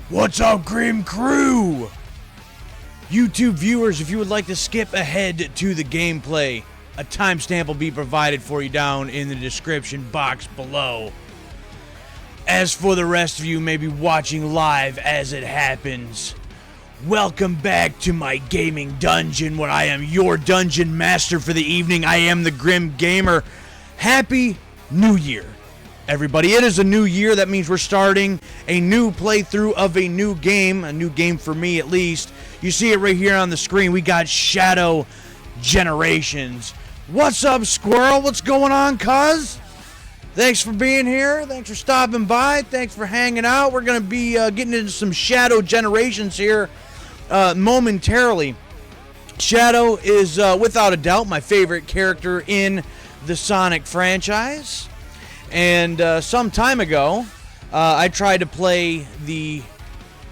What's up, Grim Crew? YouTube viewers, if you would like to skip ahead to the gameplay, a timestamp will be provided for you down in the description box below. As for the rest of you maybe watching live as it happens, welcome back to my gaming dungeon where I am your dungeon master for the evening. I am the Grim Gamer. Happy New Year, everybody. It is a new year. That means we're starting a new playthrough of a new game for me at least. You see it right here on the screen. We got Shadow Generations. What's up, Squirrel? What's going on, cuz? Thanks for being here. Thanks for stopping by. Thanks for hanging out. We're going to be getting into some Shadow Generations here momentarily. Shadow is, without a doubt, my favorite character in the Sonic franchise. And some time ago, I tried to play the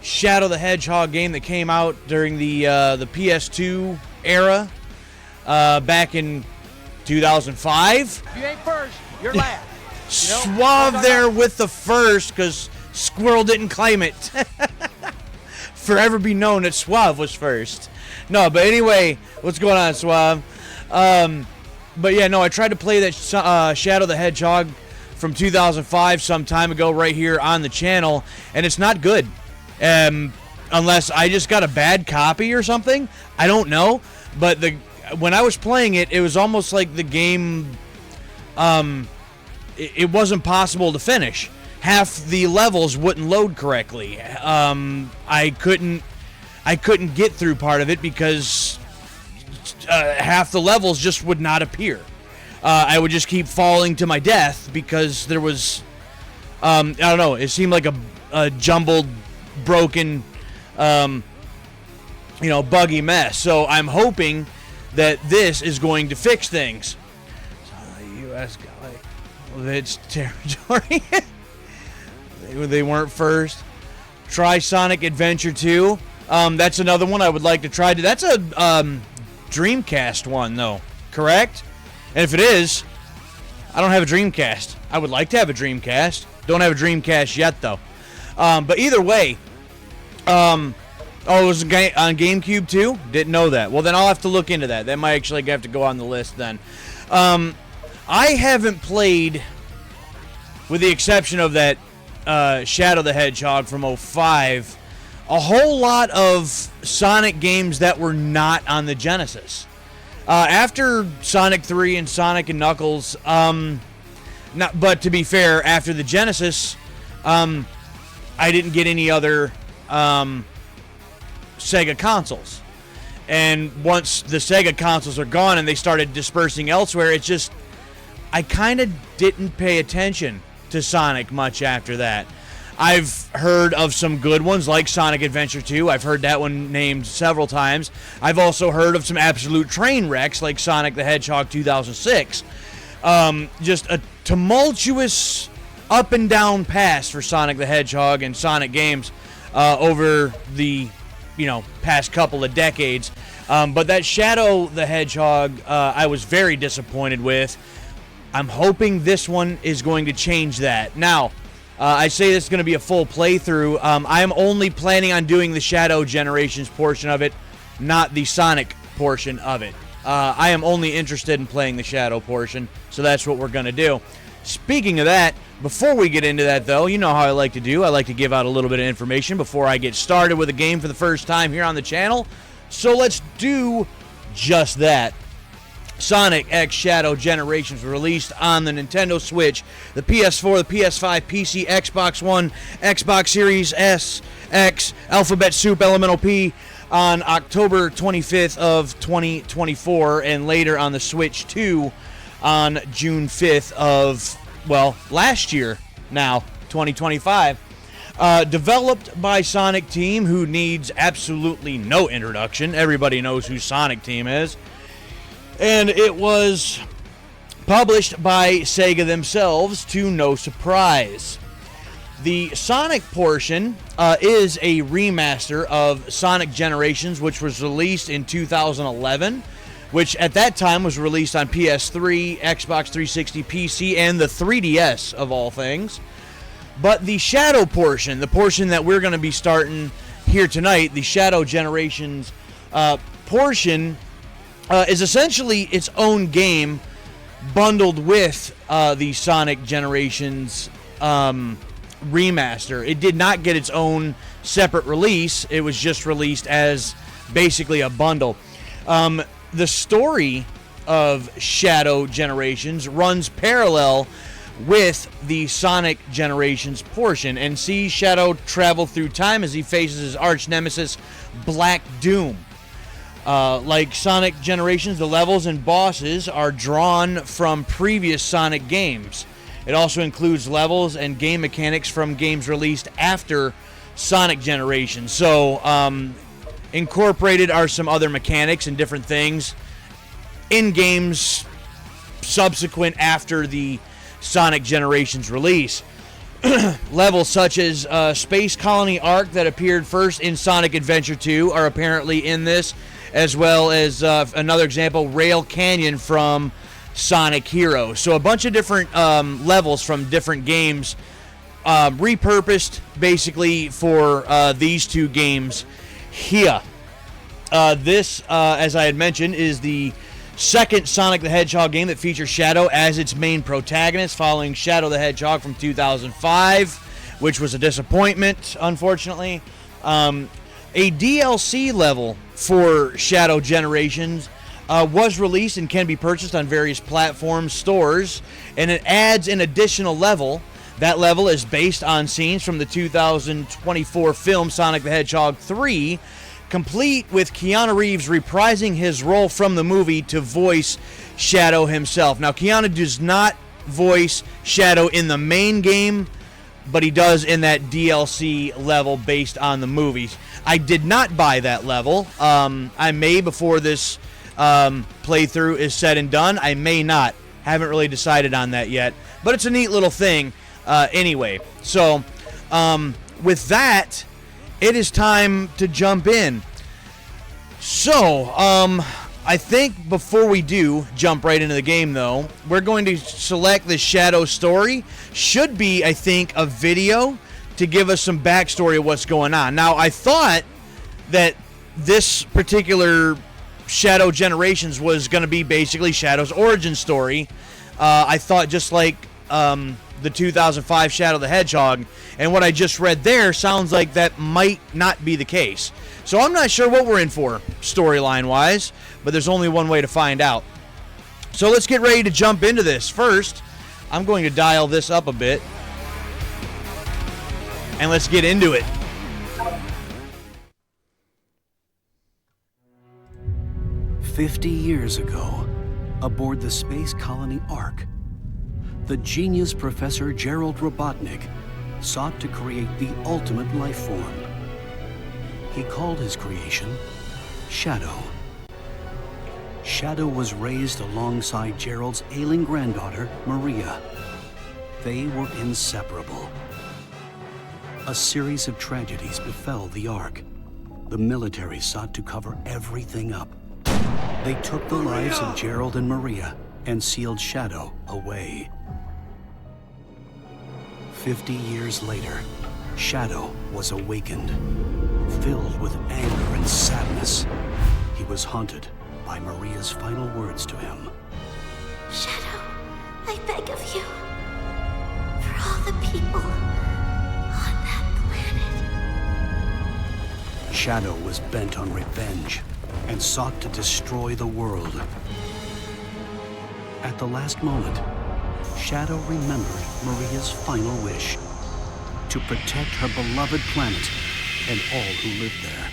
Shadow the Hedgehog game that came out during the PS2 era back in 2005. If you ain't first, you're last. Suave there with the first, because Squirrel didn't claim it. Forever be known that Suave was first. No, but anyway, what's going on, Suave? But yeah, no, I tried to play that Shadow the Hedgehog from 2005 some time ago right here on the channel, and it's not good. Unless I just got a bad copy or something. I don't know. But when I was playing it, it was almost like the game... It wasn't possible to finish. Half the levels wouldn't load correctly. I couldn't get through part of it because half the levels just would not appear. I would just keep falling to my death because there was, I don't know, it seemed like a jumbled, broken, buggy mess. So I'm hoping that this is going to fix things. U.S. guy. It's territory. They weren't first. Try Sonic Adventure 2. That's another one I would like to try. That's a Dreamcast one, though. Correct? And if it is, I don't have a Dreamcast. I would like to have a Dreamcast. Don't have a Dreamcast yet, though. But either way, it was on GameCube too? Didn't know that. Well, then I'll have to look into that. That might actually have to go on the list then. I haven't played, with the exception of that Shadow the Hedgehog from 2005, a whole lot of Sonic games that were not on the Genesis. After Sonic 3 and Sonic and Knuckles, but to be fair, after the Genesis, I didn't get any other Sega consoles. And once the Sega consoles are gone and they started dispersing elsewhere, it's just, I kind of didn't pay attention to Sonic much after that. I've heard of some good ones like Sonic Adventure 2. I've heard that one named several times. I've also heard of some absolute train wrecks like Sonic the Hedgehog 2006. Just a tumultuous up and down pass for Sonic the Hedgehog and Sonic games over the past couple of decades. But that Shadow the Hedgehog I was very disappointed with. I'm hoping this one is going to change that. Now, I say this is going to be a full playthrough. I'm only planning on doing the Shadow Generations portion of it, not the Sonic portion of it. I am only interested in playing the Shadow portion, so that's what we're going to do. Speaking of that, before we get into that, though, you know how I like to do. I like to give out a little bit of information before I get started with a game for the first time here on the channel. So let's do just that. Sonic X Shadow Generations was released on the Nintendo Switch, the PS4, the PS5, PC, Xbox One, Xbox Series S, X, Alphabet Soup, Elemental P on October 25th of 2024, and later on the Switch 2 on June 5th of, last year now, 2025. Developed by Sonic Team, who needs absolutely no introduction. Everybody knows who Sonic Team is. And it was published by Sega themselves, to no surprise. The Sonic portion is a remaster of Sonic Generations, which was released in 2011, which at that time was released on PS3, Xbox 360, PC, and the 3DS, of all things. But the Shadow portion, the portion that we're going to be starting here tonight, the Shadow Generations portion, is essentially its own game bundled with the Sonic Generations remaster. It did not get its own separate release. It was just released as basically a bundle. The story of Shadow Generations runs parallel with the Sonic Generations portion and sees Shadow travel through time as he faces his arch nemesis, Black Doom. Like Sonic Generations, the levels and bosses are drawn from previous Sonic games. It also includes levels and game mechanics from games released after Sonic Generations. So, incorporated are some other mechanics and different things in games subsequent after the Sonic Generations release. Levels such as Space Colony Arc that appeared first in Sonic Adventure 2 are apparently in this, as well as another example, Rail Canyon from Sonic Heroes. So a bunch of different levels from different games repurposed basically for these two games here. This, as I had mentioned, is the second Sonic the Hedgehog game that features Shadow as its main protagonist, following Shadow the Hedgehog from 2005, which was a disappointment, unfortunately. A DLC level for Shadow Generations was released and can be purchased on various platforms, stores, and it adds an additional level. That level is based on scenes from the 2024 film Sonic the Hedgehog 3, complete with Keanu Reeves reprising his role from the movie to voice Shadow himself. Now, Keanu does not voice Shadow in the main game, but he does in that DLC level based on the movies. I did not buy that level. I may before this playthrough is said and done. I may not. Haven't really decided on that yet. But it's a neat little thing anyway. So, with that, it is time to jump in. So, I think before we do jump right into the game, though, we're going to select the Shadow story. Should be, I think, a video to give us some backstory of what's going on. Now, I thought that this particular Shadow Generations was going to be basically Shadow's origin story. I thought just like the 2005 Shadow the Hedgehog, and what I just read there sounds like that might not be the case. So I'm not sure what we're in for storyline-wise, but there's only one way to find out. So let's get ready to jump into this. First, I'm going to dial this up a bit, and let's get into it. "50 years ago, aboard the Space Colony Ark, the genius Professor Gerald Robotnik sought to create the ultimate life form. He called his creation Shadow. Shadow was raised alongside Gerald's ailing granddaughter, Maria. They were inseparable. A series of tragedies befell the Ark. The military sought to cover everything up. They took the lives of Gerald and Maria and sealed Shadow away. 50 years later, Shadow was awakened, filled with anger and sadness. He was haunted by Maria's final words to him. Shadow, I beg of you, for all the people on that planet. Shadow was bent on revenge and sought to destroy the world. At the last moment, Shadow remembered Maria's final wish: to protect her beloved planet and all who lived there.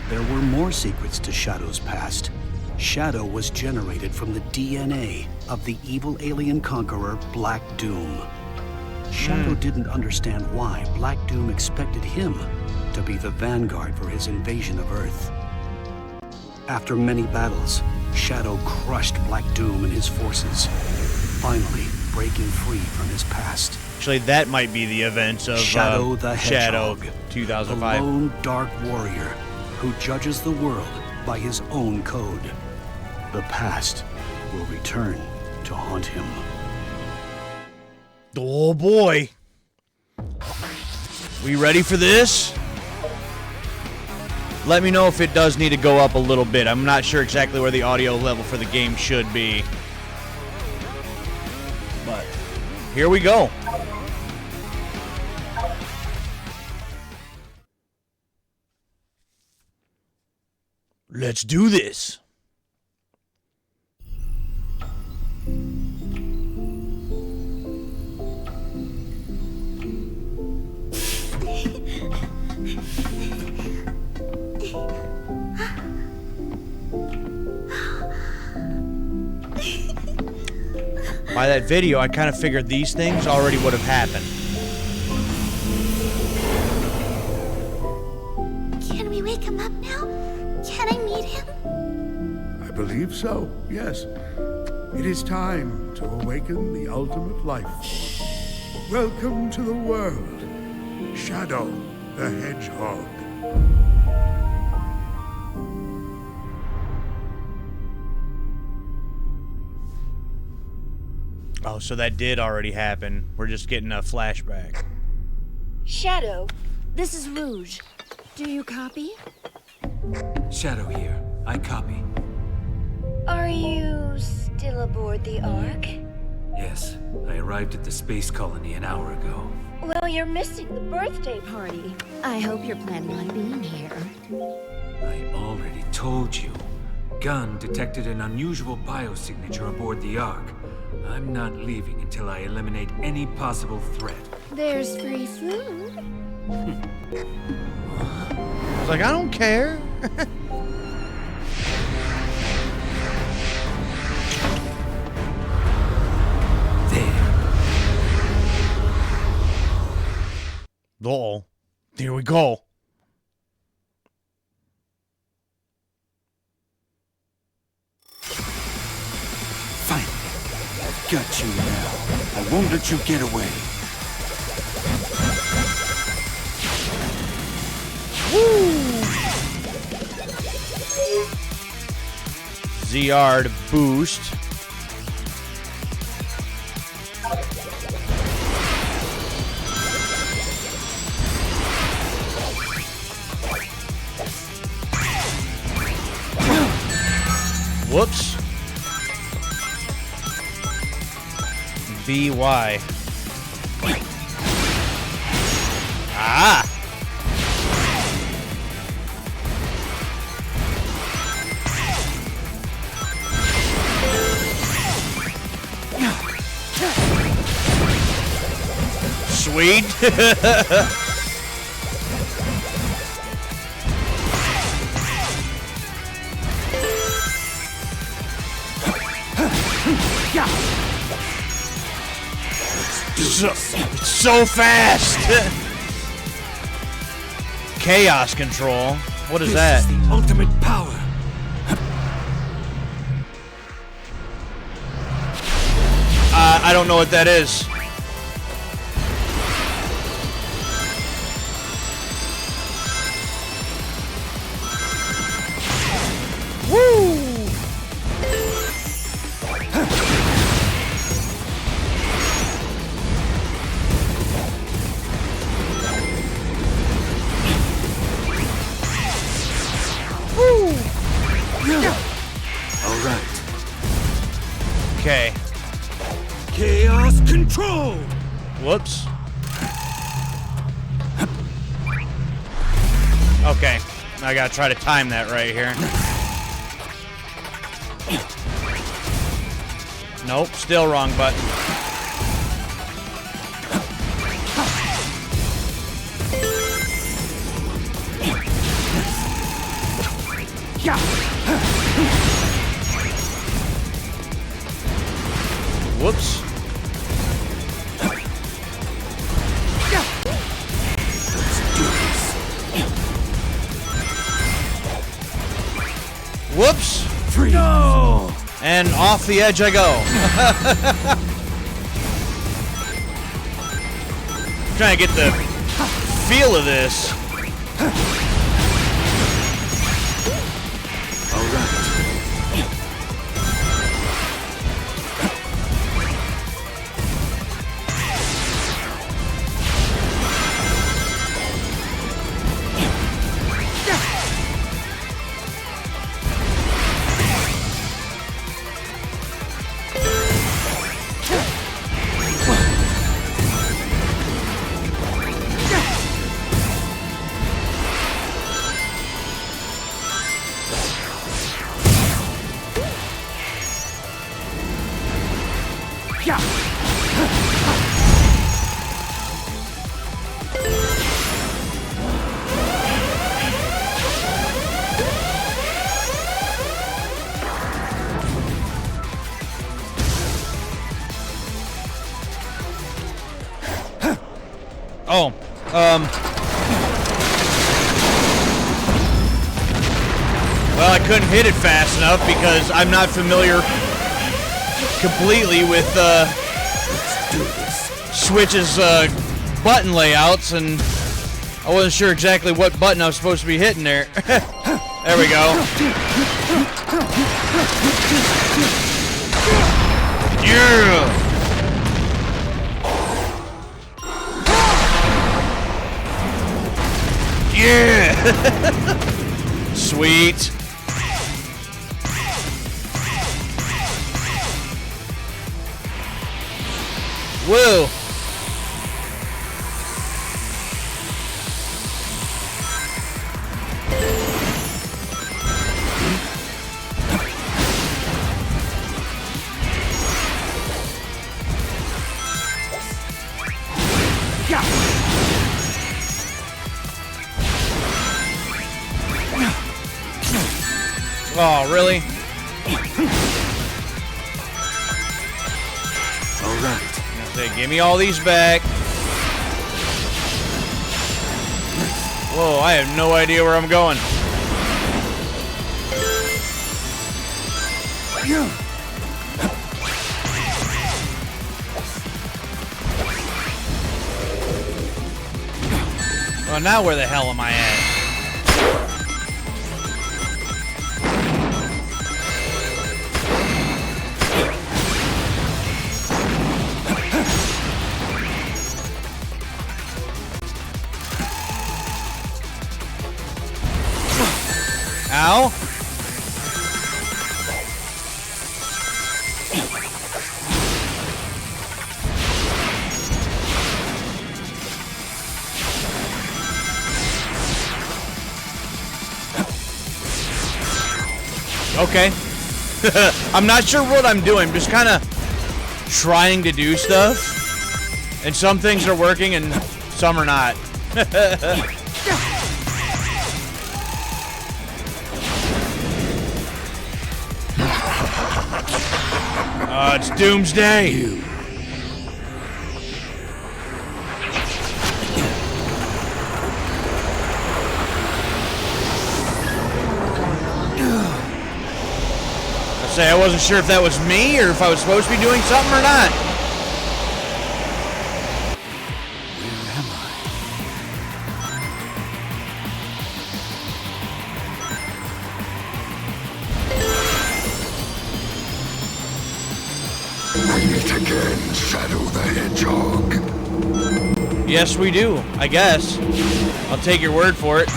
There were more secrets to Shadow's past. Shadow was generated from the DNA of the evil alien conqueror, Black Doom. Shadow didn't understand why Black Doom expected him to be the vanguard for his invasion of Earth. After many battles, Shadow crushed Black Doom and his forces, finally breaking free from his past. Actually, that might be the events of Shadow the Shadow Hedgehog, 2005. a lone dark warrior who judges the world by his own code. The past will return to haunt him. Oh boy. We ready for this? Let me know if it does need to go up a little bit. I'm not sure exactly where the audio level for the game should be. But here we go. Let's do this. By that video, I kind of figured these things already would have happened. Can we wake him up now? Can I meet him? I believe so, yes. It is time to awaken the ultimate life force. Welcome to the world, Shadow the Hedgehog. Oh, so that did already happen. We're just getting a flashback. Shadow, this is Rouge. Do you copy? Shadow here. I copy. Are you still aboard the Ark? Yes, I arrived at the space colony an hour ago. Well, you're missing the birthday party. I hope you're planning on being here. I already told you. Gunn detected an unusual biosignature aboard the Ark. I'm not leaving until I eliminate any possible threat. There's free food. I was like, I don't care. There. Oh, here we go. Finally, I've got you now. I won't let you get away. ZR to boost. Whoops. BY. Ah! Sweet. So fast. Chaos control. What is that? This is the ultimate power. I don't know what that is. Woo! All right. Okay. Chaos control. Whoops. Okay. I gotta try to time that right here. Nope, still wrong button. Whoops. Whoops. Freeze. No. And off the edge I go. Trying to get the feel of this. All right. Oh, well, I couldn't hit it fast enough because I'm not familiar completely with Switch's button layouts, and I wasn't sure exactly what button I was supposed to be hitting there. There we go. Yeah! Yeah! Sweet. Whoa. Oh, really? All right. Say, give me all these back. Whoa, I have no idea where I'm going. Oh, now where the hell am I at? Ow. Okay. I'm not sure what I'm doing. I'm just kind of trying to do stuff. And some things are working and some are not. It's Doomsday. I wasn't sure if that was me or if I was supposed to be doing something or not. Where am I? We meet again, Shadow the Hedgehog. Yes, we do, I guess. I'll take your word for it.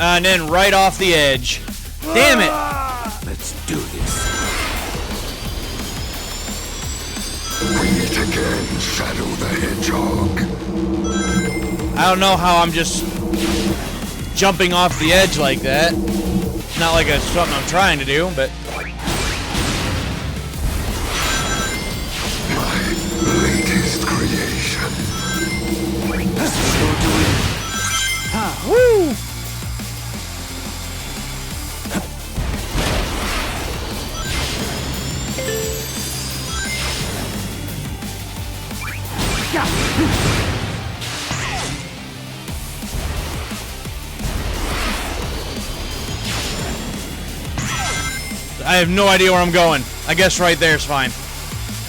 And then right off the edge. Damn it! Let's do this. We meet again, Shadow the Hedgehog. I don't know how I'm just jumping off the edge like that. Not like it's something I'm trying to do, but... My latest creation. Woo! I have no idea where I'm going. I guess right there's fine.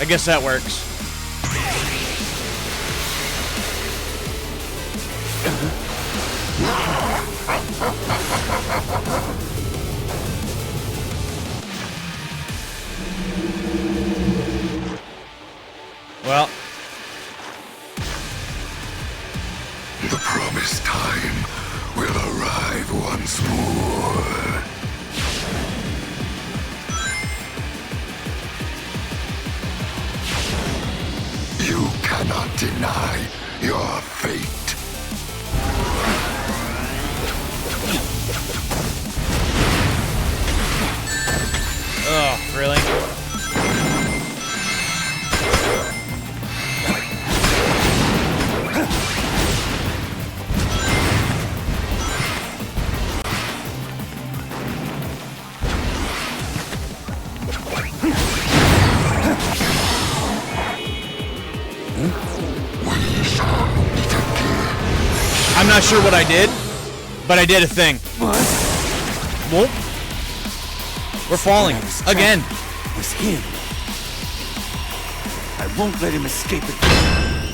I guess that works. Well. The promised time will arrive once more. You cannot deny your fate. not sure what I did, but I did a thing. What? Whoop. We're falling. Again. It was him. I won't let him escape again.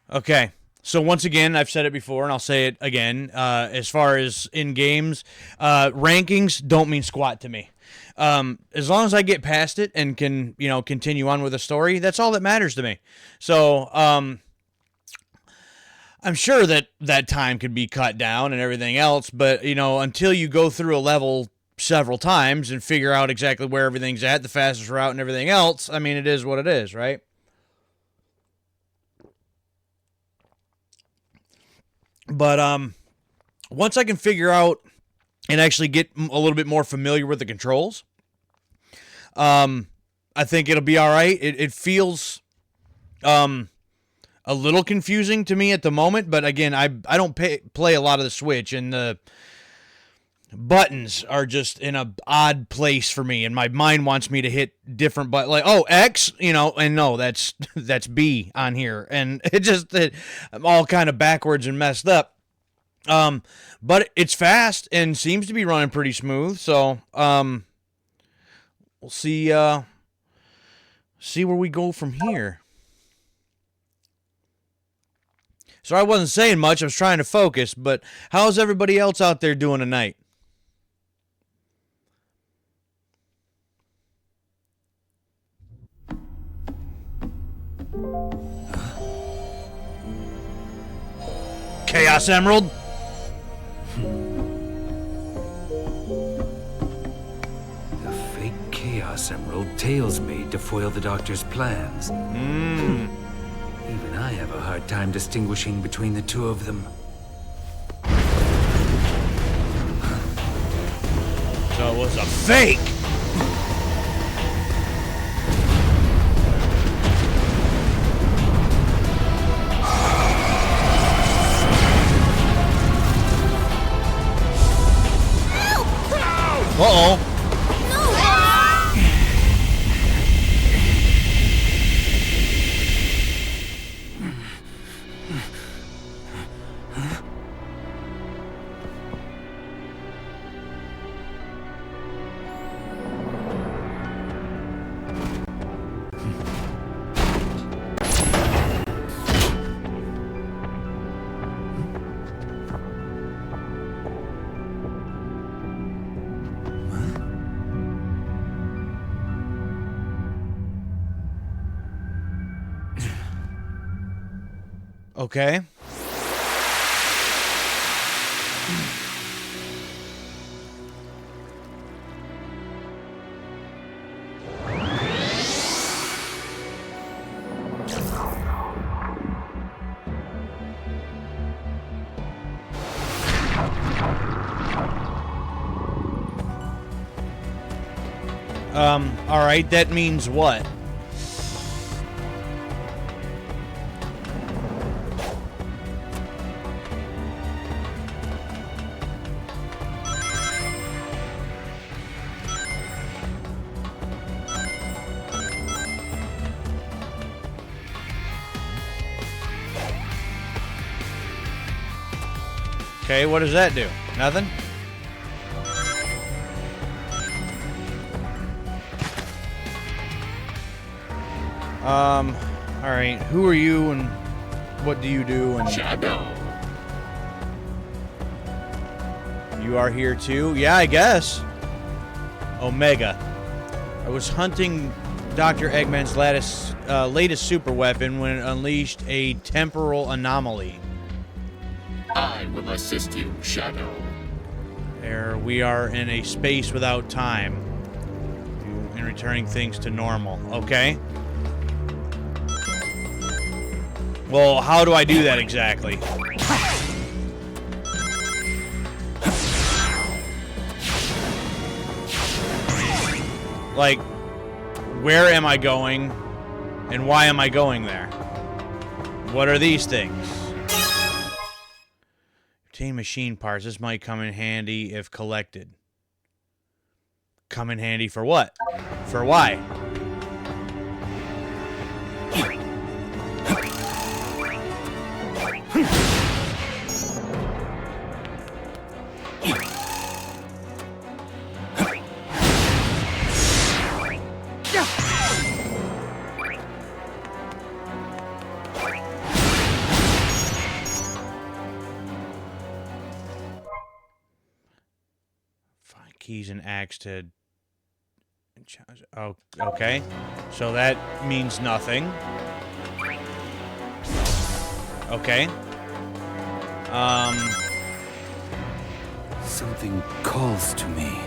Okay. So once again, I've said it before, and I'll say it again. As far as in games, rankings don't mean squat to me. As long as I get past it and can, continue on with the story, that's all that matters to me. So, I'm sure that time could be cut down and everything else, but, until you go through a level several times and figure out exactly where everything's at, the fastest route and everything else, I mean, it is what it is, right? But once I can figure out and actually get a little bit more familiar with the controls, I think it'll be all right. It feels a little confusing to me at the moment, but again, I don't play a lot of the Switch, and the buttons are just in a odd place for me, and my mind wants me to hit different buttons, like, oh, X, and no, that's B on here, and I'm all kind of backwards and messed up. But it's fast and seems to be running pretty smooth, so we'll see where we go from here. So I wasn't saying much, I was trying to focus, but how's everybody else out there doing tonight? Chaos Emerald? The fake Chaos Emerald Tails made to foil the Doctor's plans. Even I have a hard time distinguishing between the two of them. So it was a fake! Uh-oh. Okay. All right, that means what? Okay, what does that do? Nothing? Alright, who are you and what do you do? And Shadow. You are here too? Yeah, I guess. Omega. I was hunting Dr. Eggman's latest super weapon when it unleashed a temporal anomaly. I will assist you, Shadow. There, we are in a space without time. And returning things to normal. Okay. Well, how do I do that exactly? Like, where am I going? And why am I going there? What are these things? Obtain machine parts. This might come in handy if collected. come in handy for what? For why? Keys and axe to... Oh, okay. So that means nothing. Okay. Something calls to me.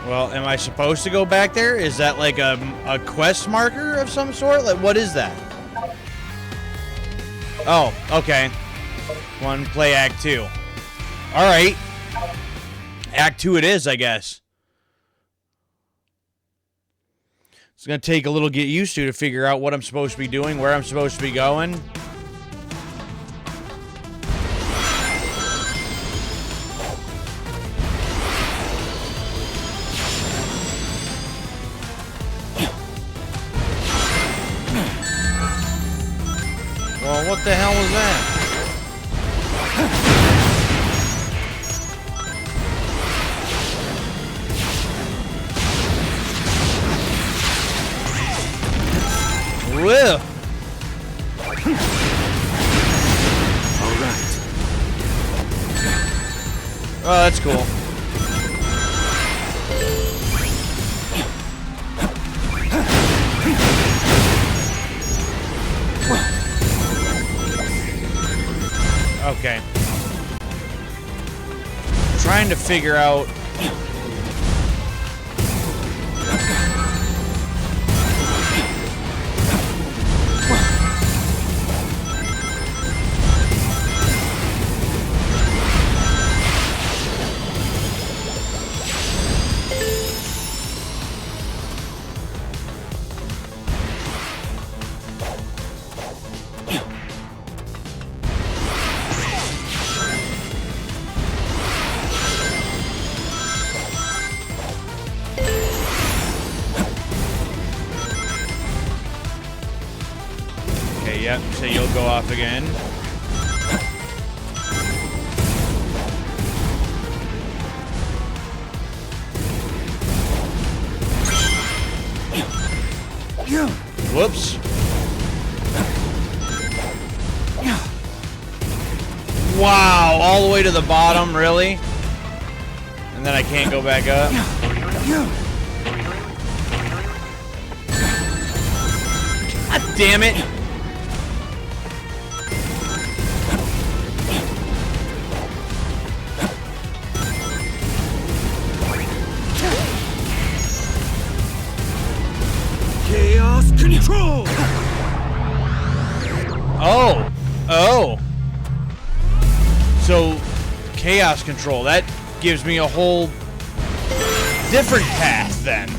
Well, am I supposed to go back there? Is that like a quest marker of some sort? Like, what is that? Oh, okay. One, play Act 2. Alright. Act 2 it is, I guess. It's gonna take a little get used to figure out what I'm supposed to be doing, where I'm supposed to be going. Well, what the hell was that? Whoa! All right. Oh, that's cool. Okay. Trying to figure out... Yep, so you'll go off again. Whoops. Wow, all the way to the bottom, really? And then I can't go back up? God damn it! Chaos control. Oh. Oh. So, chaos control. That gives me a whole different path then.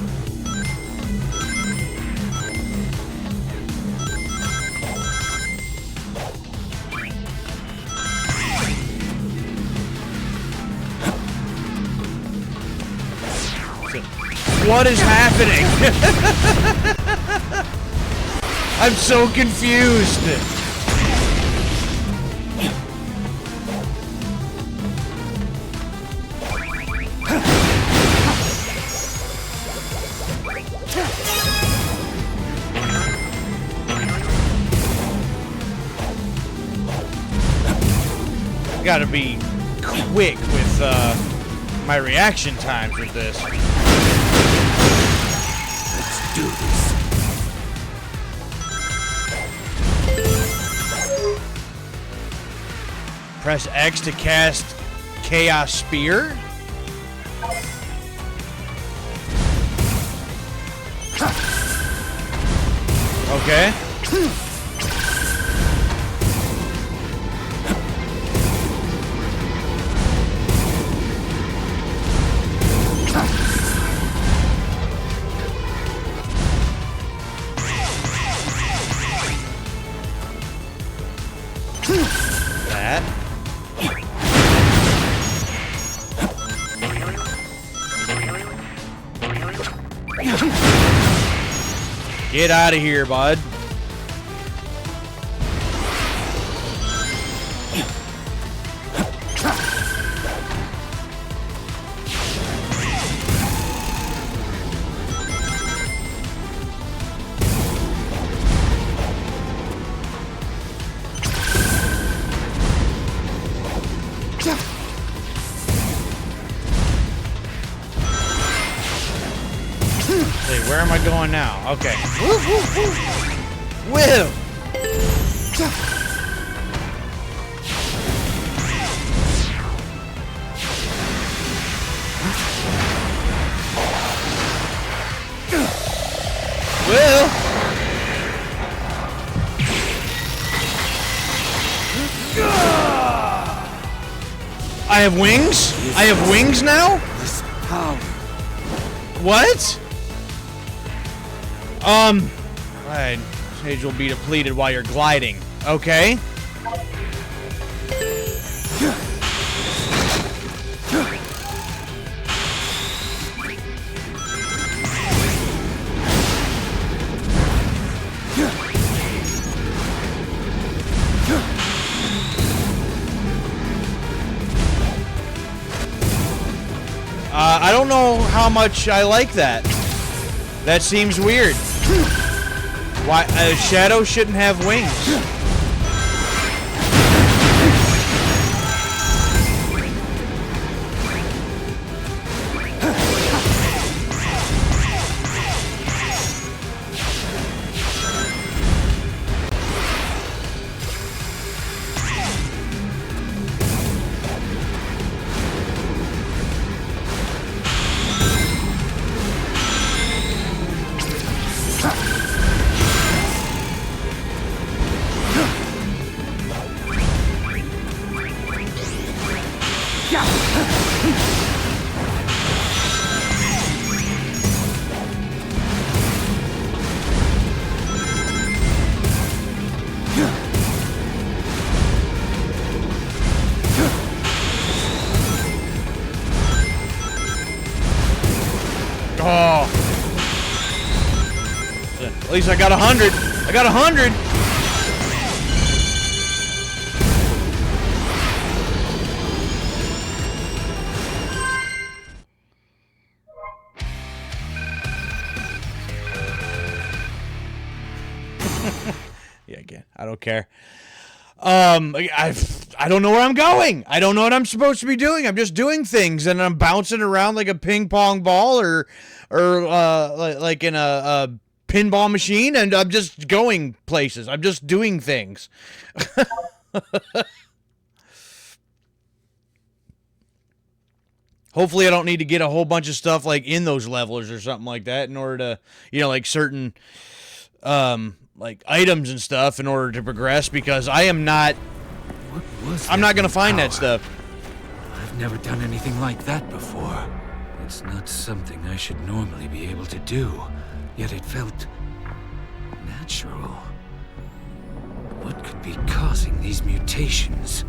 What is happening? I'm so confused. Gotta be quick with my reaction times with this. Let's do this. Press X to cast Chaos Spear. Okay. Get out of here, bud. Where am I going now? Okay. Will! Will! I have wings? I have wings now? This power. What? Right. Stage will be depleted while you're gliding. Okay. I don't know how much I like that. That seems weird. Why a shadow shouldn't have wings? Oh. At least I got 100. I got 100. Yeah, again, I don't care. I don't know where I'm going. I don't know what I'm supposed to be doing. I'm just doing things, and I'm bouncing around like a ping pong ball, or like in a pinball machine, and I'm just going places. I'm just doing things. Hopefully, I don't need to get a whole bunch of stuff like in those levelers or something like that in order to, like certain like items and stuff in order to progress, because I am not. I'm not gonna find that stuff. I've never done anything like that before. It's not something I should normally be able to do, yet it felt natural. What could be causing these mutations?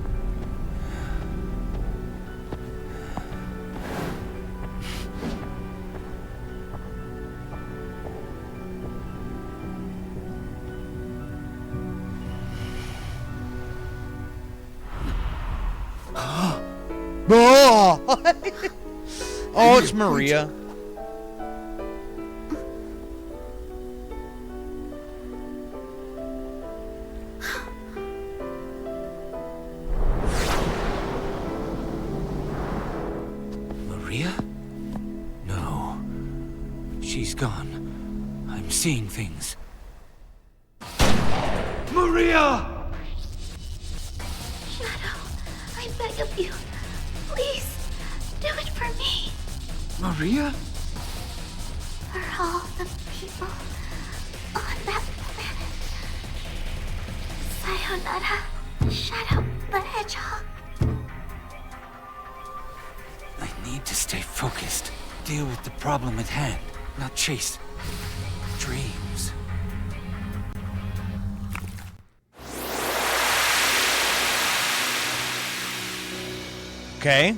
Oh, oh, it's Maria. Maria? No. She's gone. I'm seeing things. Maria! Shadow, I beg of you. Please, do it for me. Maria? For all the people on that planet. Sayonara, Shadow the Hedgehog. I need to stay focused. Deal with the problem at hand, not chase dreams. Okay.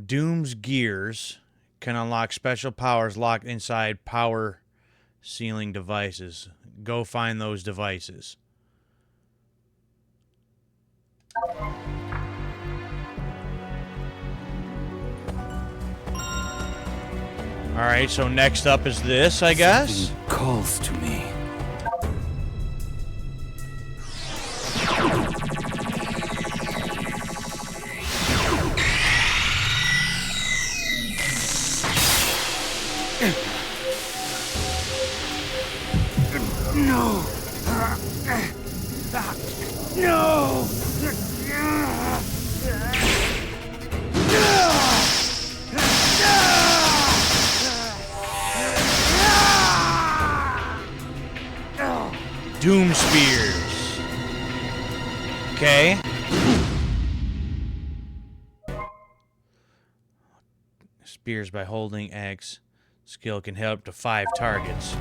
Doom's gears can unlock special powers locked inside power sealing devices. Go find those devices. Alright, so next up is this, I guess? Something calls to me. No! No! Doom spears. Okay. Spears by holding X. Skill can hit up to 5 targets.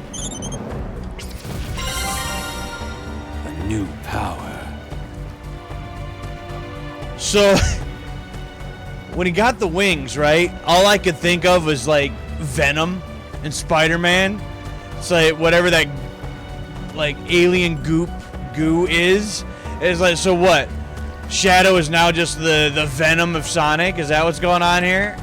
A new power. So, when he got the wings, right? All I could think of was like Venom and Spider-Man. It's like whatever that like alien goo is. It's like, so what? Shadow is now just the Venom of Sonic? Is that what's going on here?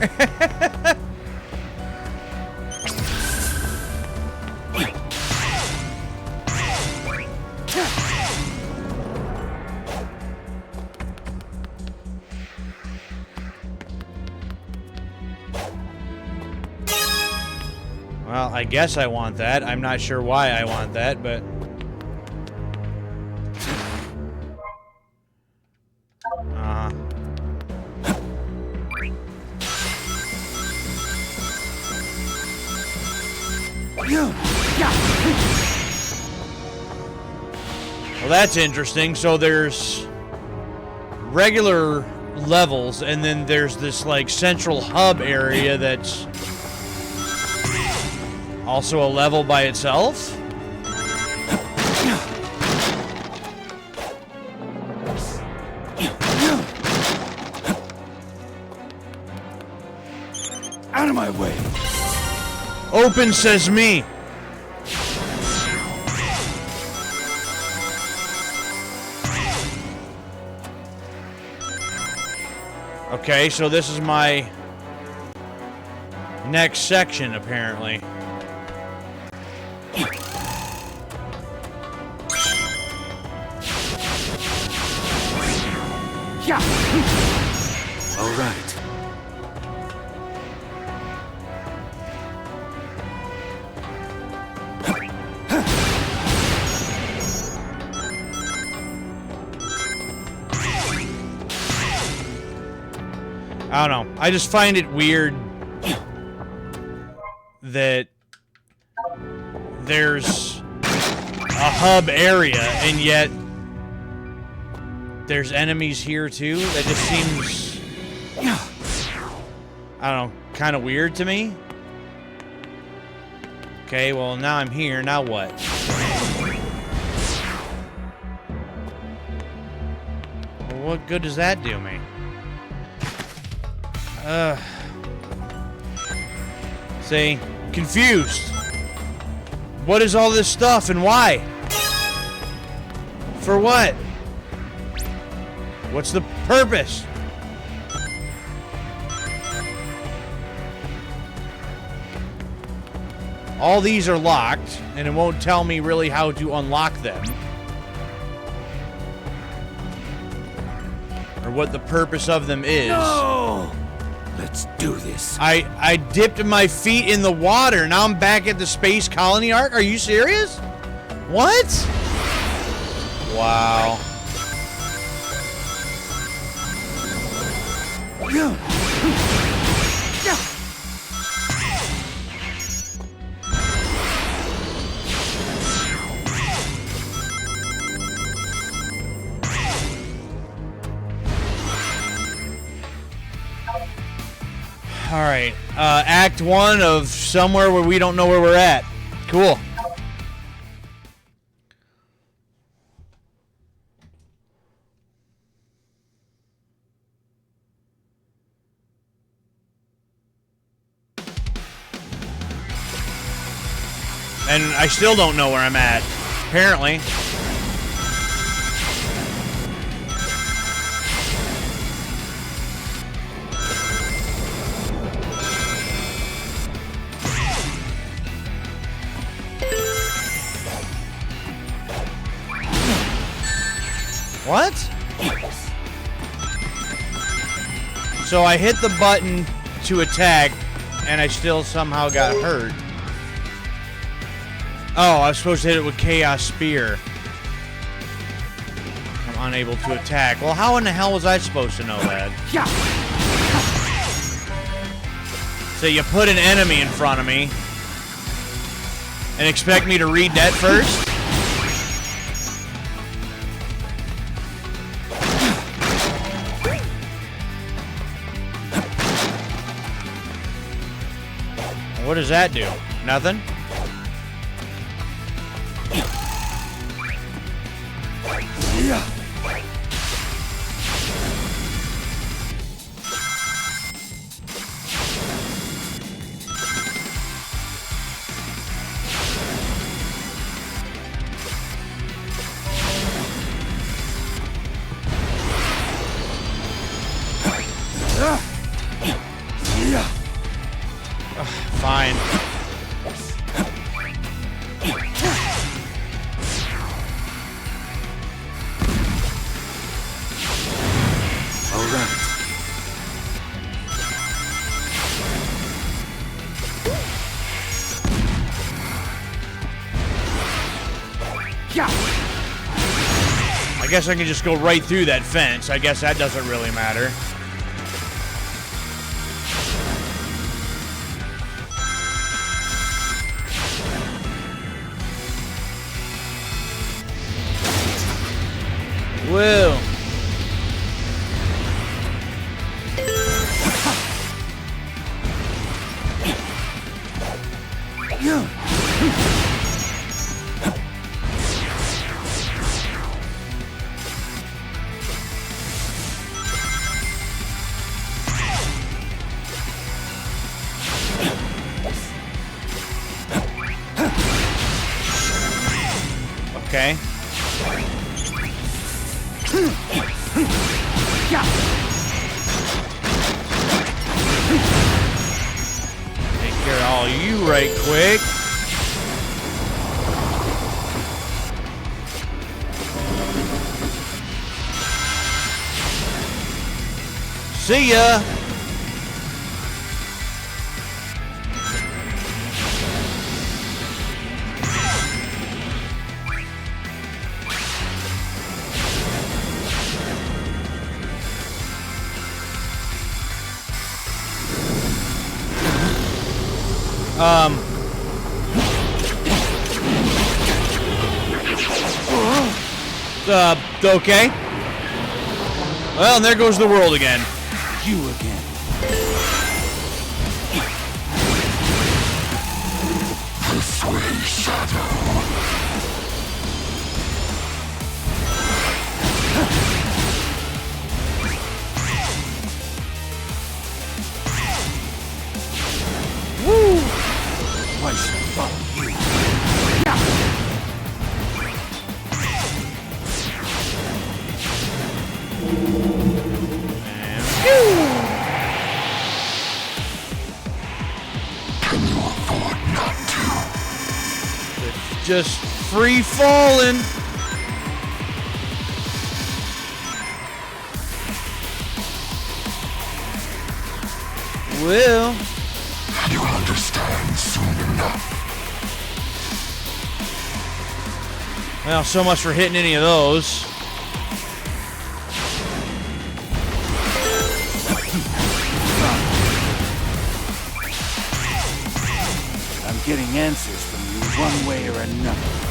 Well, I guess I want that. I'm not sure why I want that, but... Well, that's interesting. So there's regular levels, and then there's this like central hub area that's also a level by itself. Out of my way! Open sesame. Okay, so this is my next section, apparently. Yeah. All right. I don't know. I just find it weird that there's a hub area and yet there's enemies here too. That just seems, I don't know, kind of weird to me. Okay, well now I'm here. Now what? Well, what good does that do me? See, confused. What is all this stuff and why? For what? What's the purpose? All these are locked, and it won't tell me really how to unlock them. Or what the purpose of them is. No! Let's do this. I dipped my feet in the water. Now I'm back at the space colony arc. Are you serious? What? Wow. All right, Act 1 of somewhere where we don't know where we're at. Cool. And I still don't know where I'm at. Apparently. What? So I hit the button to attack, and I still somehow got hurt. Oh, I was supposed to hit it with Chaos Spear. I'm unable to attack. Well, how in the hell was I supposed to know that? So you put an enemy in front of me and expect me to read that first? What does that do? Nothing? Fine. All right. I guess I can just go right through that fence. I guess that doesn't really matter. Whoa. Okay. Take care of all you right quick. See ya. Okay. Well, and there goes the world again. You again. This way, Shadow. Woo! Why should I follow you? Can you afford not to? It's just free falling. Well, You'll understand soon enough. well, so much for hitting any of those. I'm getting answers from you one way or another.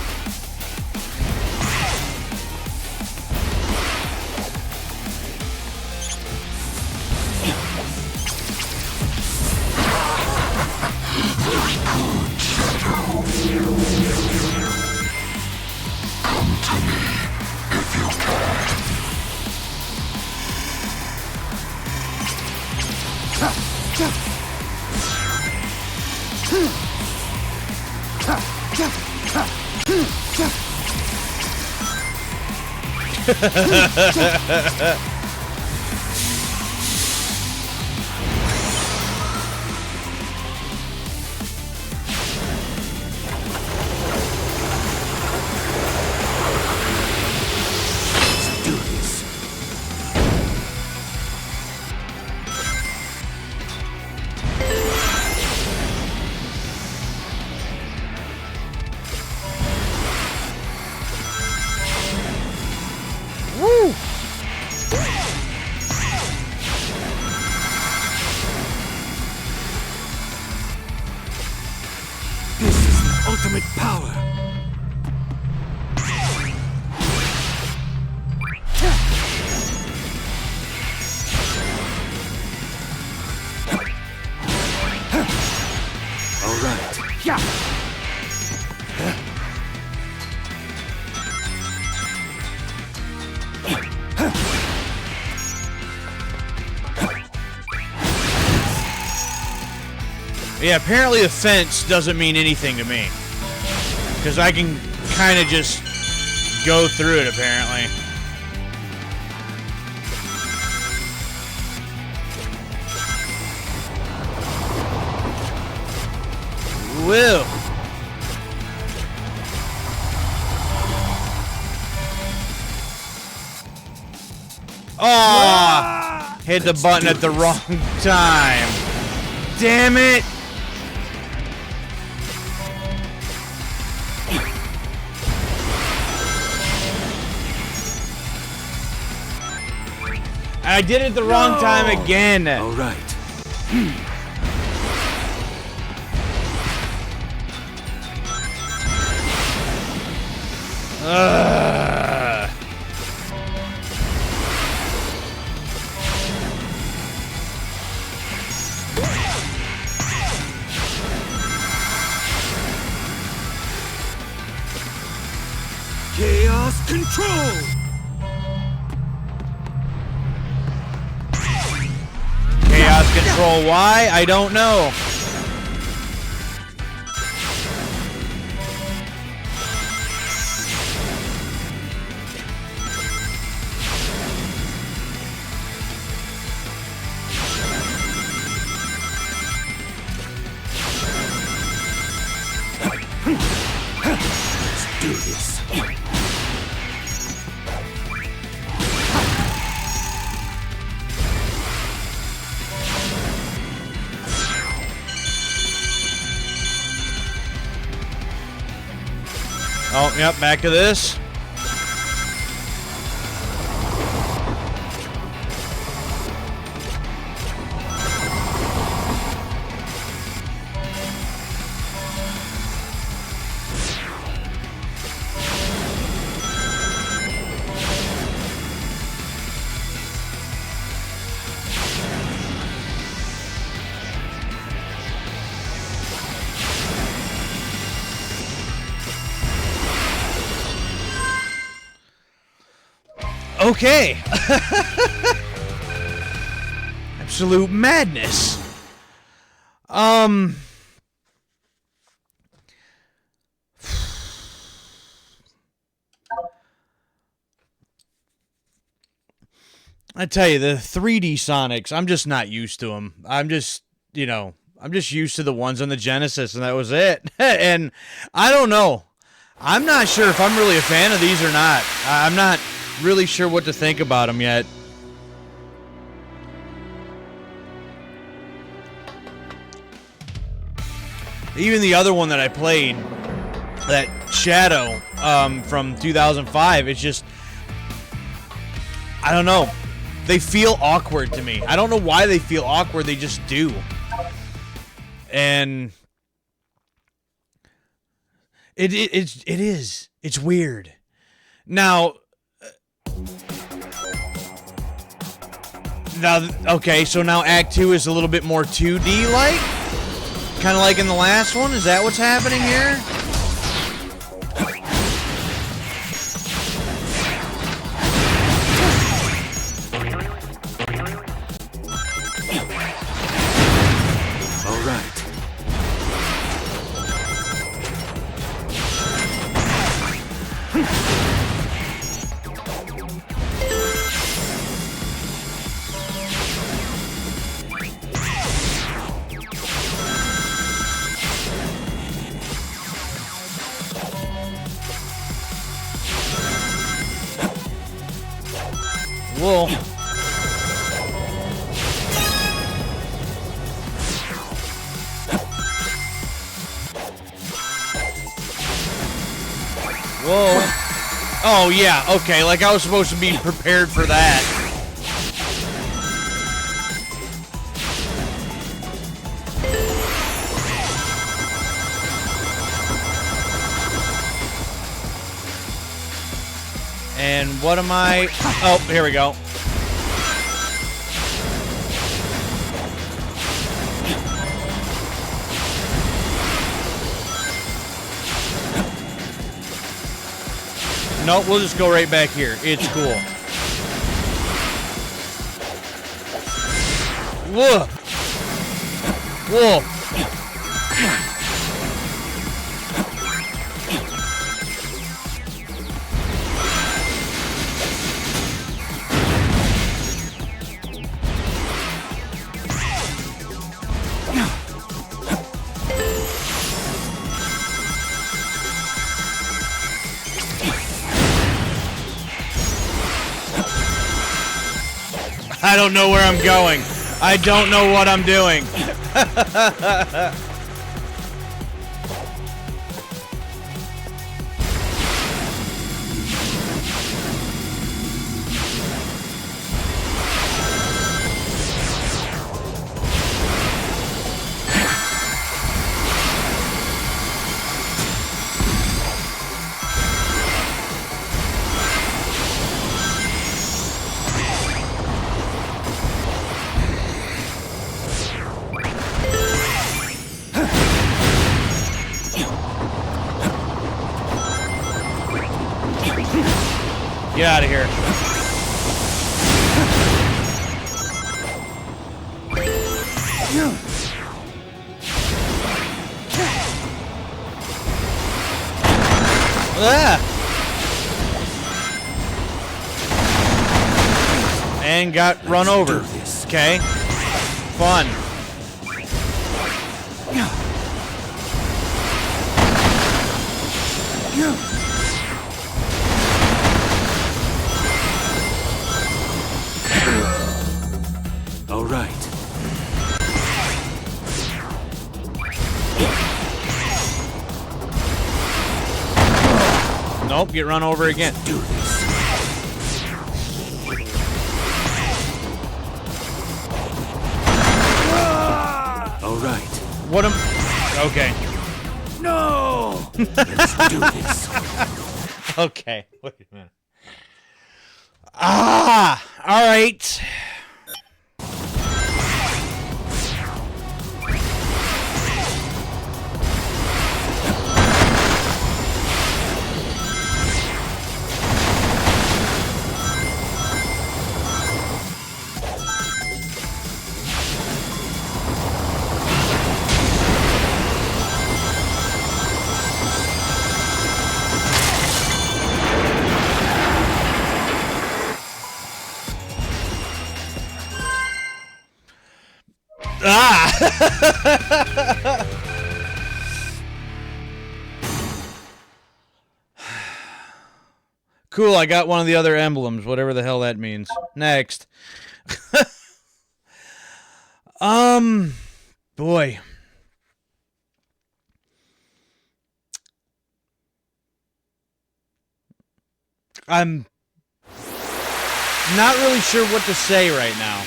Come to me if you can. This is the ultimate power. All right. Yeah. Yeah, apparently the fence doesn't mean anything to me. Because I can kind of just go through it, apparently. Whoa. Oh! Hit the button at the wrong time. Damn it! I did it the wrong time again. All right. Ugh. Chaos control. Chaos control. Why? I don't know. Let's do this. Oh, yep, back to this. Okay. Absolute madness. I tell you, the 3D Sonics, I'm just not used to them. I'm just, I'm just used to the ones on the Genesis, and that was it. And I don't know. I'm not sure if I'm really a fan of these or not. I'm not really sure what to think about them yet. Even the other one that I played, that Shadow from 2005, it's just, I don't know. They feel awkward to me. I don't know why they feel awkward. They just do. And it is. It's weird. Now, okay, so now Act 2 is a little bit more 2D-like? Kind of like in the last one? Is that what's happening here? All right. Whoa. Whoa. Oh, yeah, okay, like I was supposed to be prepared for that. And what am I? Oh, here we go. Nope, we'll just go right back here. It's cool. Whoa. Whoa. I don't know where I'm going. I don't know what I'm doing. Get out of here. Ah! And got run over. Okay. Fun. All right. Nope, get run over again. Do this. All right. What am... Okay. No! Let's do this. Okay. Wait a minute. Ah! All right. Ah! Cool, I got one of the other emblems, whatever the hell that means. Next. Boy. I'm not really sure what to say right now.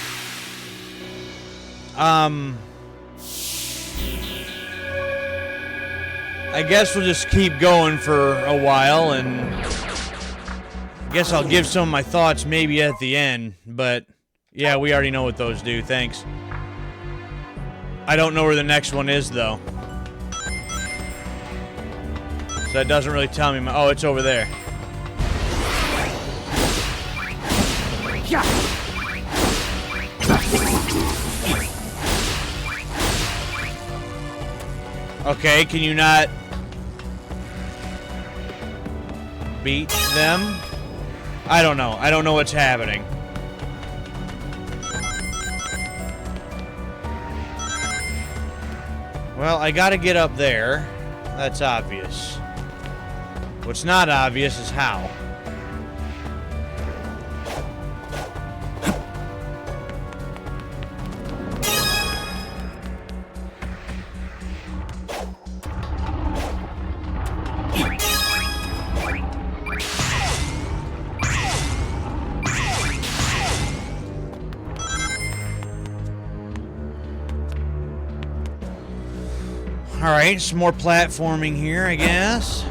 I guess we'll just keep going for a while, and I guess I'll give some of my thoughts maybe at the end, but yeah, we already know what those do, thanks. I don't know where the next one is, though. So that doesn't really tell me. Oh, it's over there. Yeah. Okay, can you not beat them? I don't know. I don't know what's happening. Well, I gotta get up there. That's obvious. What's not obvious is how. Alright, some more platforming here, I guess.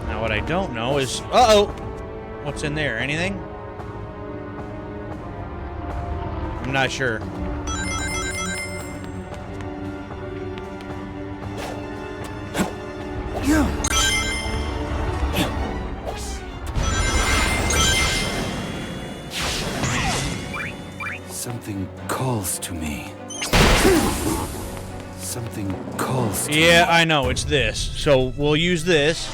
Now what I don't know is... Uh-oh! What's in there? Anything? I'm not sure. Something calls to me. Something calls to me. Yeah, I know, it's this. So we'll use this.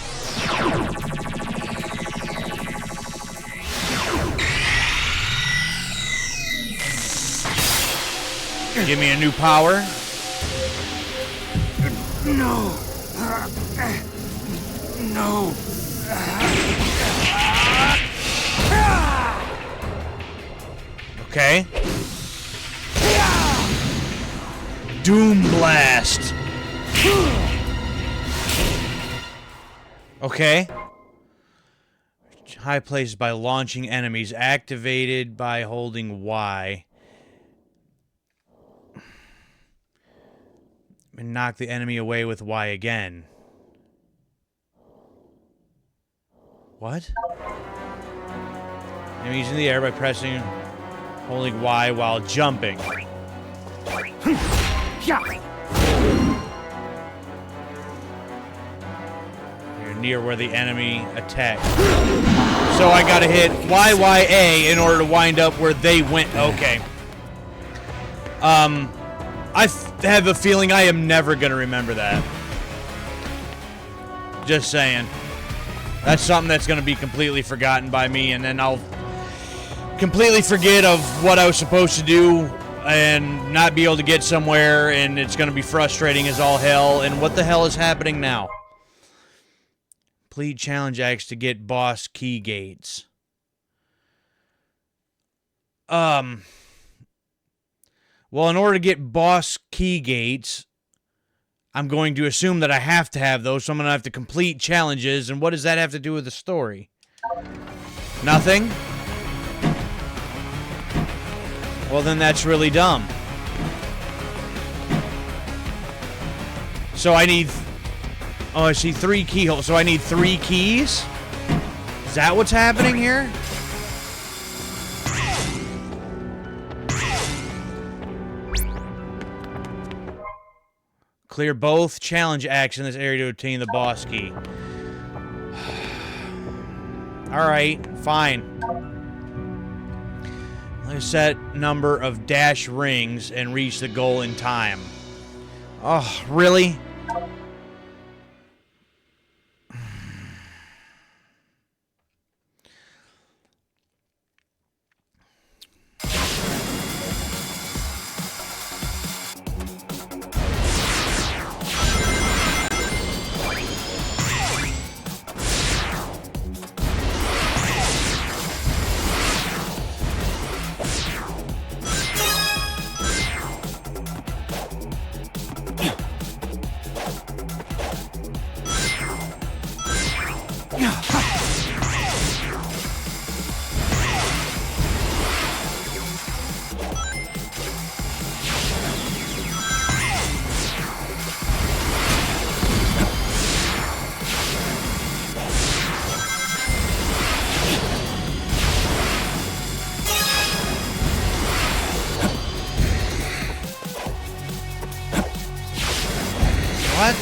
Give me a new power. No. No. Okay. Doom Blast. Okay. High places by launching enemies. Activated by holding Y. And knock the enemy away with Y again. What? Enemies in the air by pressing, holding Y while jumping. You're near where the enemy attacks. So I gotta hit YYA in order to wind up where they went. Okay. I have a feeling I am never gonna remember that. Just saying. That's something that's gonna be completely forgotten by me, and then I'll completely forget of what I was supposed to do and not be able to get somewhere, and it's gonna be frustrating as all hell. And what the hell is happening now? Complete challenge acts to get boss key gates. Well, in order to get boss key gates, I'm going to assume that I have to have those, so I'm going to have to complete challenges. And what does that have to do with the story? Nothing? Well, then that's really dumb. So I need... Oh, I see 3 keyholes. So I need 3 keys? Is that what's happening here? Clear both challenge acts in this area to obtain the boss key. Alright, fine. Let's set number of dash rings and reach the goal in time. Oh, really? What?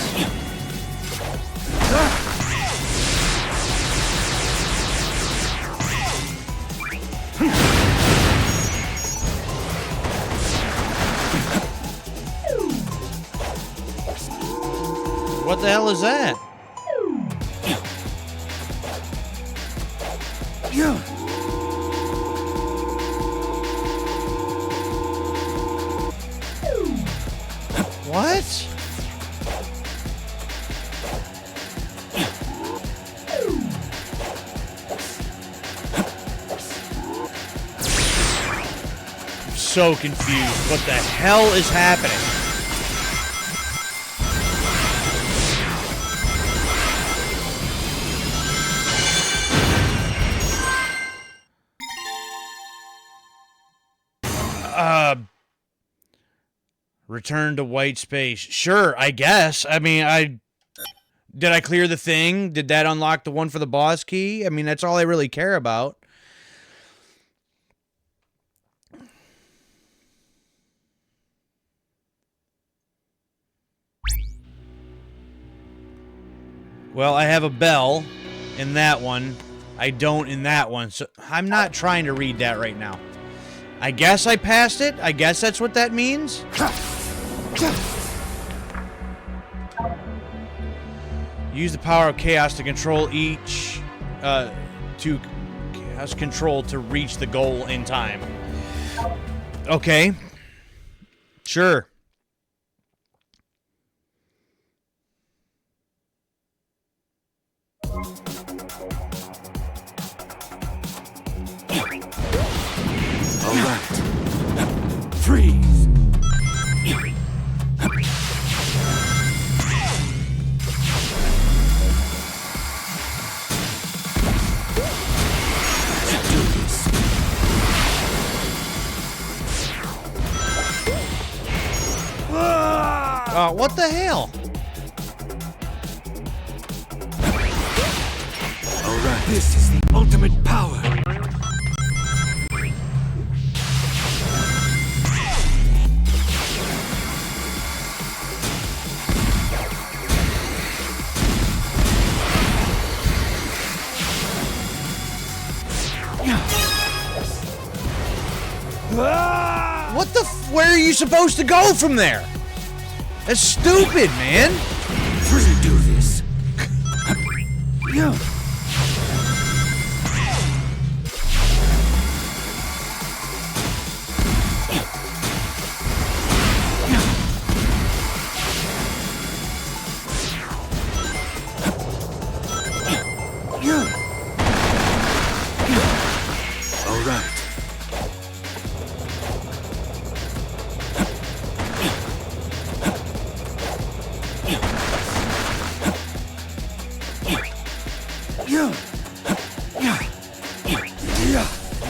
What the hell is that? What? So confused. What the hell is happening? Return to white space. Sure, I guess. I mean, did I clear the thing? Did that unlock the one for the boss key? I mean, that's all I really care about. Well, I have a bell in that one. I don't in that one. So I'm not trying to read that right now. I guess I passed it. I guess that's what that means. Use the power of chaos to control each chaos control to reach the goal in time. Okay. Sure. All right. Freeze. Let's do this. What the hell? All right. This is the ultimate power. What the where are you supposed to go from there? That's stupid, man. Let's do this. Yeah. All right.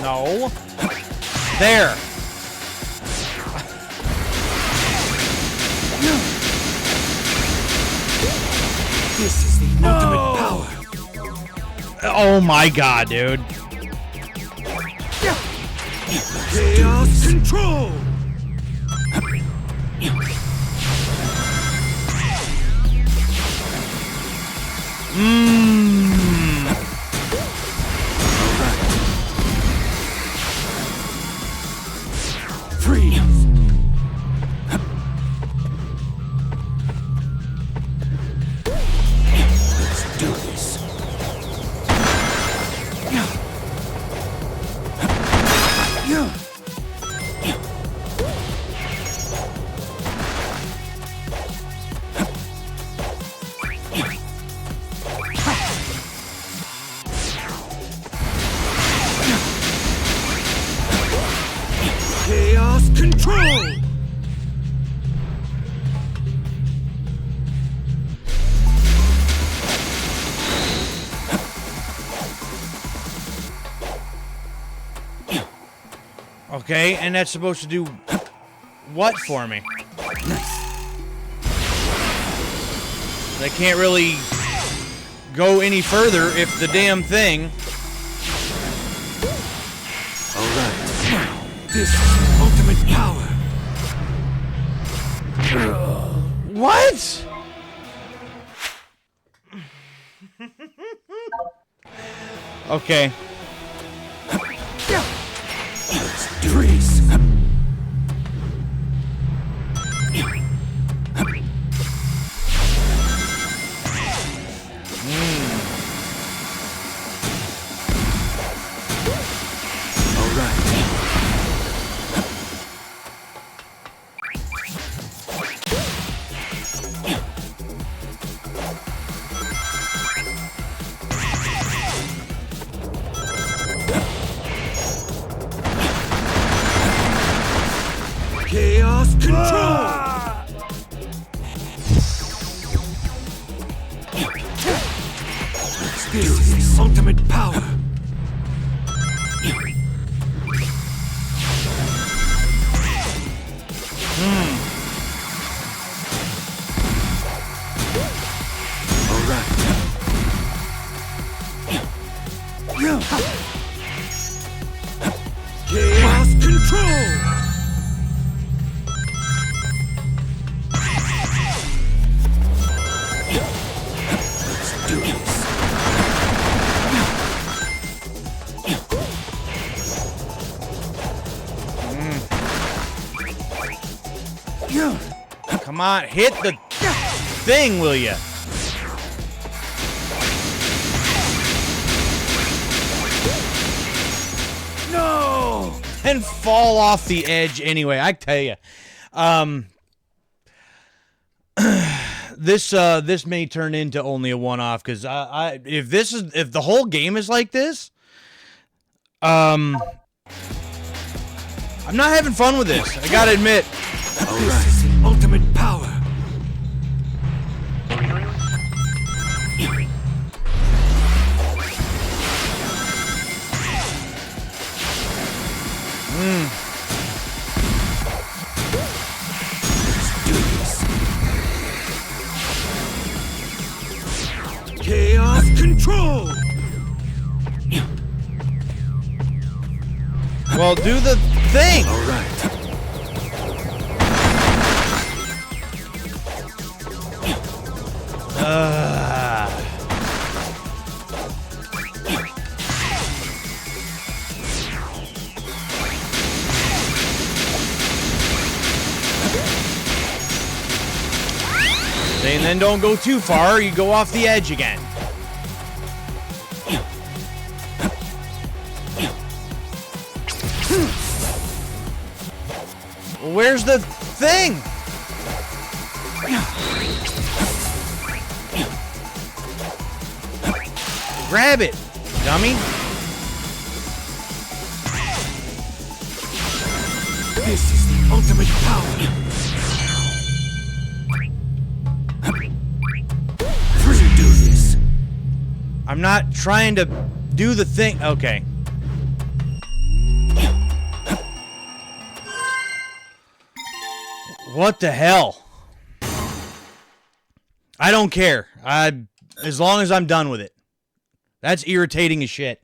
No. There. This is the ultimate power. Oh my god, dude. Chaos control. Freeze. Let's do this. Chaos control. Okay, and that's supposed to do what for me? Nice. I can't really go any further if the damn thing. All right. This is the ultimate power. What? Okay. Let's do this. All right. Chaos control. This is the ultimate power. Come on, hit the thing, will ya? No! And fall off the edge anyway. I tell you, this may turn into only a one-off because if the whole game is like this, I'm not having fun with this. I gotta admit. This is the ultimate power. Chaos control. Well, do the thing. All right. And then don't go too far, you go off the edge again. Where's the thing? Grab it, dummy. This is the ultimate power. Do this. I'm not trying to do the thing. Okay. What the hell? I don't care. As long as I'm done with it. That's irritating as shit.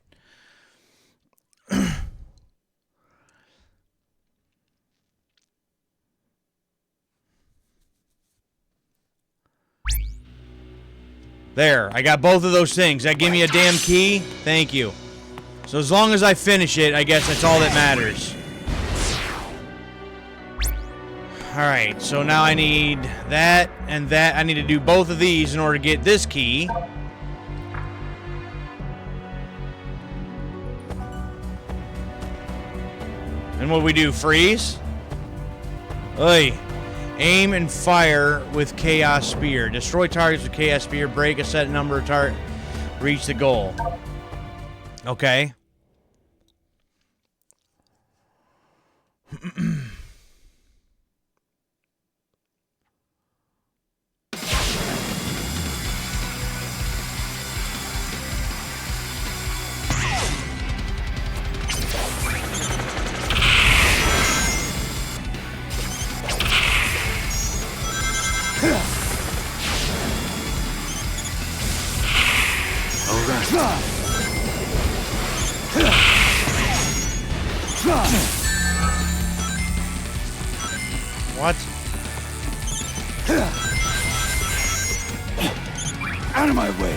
There, I got both of those things. That gave me a damn key. Thank you. So as long as I finish it, I guess that's all that matters. Alright, so now I need that and that. I need to do both of these in order to get this key. And what we do, freeze? Oi. Aim and fire with Chaos Spear. Destroy targets with Chaos Spear. Break a set number of targets. Reach the goal. Okay. What? Out of my way!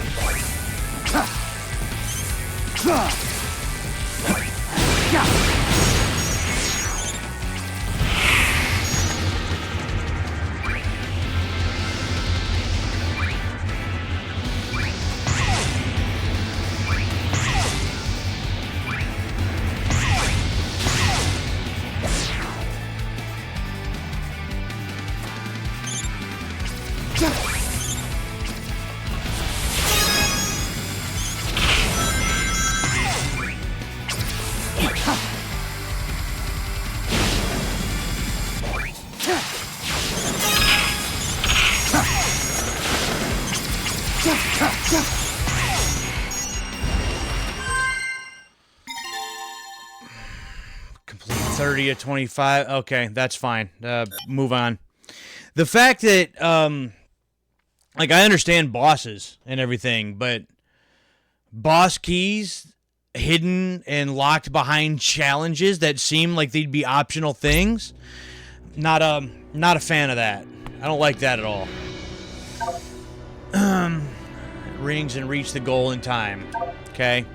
Complete 30 of 25. Okay, that's fine. Move on. The fact that, like, I understand bosses and everything, but boss keys hidden and locked behind challenges that seem like they'd be optional things, not a fan of that. I don't like that at all. Rings and reach the goal in time. Okay.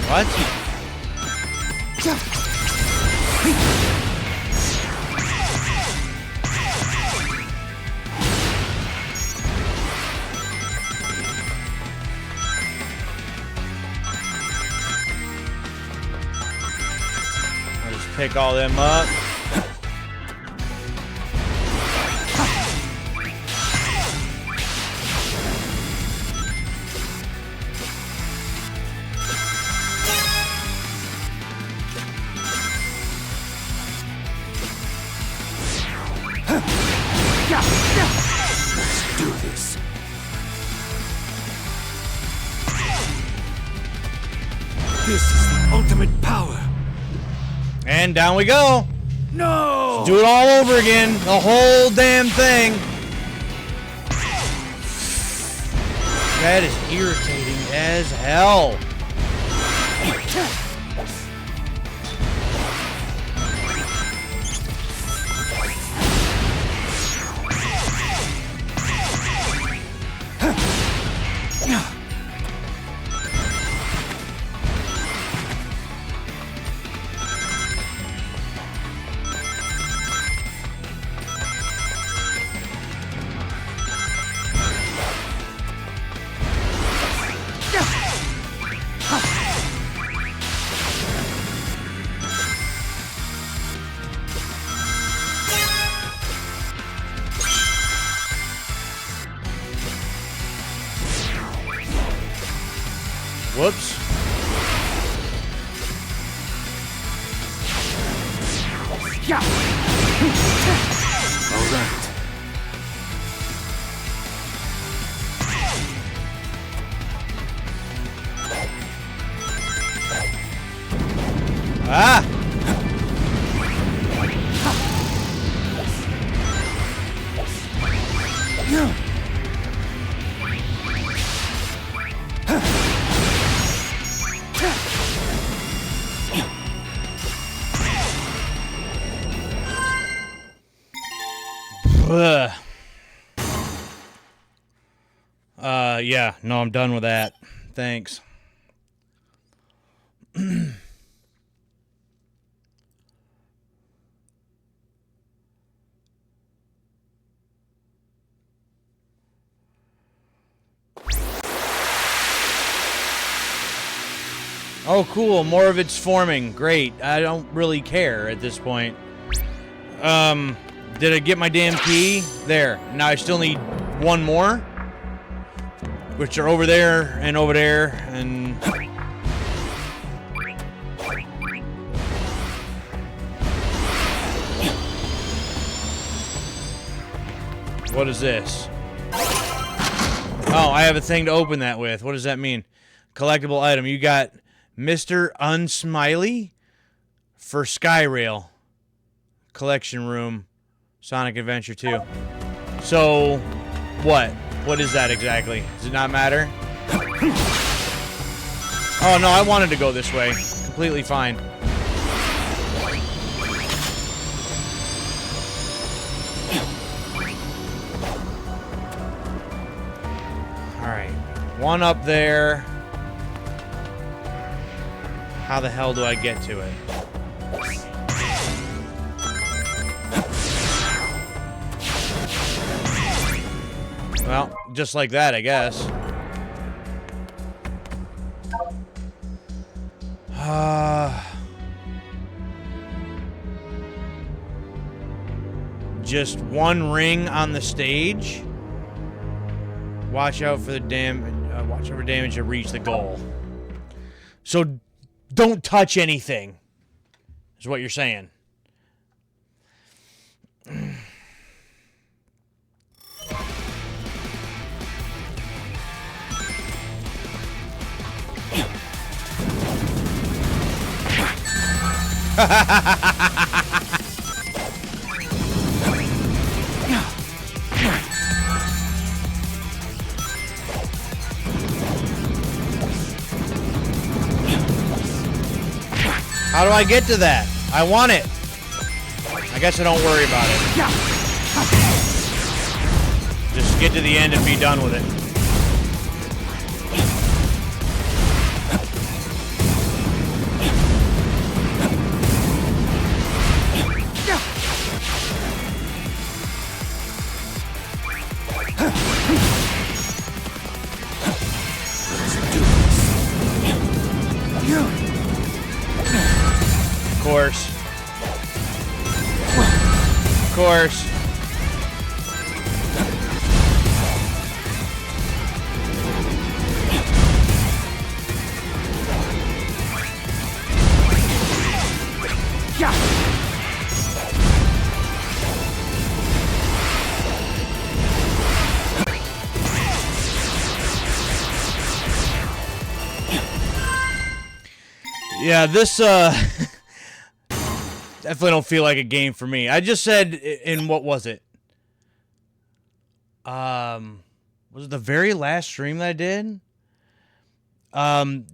What? I'll just pick all them up. Let's do this. This is the ultimate power. And down we go. No! Do it all over again. The whole damn thing. That is irritating as hell. Whoops. All right. Ah! Ugh. Yeah, no, I'm done with that. Thanks. Oh, cool. More of it's forming. Great. I don't really care at this point. Did I get my damn key? There. Now I still need one more. Which are over there and over there and... What is this? Oh, I have a thing to open that with. What does that mean? Collectible item. You got Mr. Unsmiley for Skyrail. Collection room. Sonic Adventure 2. So, what? What is that exactly? Does it not matter? Oh, no, I wanted to go this way. Completely fine. Alright. One up there. How the hell do I get to it? Well, just like that, I guess. Just one ring on the stage. Watch out for the damage. Watch out for damage to reach the goal. So, don't touch anything. Is what you're saying. How do I get to that? I want it. I guess I don't worry about it. Just get to the end and be done with it. course. Of course. Yeah, this definitely don't feel like a game for me. I just said in what was it? Was it the very last stream that I did?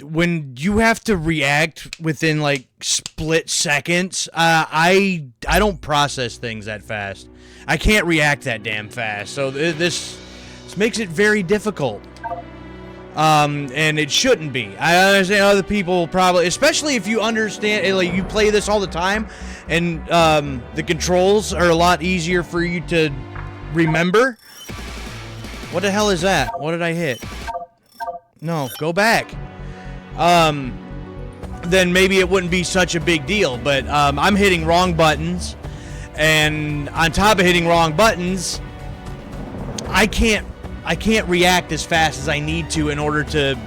When you have to react within like split seconds, I don't process things that fast. I can't react that damn fast. So this makes it very difficult. And it shouldn't be. I understand other people probably, especially if you understand, like you play this all the time, and the controls are a lot easier for you to remember. What the hell is that? What did I hit? No, go back. Then maybe it wouldn't be such a big deal, but I'm hitting wrong buttons, and on top of hitting wrong buttons, I can't react as fast as I need to in order to,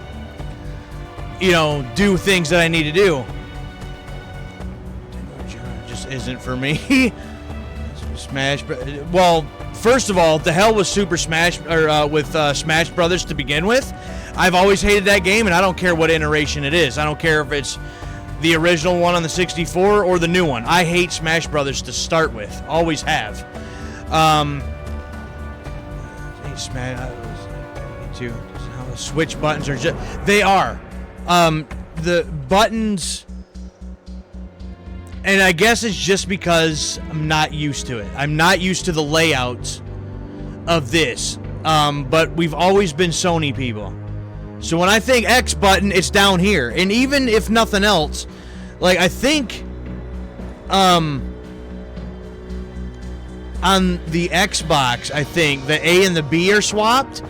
you know, do things that I need to do. It just isn't for me. Smash. Well, first of all, the hell was Super Smash or with Smash Brothers to begin with. I've always hated that game, and I don't care what iteration it is. I don't care if it's the original one on the 64 or the new one. I hate Smash Brothers to start with. Always have. Smash. How the switch buttons are just. They are. The buttons. And I guess it's just because I'm not used to it. I'm not used to the layouts of this. But we've always been Sony people. So when I think X button, it's down here. And even if nothing else, like I think on the Xbox, I think the A and the B are swapped.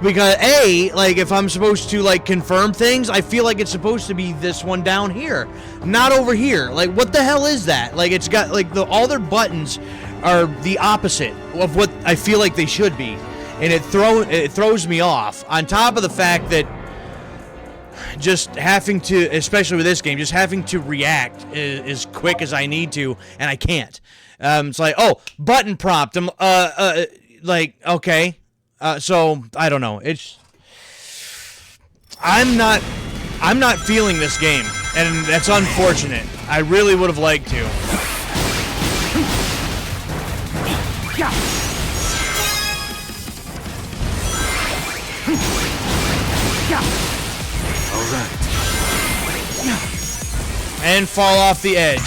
Because A, like if I'm supposed to like confirm things, I feel like it's supposed to be this one down here, not over here. Like what the hell is that? Like it's got like all their buttons are the opposite of what I feel like they should be. And it throws me off. On top of the fact that just having to, especially with this game, just having to react as quick as I need to, and I can't. It's like, oh, button prompt. Like, okay. So I don't know. I'm not feeling this game, and that's unfortunate. I really would have liked to. All right. And fall off the edge.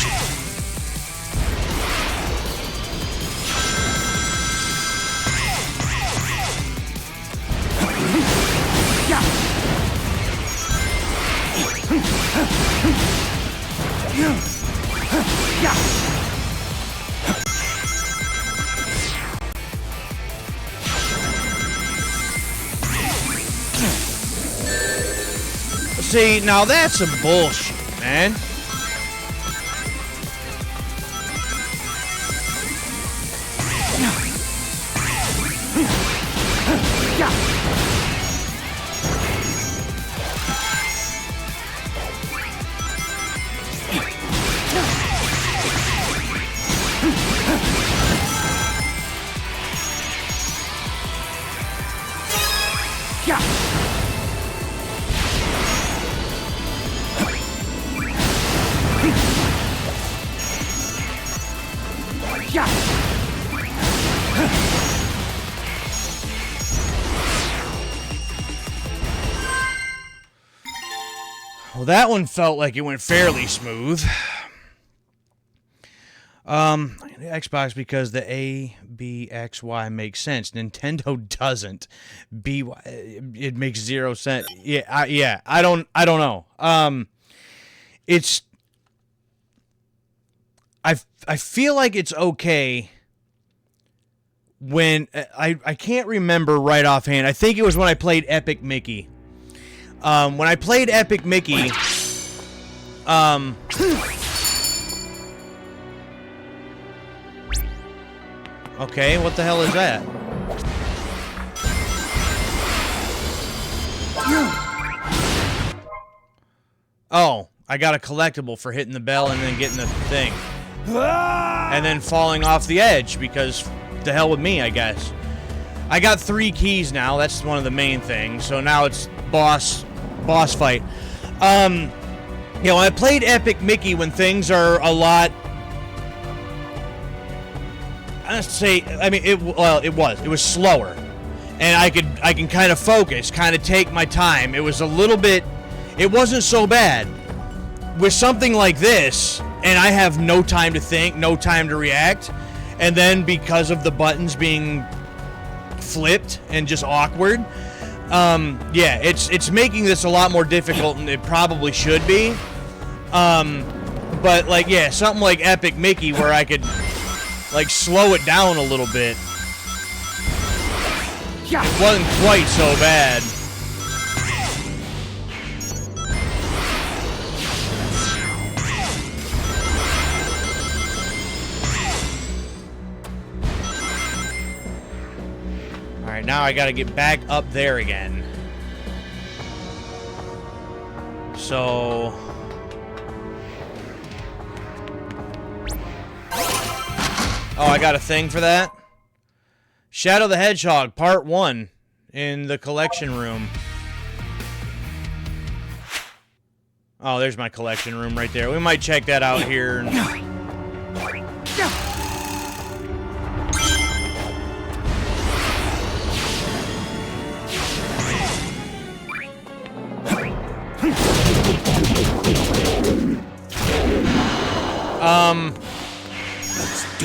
See, now that's some bullshit, man. Well, that one felt like it went fairly smooth. Xbox, because the A, B, X, Y makes sense. Nintendo doesn't. B, Y, it makes 0 sense. Yeah, I don't know. It's. I feel like it's okay when I can't remember right offhand. I think it was when I played Epic Mickey. When I played Epic Mickey, Okay, what the hell is that? Oh, I got a collectible for hitting the bell and then getting the thing. And then falling off the edge, because the hell with me, I guess. I got 3 keys now, that's one of the main things. So now it's boss fight. You know, I played Epic Mickey when things are a lot... it was slower. And I can kind of focus, kind of take my time. It was a little bit... It wasn't so bad. With something like this, and I have no time to think, no time to react, and then because of the buttons being flipped and just awkward, yeah, it's making this a lot more difficult than it probably should be. But like, yeah, something like Epic Mickey where I could like slow it down a little bit. It wasn't quite so bad. Alright, now I gotta get back up there again. So... Oh, I got a thing for that? Shadow the Hedgehog, Part 1, in the collection room. Oh, there's my collection room right there. We might check that out here.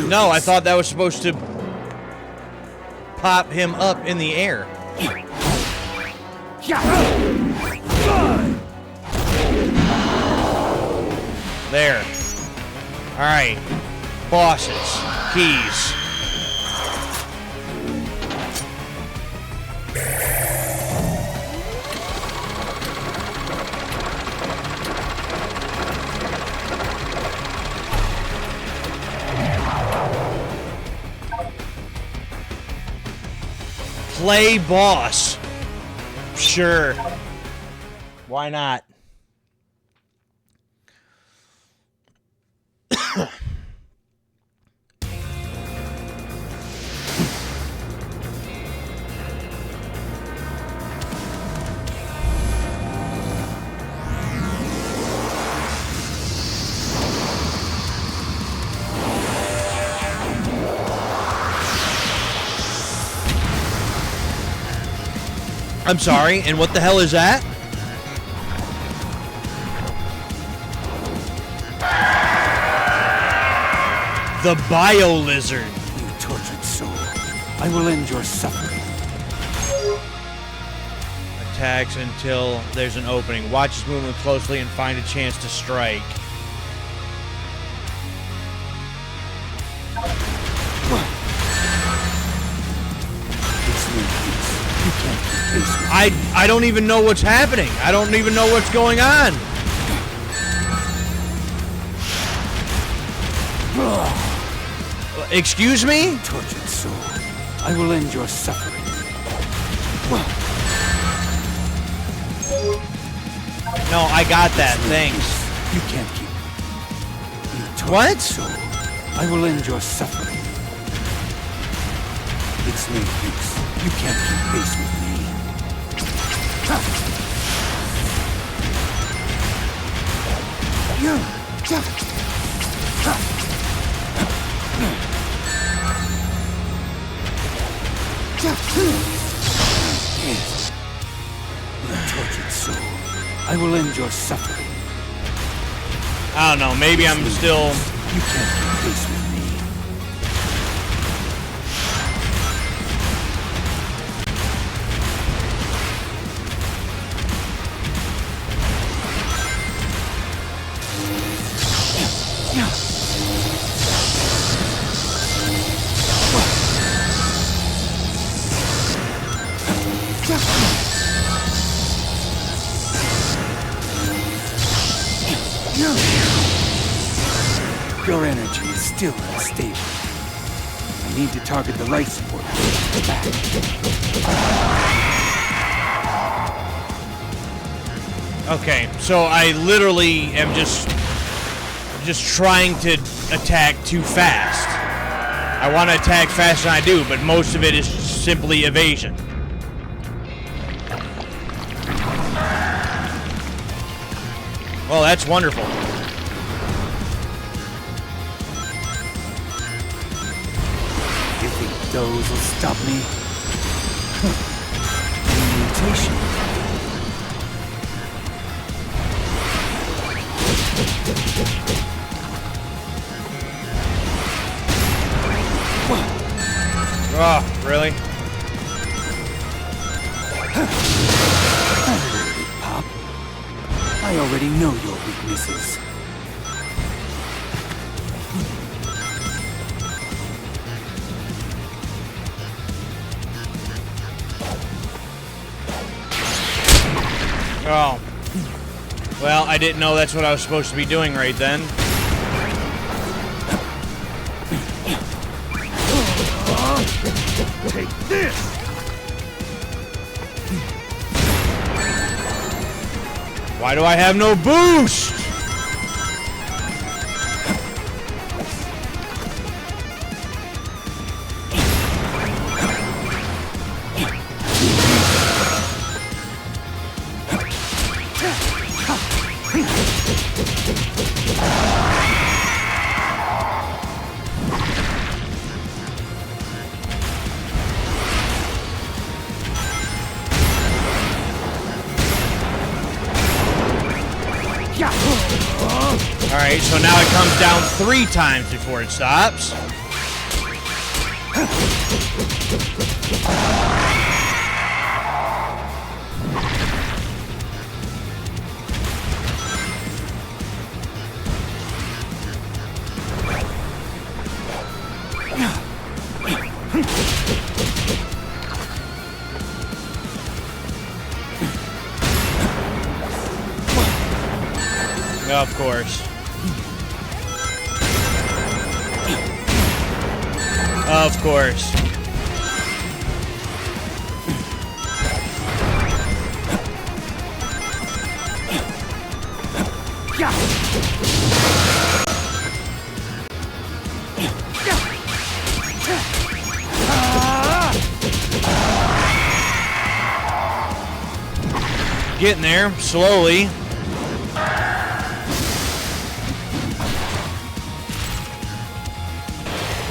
No, I thought that was supposed to pop him up in the air. There. Alright. Bosses. Keys. Play boss. Sure. Why not? I'm sorry, and what the hell is that? The Bio Lizard. You tortured soul. I will end your suffering. Attacks until there's an opening. Watch his movement closely and find a chance to strike. I don't even know what's happening. I don't even know what's going on. Excuse me? Tortured soul. I will end your suffering. No, I got that. Thanks. You can't keep. You tortured What? soul. I will end your suffering. It's no use. You can't keep pace with me. Tortured soul. I will end your suffering. I don't know. Maybe I'm still... You can't keep pace with me. Your energy is still unstable. I need to target the life support. Back. Okay, so I literally am just trying to attack too fast. I want to attack faster than I do, but most of it is simply evasion. Well, that's wonderful. You think those will stop me? Mutation. Oh, really? Pop. I already know your weaknesses. Oh. Well, I didn't know that's what I was supposed to be doing right then. Take this! Why do I have no boost? Alright, so now it comes down 3 times before it stops. Of course. Of course. Getting there, slowly.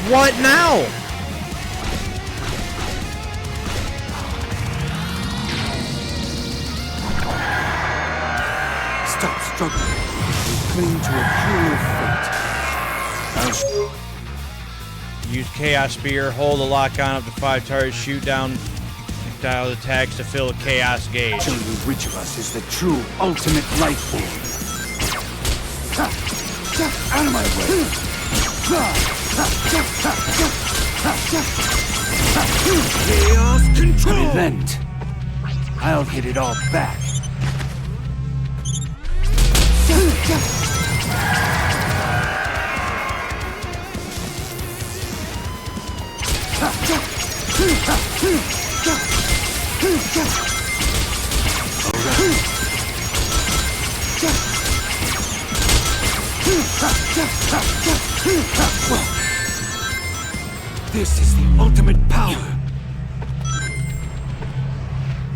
What now? Stop struggling. Cling to a cruel fate. Use Chaos Spear, hold the lock on up to 5 targets, shoot down dial attacks to fill a Chaos Gauge. Show you which of us is the true ultimate life form. Out of my way! Chaos control! Relent. I'll hit it all back. This is the ultimate power.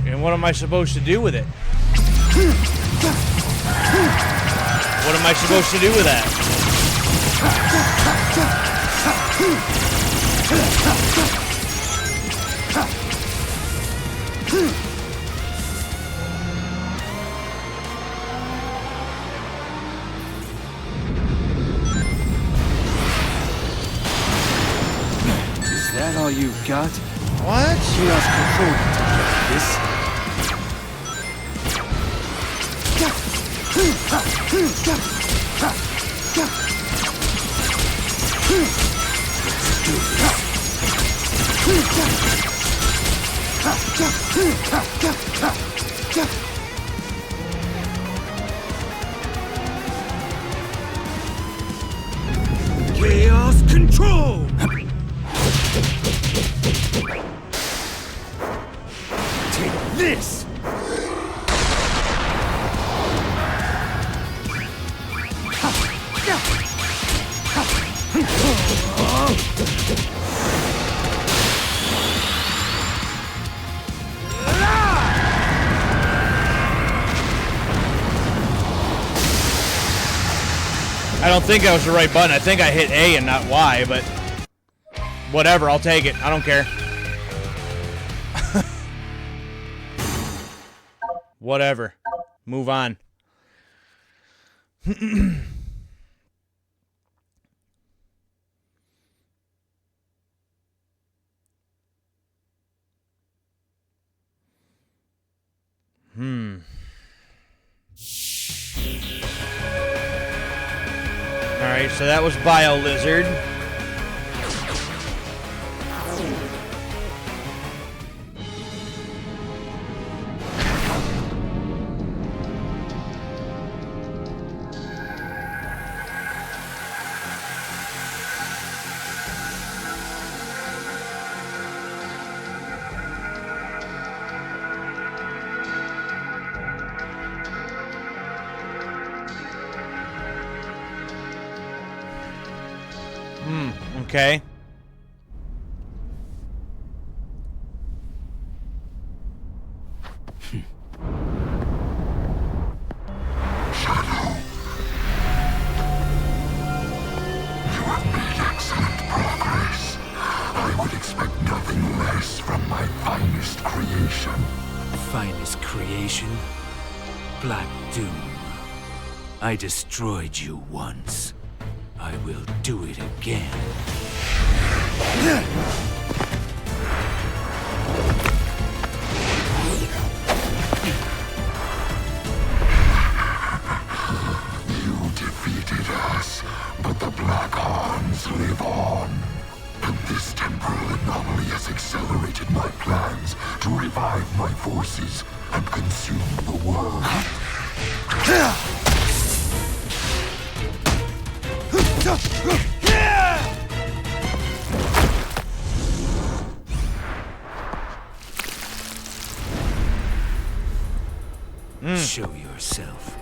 And what am I supposed to do with it? What am I supposed to do with that? Is that all you got? What? Chaos control this. Chaos control! I don't think that was the right button. I think I hit A and not Y, but whatever, I'll take it. I don't care. Whatever. Move on. Alright, so that was Bio Lizard. Okay. I would expect nothing less from my finest creation. Finest creation? Black Doom. I destroyed you once. I will do it again. You defeated us, but the Black Horns live on. And this temporal anomaly has accelerated my plans to revive my forces and consume the world. Show yourself.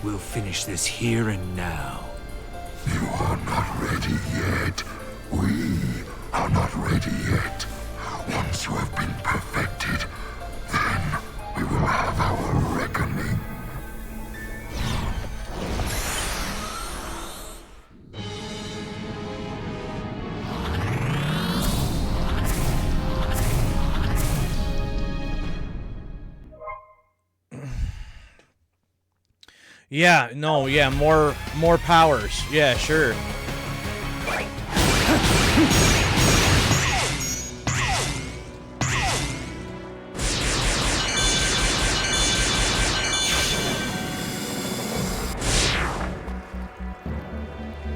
We'll finish this here and now. You are not ready yet. We are not ready yet. Once you have been perfected, then we will have our reckoning. Yeah, no, yeah, more powers. Yeah, sure.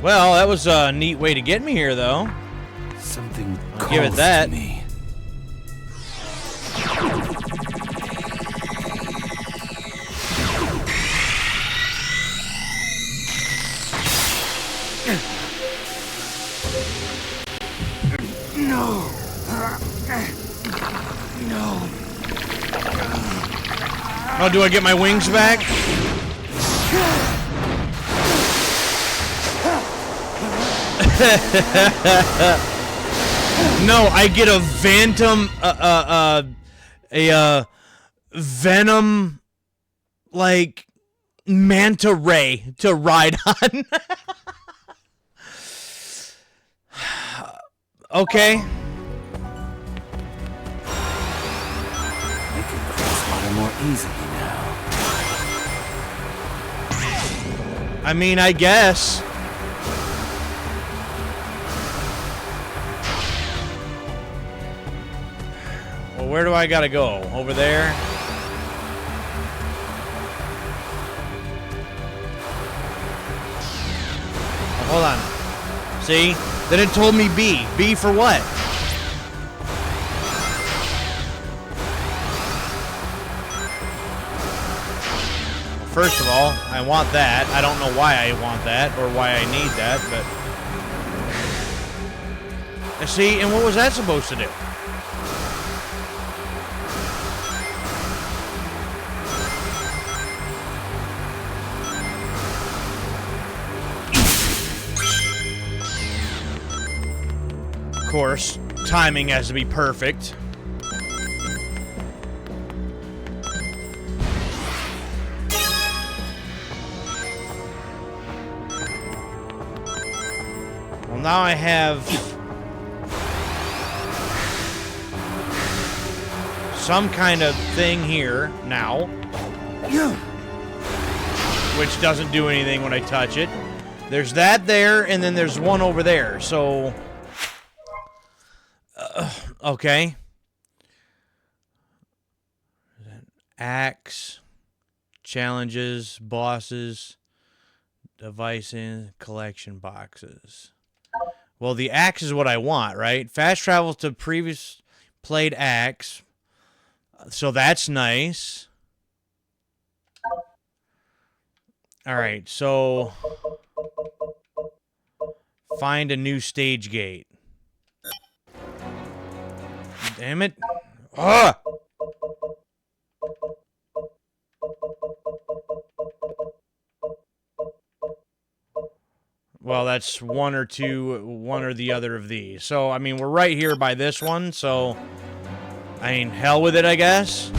Well, that was a neat way to get me here, though. Something I'll give it calls that. to me. No. No. Oh, do I get my wings back? No, I get a venom, like, manta ray to ride on. Okay. I can cross water more easily now. I mean, I guess. Well, where do I gotta go? Over there? Oh, hold on. See? Then it told me B. B for what? First of all, I want that. I don't know why I want that or why I need that, but... See, and what was that supposed to do? Of course, timing has to be perfect. Well, now I have some kind of thing here now, which doesn't do anything when I touch it. There's that there, and then there's one over there, so... okay. Axe, challenges, bosses, devices, collection boxes. Well, the axe is what I want, right? Fast travel to previous played axe. So that's nice. Alright, so... find a new stage gate. Damn it. Ah! Well, that's one or the other of these. So, I mean, we're right here by this one, so... I mean, hell with it, I guess.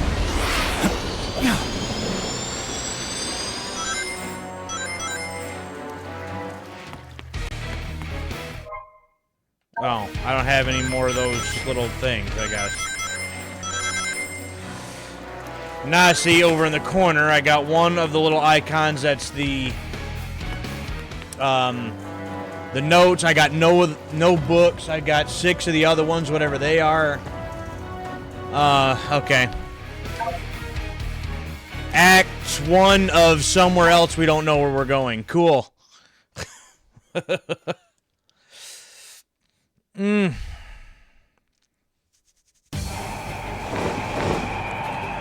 Oh, I don't have any more of those little things, I guess. Now, see, over in the corner, I got one of the little icons that's the notes. I got no books. I got 6 of the other ones, whatever they are. Okay. Act 1 of somewhere else we don't know where we're going. Cool.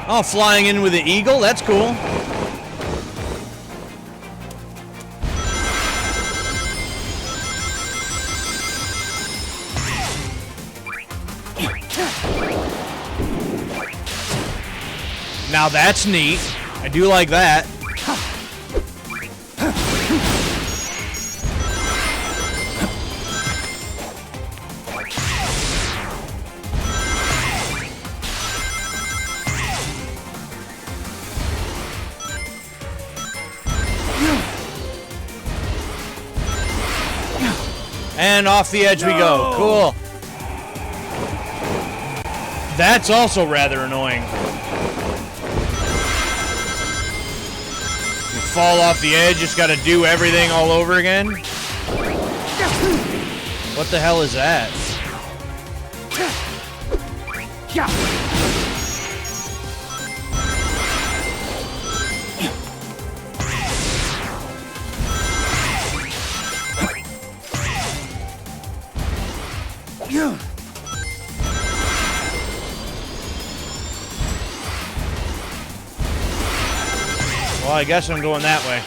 Oh, flying in with the eagle? That's cool. Now that's neat. I do like that. And off the edge we go. Cool. That's also rather annoying. You fall off the edge, just gotta do everything all over again. What the hell is that? Well, I guess I'm going that way.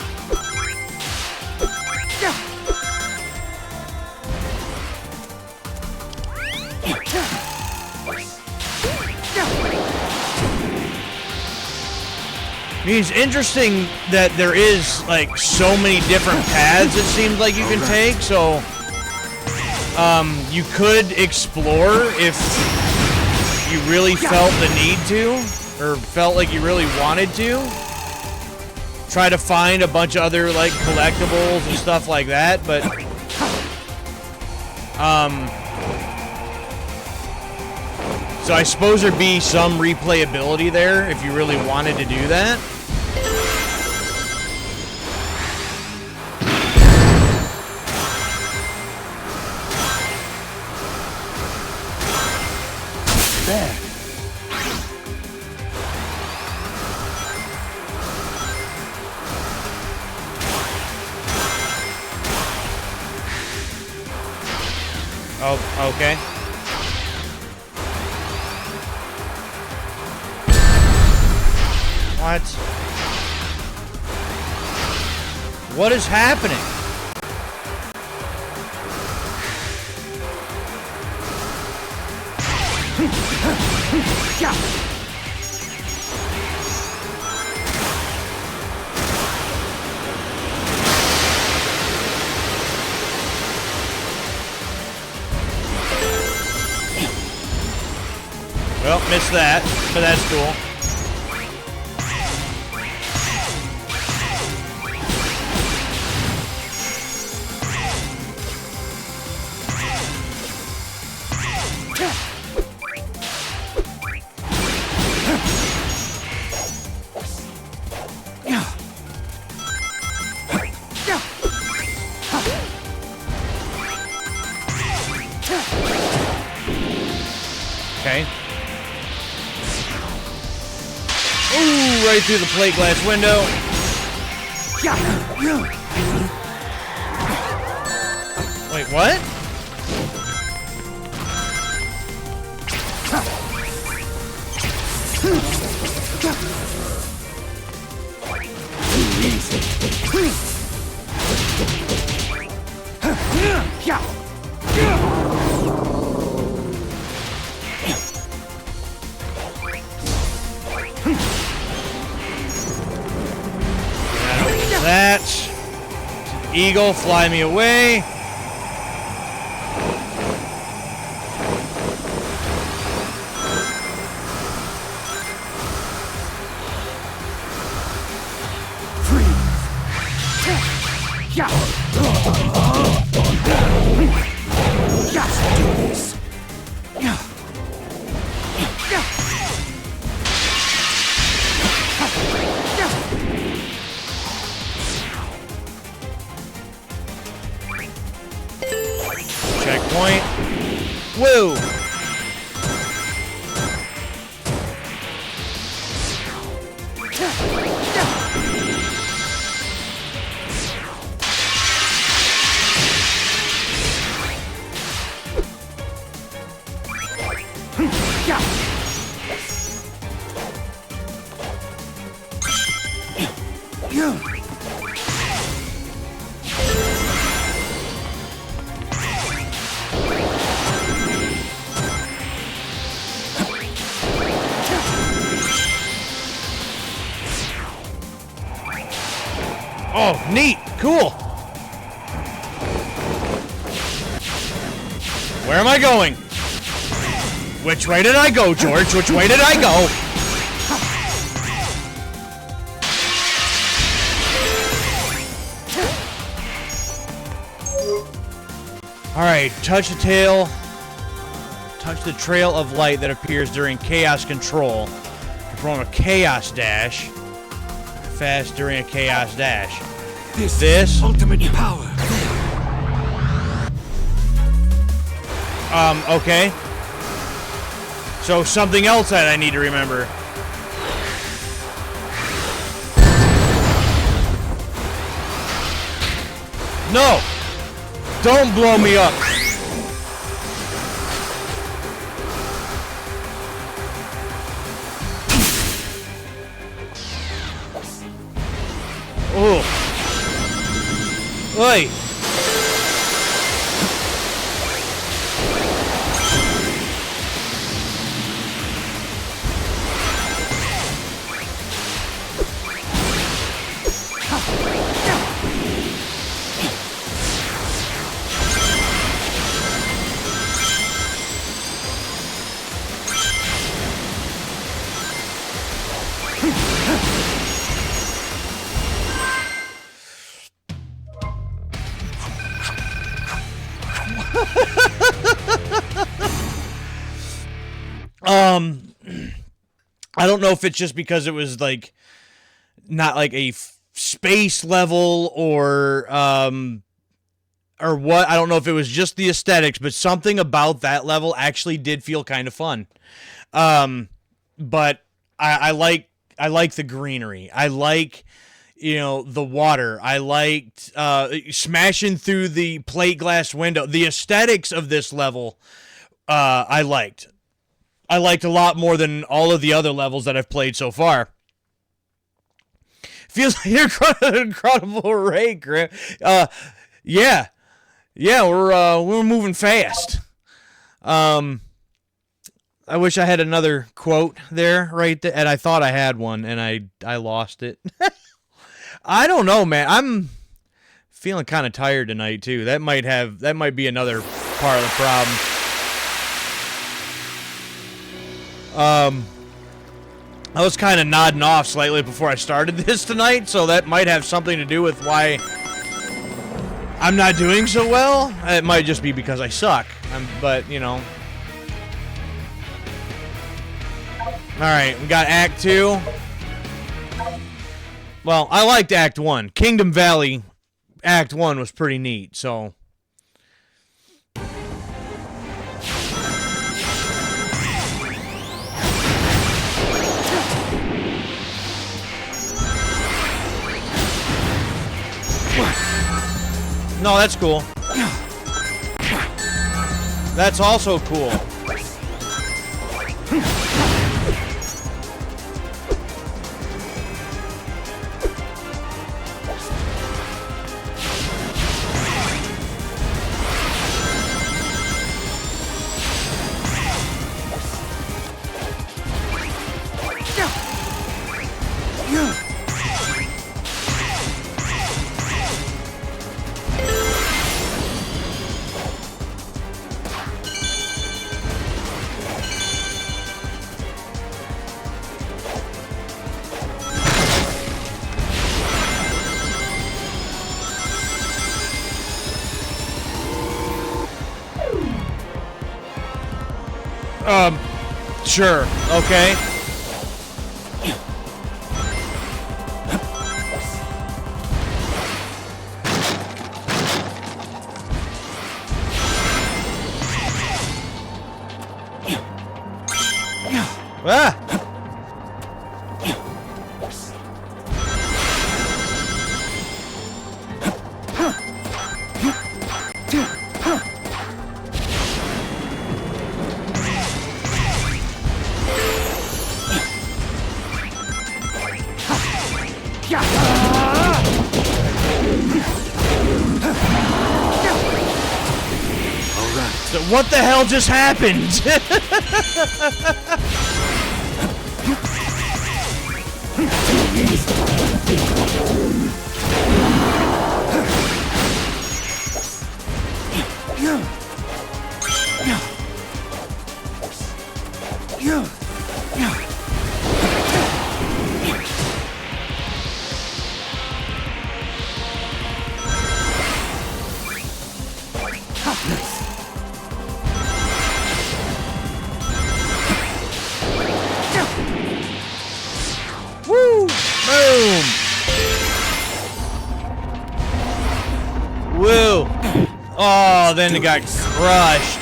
It's interesting that there is, like, so many different paths it seems like you can take, so you could explore if you really felt the need to, or felt like you really wanted to. Try to find a bunch of other, like, collectibles and stuff like that, but so I suppose there'd be some replayability there if you really wanted to do that. There. Oh, okay. What? What is happening? Well, missed that, but that's cool. Okay. Ooh, right through the plate glass window. Wait, what? That eagle, fly me away. Checkpoint. Woo! Oh, neat. Cool. Where am I going? Which way did I go, George? Which way did I go? Alright, touch the tail. Touch the trail of light that appears during chaos control. Perform a chaos dash. Fast during a chaos dash. This ultimate power. Okay. So something else that I need to remember. No! Don't blow me up. Oh. Oi. I don't know if it's just because it was like not like a space level or what. I don't know if it was just the aesthetics, but something about that level actually did feel kind of fun. But I like the greenery. I like, the water. I liked smashing through the plate glass window. The aesthetics of this level, I liked. I liked a lot more than all of the other levels that I've played so far. Feels like an incredible rate, Graham. Yeah, we're moving fast. I wish I had another quote there, right there, and I thought I had one, and I lost it. I don't know, man. I'm feeling kind of tired tonight too. That might be another part of the problem. I was kind of nodding off slightly before I started this tonight, so that might have something to do with why I'm not doing so well. It might just be because I suck. But, you know. Alright, we got Act 2. Well, I liked Act 1. Kingdom Valley, Act 1 was pretty neat, so... No, that's cool. That's also cool. Sure. Okay. Ah! So what the hell just happened? Woo! Boom! Woo! Oh, then it got crushed.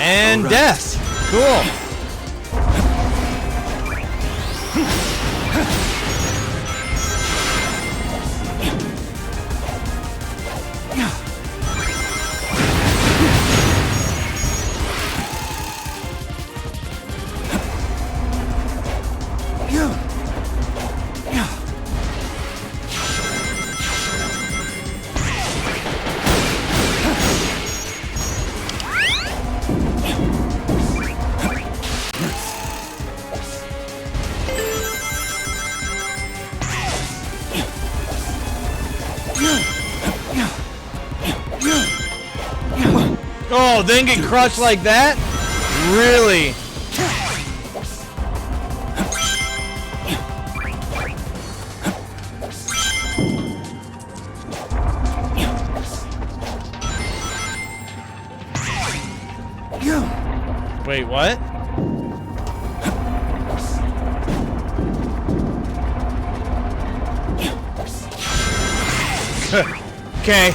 And death. Cool. Oh, then get crushed like that? Really? Wait, what? Okay.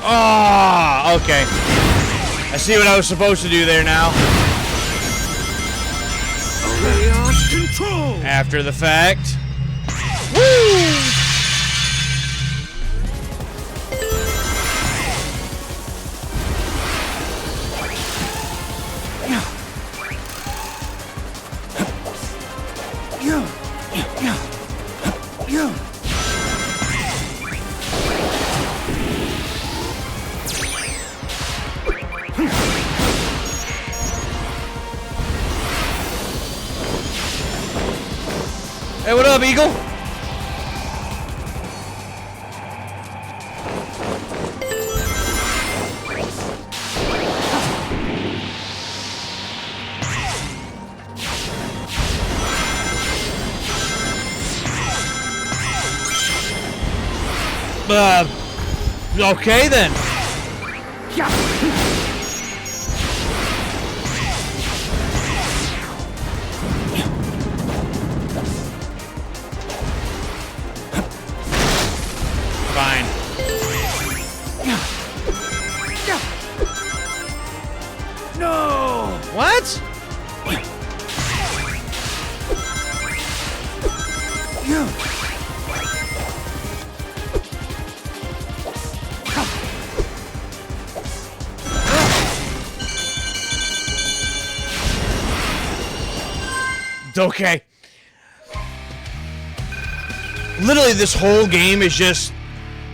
Oh, okay. I see what I was supposed to do there now. Chaos control. After the fact. Woo! Hey, what up, Eagle? Okay then. Fine. No! What? Okay. Literally, this whole game is just,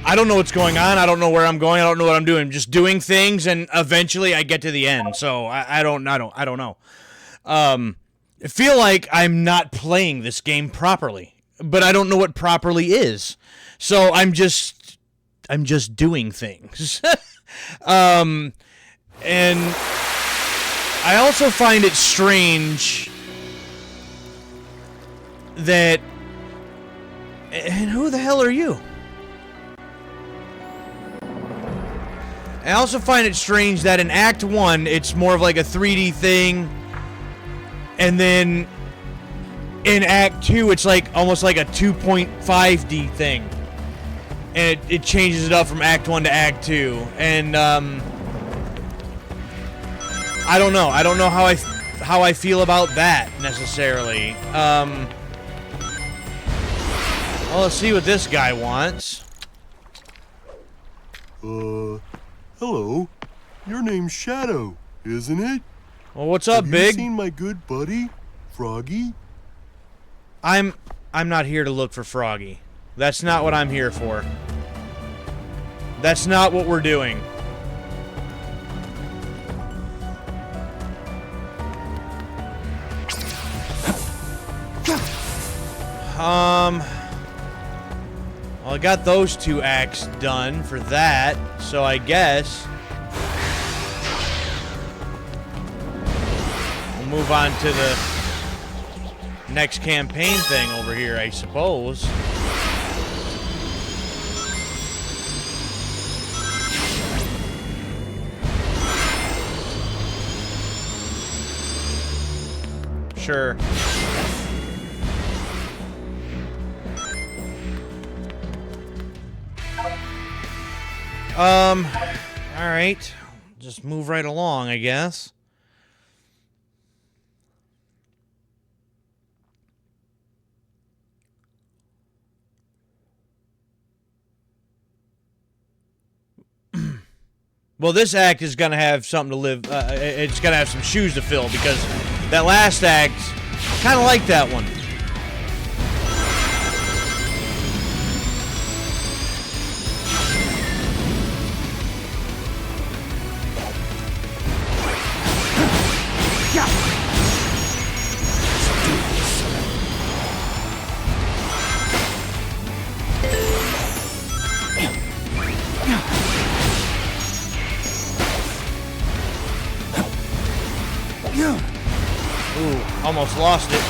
I don't know what's going on. I don't know where I'm going. I don't know what I'm doing. I'm just doing things, and eventually I get to the end. So I don't know. I feel like I'm not playing this game properly, but I don't know what properly is. So I'm just doing things. And I also find it strange that, and who the hell are you? I also find it strange that in Act 1, it's more of like a 3D thing, and then in Act 2, it's like almost like a 2.5D thing, and it changes it up from Act 1 to Act 2, and I don't know. I don't know how I feel about that necessarily. Well, let's see what this guy wants. Hello. Your name's Shadow, isn't it? Well, what's up, Have Big? you seen my good buddy, Froggy? I'm not here to look for Froggy. That's not what I'm here for. That's not what we're doing. Well, I got those 2 acts done for that, so I guess we'll move on to the next campaign thing over here, I suppose. Sure. Alright. Just move right along, I guess. Well, this act is gonna have something to live, it's gonna have some shoes to fill, because that last act, kinda like that one. Ooh, almost lost it.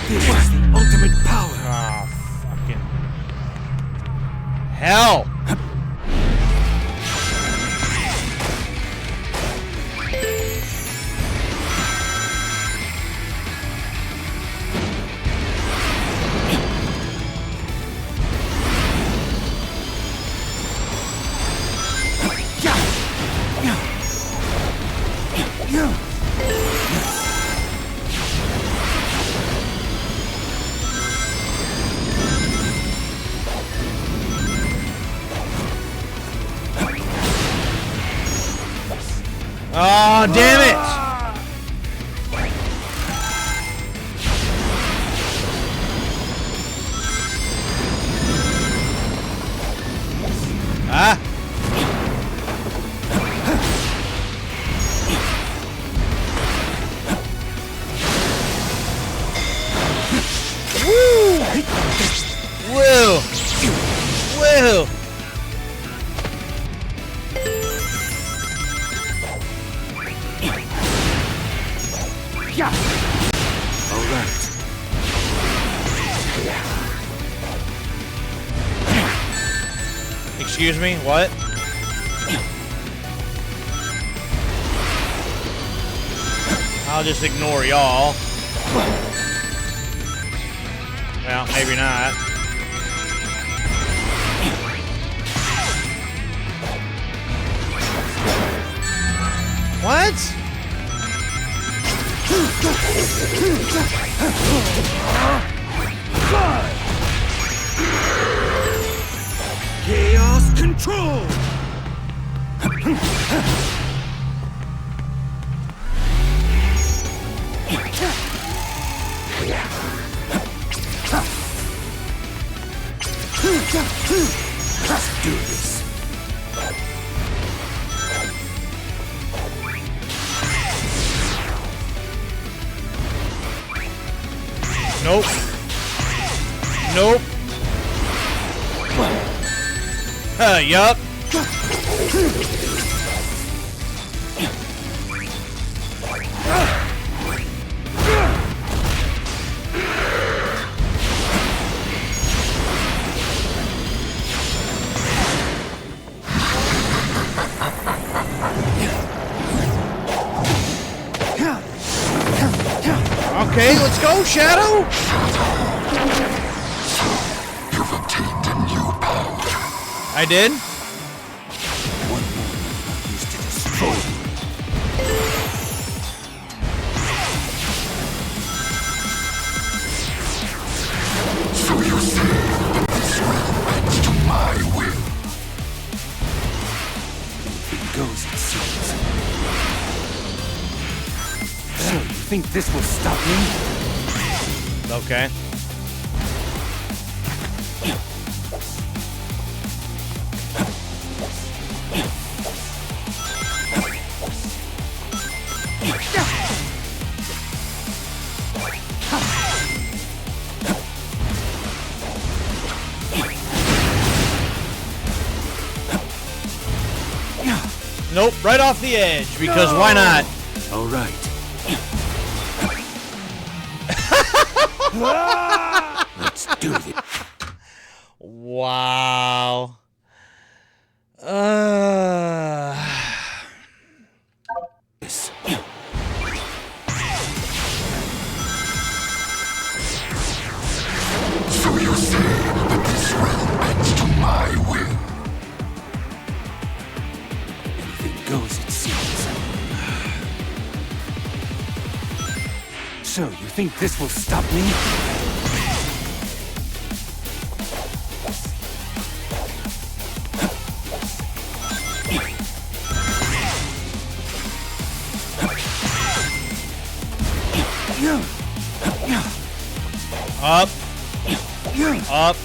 This is the ultimate power. Oh, fucking hell. Oh, damn it! Ah! Woo! Whoa! Whoa! Yeah. All right. Excuse me, what? I'll just ignore y'all. Well, maybe not. What? Chaos control. Let's do this. Nope. Nope. Yup. Okay, let's go, Shadow! You've obtained a new power. I did? One more used to destroy you. So you say that this realm bends to my will. It goes, it seems. So you think this will stop me? Okay. Nope, right off the edge, because why not? All right. Let's do this. Wow. So you say that this realm bends to my will. Anything goes, it seems. So you think this will stop me? Up. Up.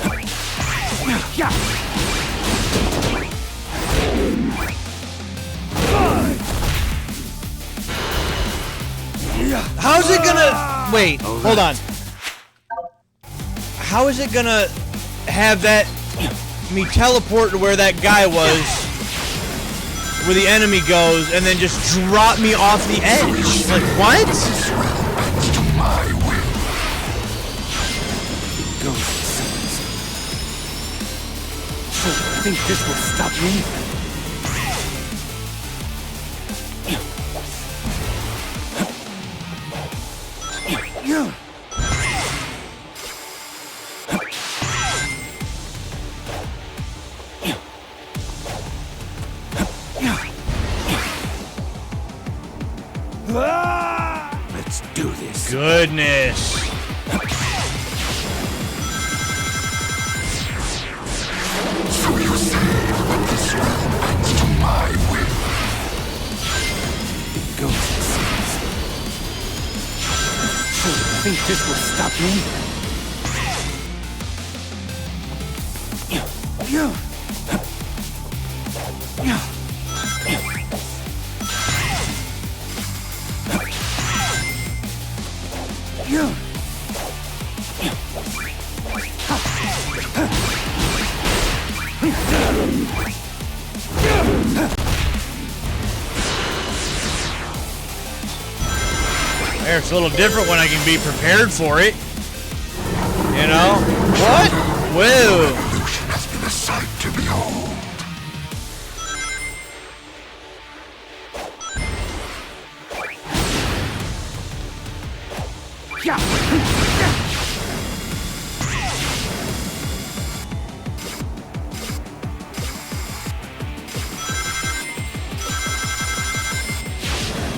How's it gonna... Wait, hold on. How is it gonna have that... me teleport to where that guy was, where the enemy goes, and then just drop me off the edge? Like, what? Goes, it seems. So I think this will stop me? Let's do this. Goodness. So you say that this realm bends to my will. think this will stop me? It's a little different when I can be prepared for it. You know? What? Whoa. Evolution has been a sight to behold.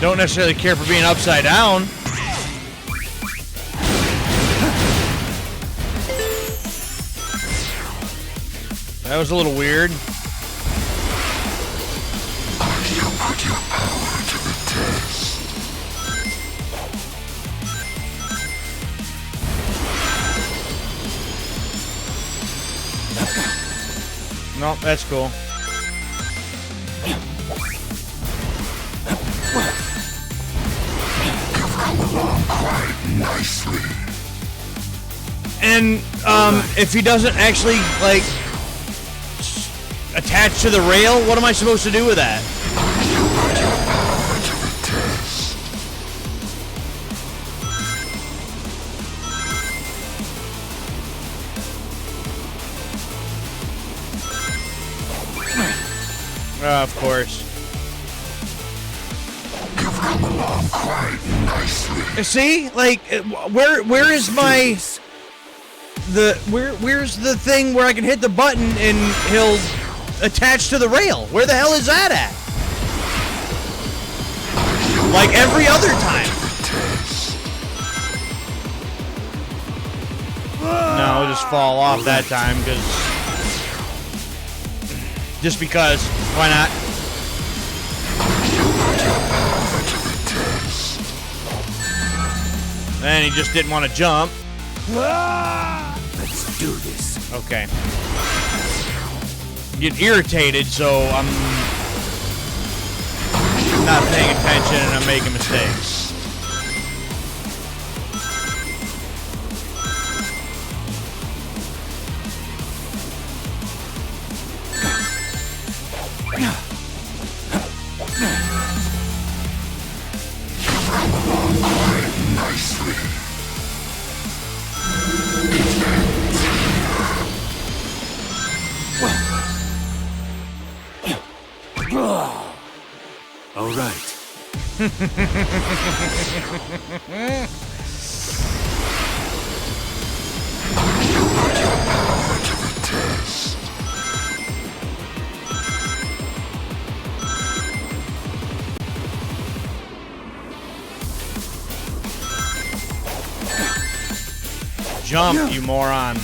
Don't necessarily care for being upside down. That was a little weird. You put your power to the test. No, that's cool. You've come along quite nicely. And if he doesn't actually like attach to the rail, what am I supposed to do with that? You put your power to the test. Of course. You've come along quite nicely. See, like, where is my where's the thing where I can hit the button and he'll attach to the rail? Where the hell is that at? Like every other time. No, I'll just fall off that time because why not? And he just didn't want to jump. Let's do this. Okay. Get irritated, so I'm not paying attention and I'm making mistakes. All right. Jump, you moron.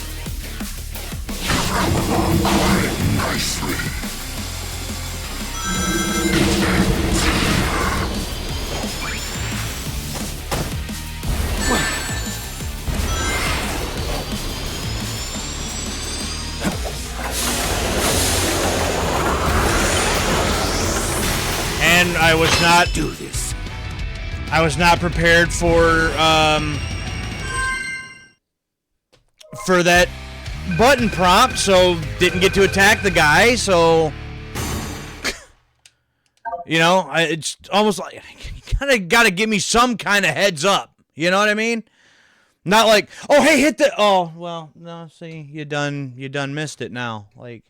Nicely. And I was not Do this. I was not prepared for that button prompt, so didn't get to attack the guy, so you know, it's almost like you kind of got to give me some kind of heads up. You know what I mean? Not like, oh, hey, hit the, oh, well, no, see, you done missed it now. Like,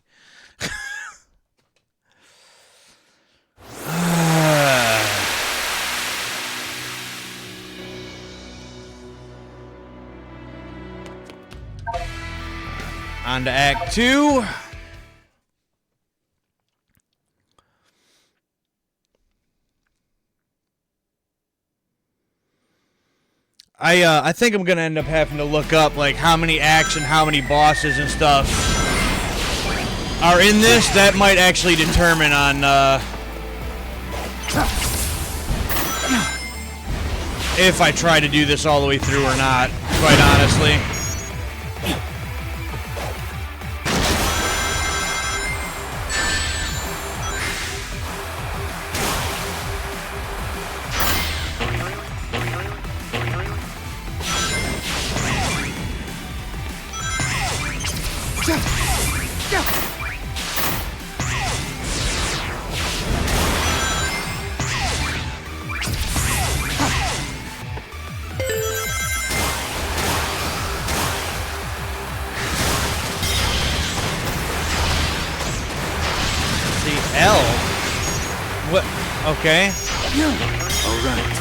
on to Act 2. I think I'm gonna end up having to look up like how many acts and how many bosses and stuff are in this. That might actually determine on if I try to do this all the way through or not, quite honestly. L? What? Okay. All right.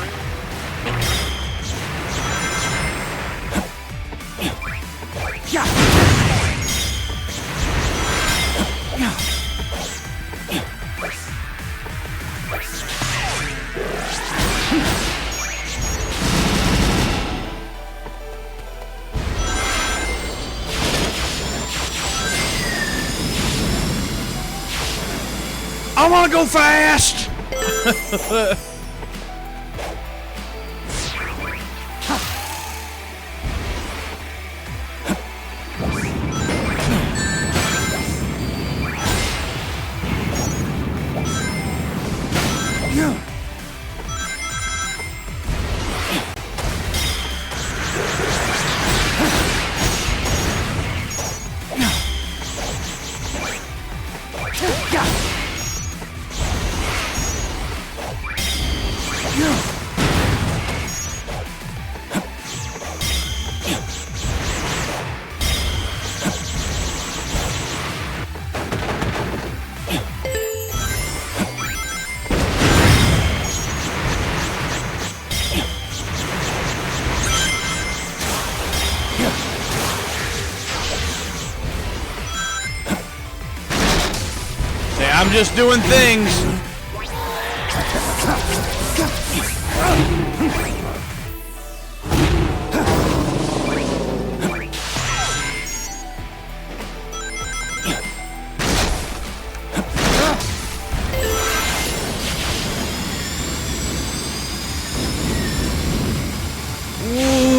I want to go fast! I'm just doing things.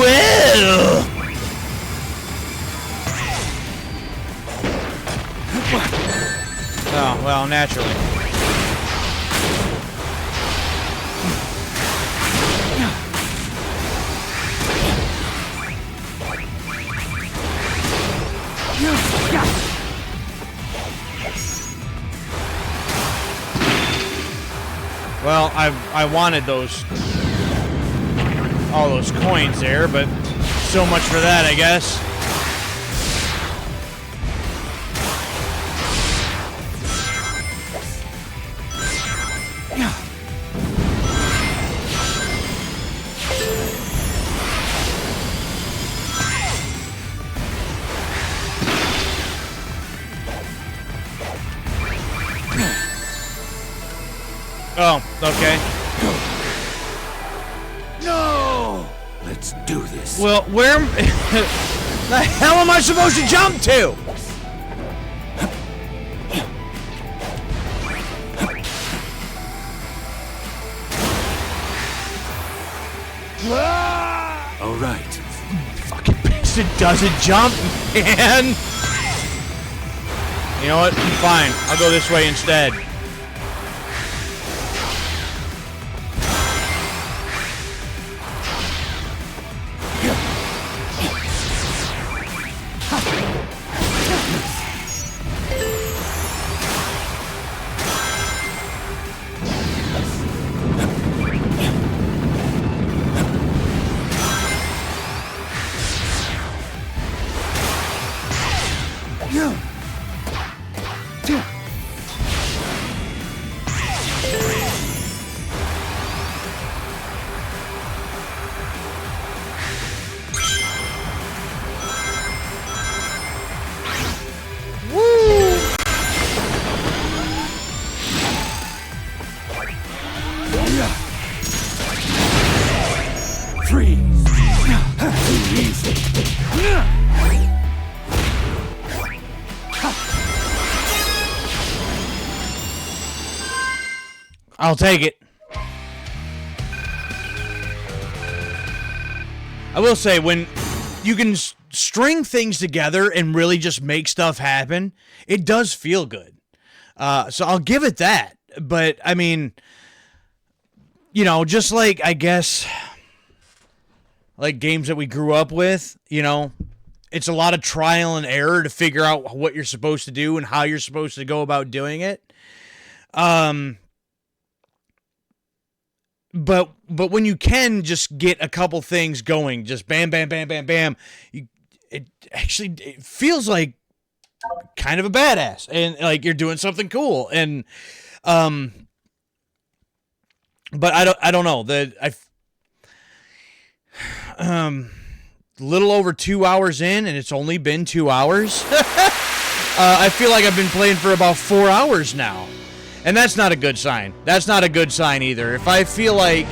Well. Oh, well, naturally. Well, I wanted all those coins there, but so much for that, I guess. Oh, okay. No! Let's do this. Well, where the hell am I supposed to jump to? All right. Fucking piston doesn't jump, man. You know what? Fine. I'll go this way instead. I'll take it. I will say, when you can string things together and really just make stuff happen, it does feel good. So I'll give it that. But, I mean, you know, just like, I guess, like games that we grew up with, you know, it's a lot of trial and error to figure out what you're supposed to do and how you're supposed to go about doing it. But when you can just get a couple things going, just bam, bam, bam, bam, bam, it feels like kind of a badass, and like you're doing something cool. And but I don't know that little over 2 hours in, and it's only been 2 hours. I feel like I've been playing for about 4 hours now. And that's not a good sign. That's not a good sign either. If I feel like,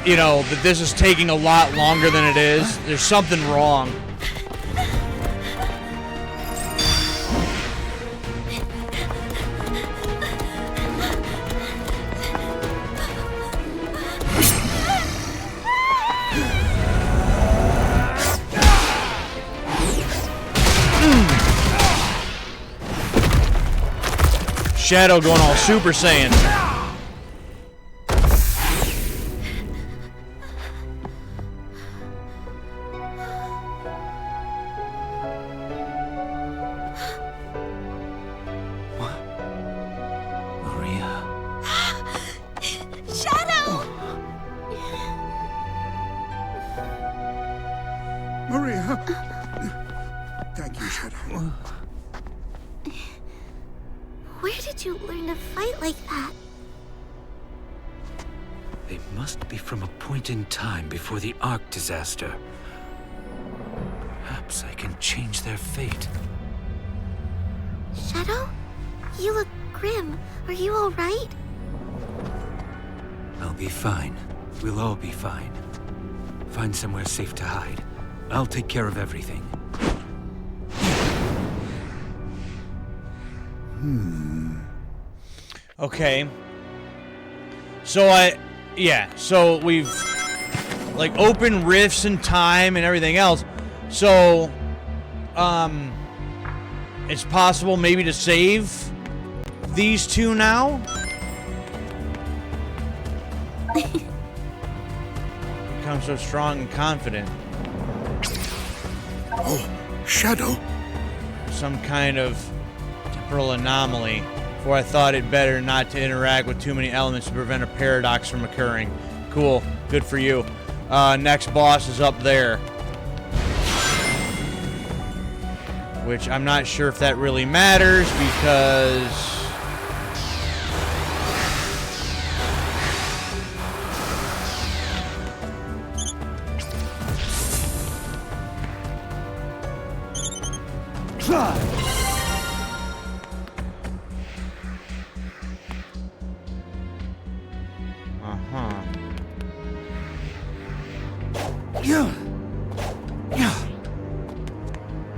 you know, that this is taking a lot longer than it is, there's something wrong. Shadow going all Super Saiyan. What? Maria. Shadow! Maria! Thank you, Shadow. Where did you learn to fight like that? They must be from a point in time before the Ark disaster. Perhaps I can change their fate. Shadow? You look grim. Are you alright? I'll be fine. We'll all be fine. Find somewhere safe to hide. I'll take care of everything. Okay. So so we've like opened rifts in time and everything else. So it's possible maybe to save these two now? Become so strong and confident. Oh, Shadow. Some kind of temporal anomaly. For I thought it better not to interact with too many elements to prevent a paradox from occurring. Cool. Good for you. Next boss is up there. Which I'm not sure if that really matters because...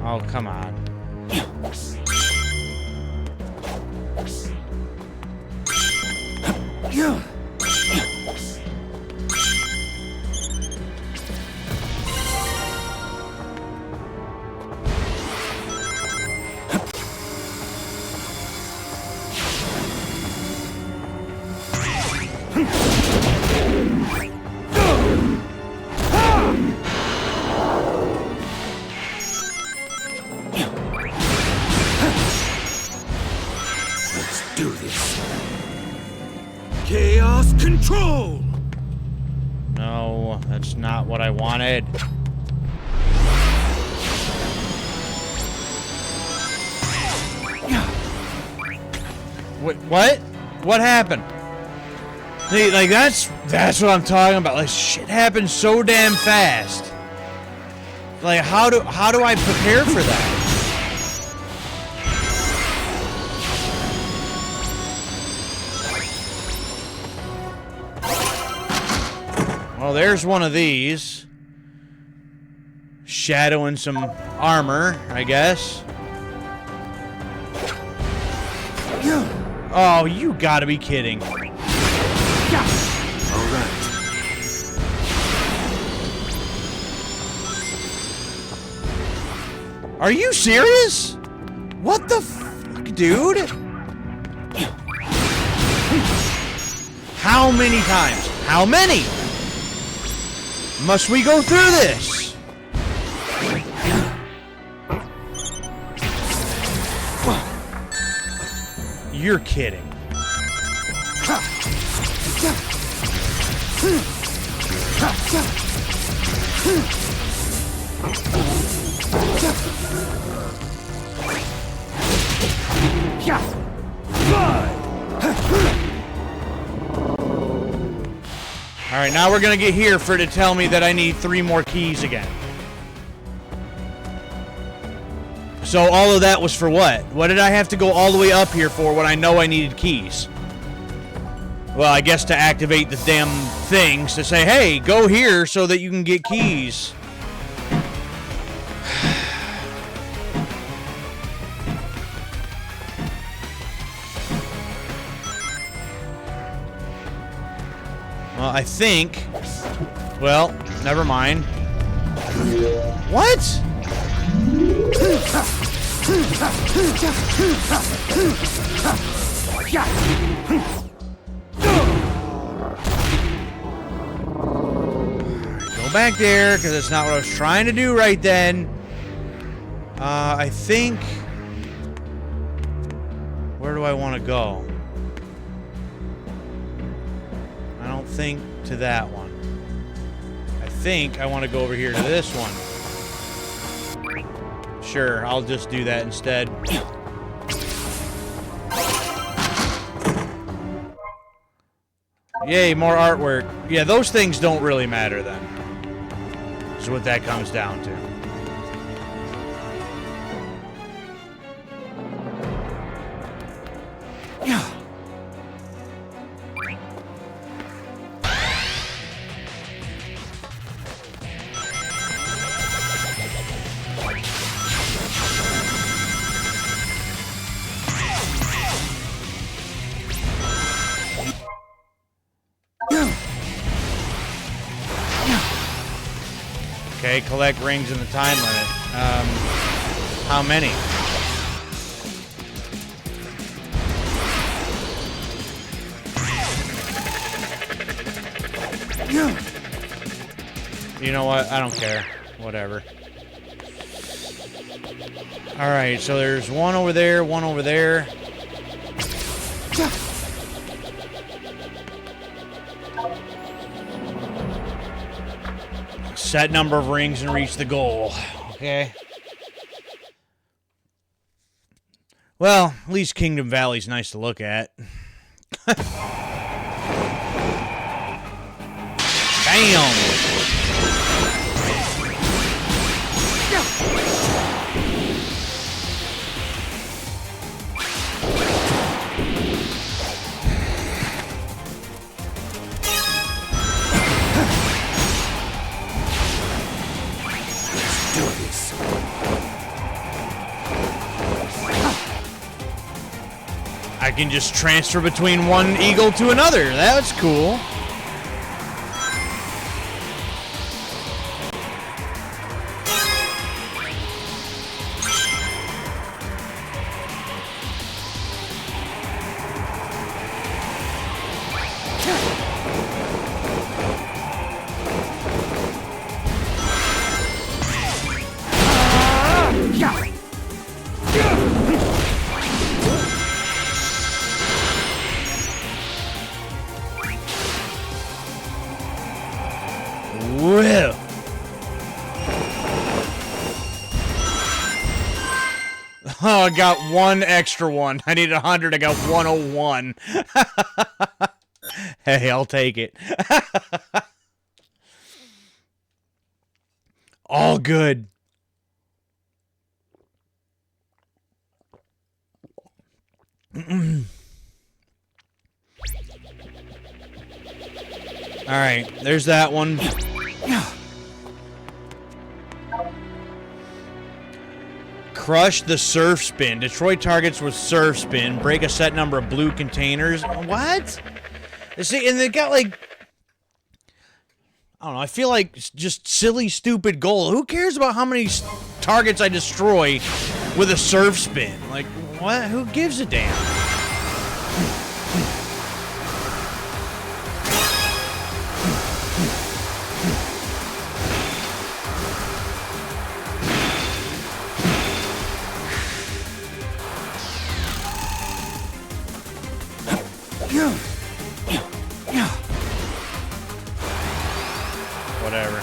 Oh, come on. Do this. Chaos control! No, that's not what I wanted. What? What happened? Like that's what I'm talking about. Like shit happens so damn fast. Like how do I prepare for that? Well, there's one of these. Shadow and some armor, I guess. Oh, you gotta be kidding. All right. Are you serious? What the fuck, dude? How many times? How many? Must we go through this? You're kidding. Alright, now we're gonna get here for it to tell me that I need 3 more keys again. So all of that was for what? What did I have to go all the way up here for when I know I needed keys? Well, I guess to activate the damn things to say, hey, go here so that you can get keys. Well, I think... Well, never mind. What? Go back there, because that's not what I was trying to do right then. I think... Where do I want to go? I don't think to that one. I think I want to go over here to this one. Sure, I'll just do that instead. Yay, more artwork. Yeah, those things don't really matter then. Is what that comes down to. Okay, collect rings in the time limit. How many? You know what? I don't care. Whatever. Alright, so there's one over there, one over there. Set number of rings and reach the goal. Okay. Well, at least Kingdom Valley's nice to look at. Bam! I can just transfer between one eagle to another. That's cool. Well. Oh, I got one extra one. I need 100. I got 101. Hey, I'll take it. All good. All right, there's that one. Crush the surf spin. Destroy targets with surf spin. Break a set number of blue containers. What? See, and they got like... I don't know, I feel like just silly, stupid goal. Who cares about how many targets I destroy with a surf spin. Like, what? Who gives a damn? Whatever.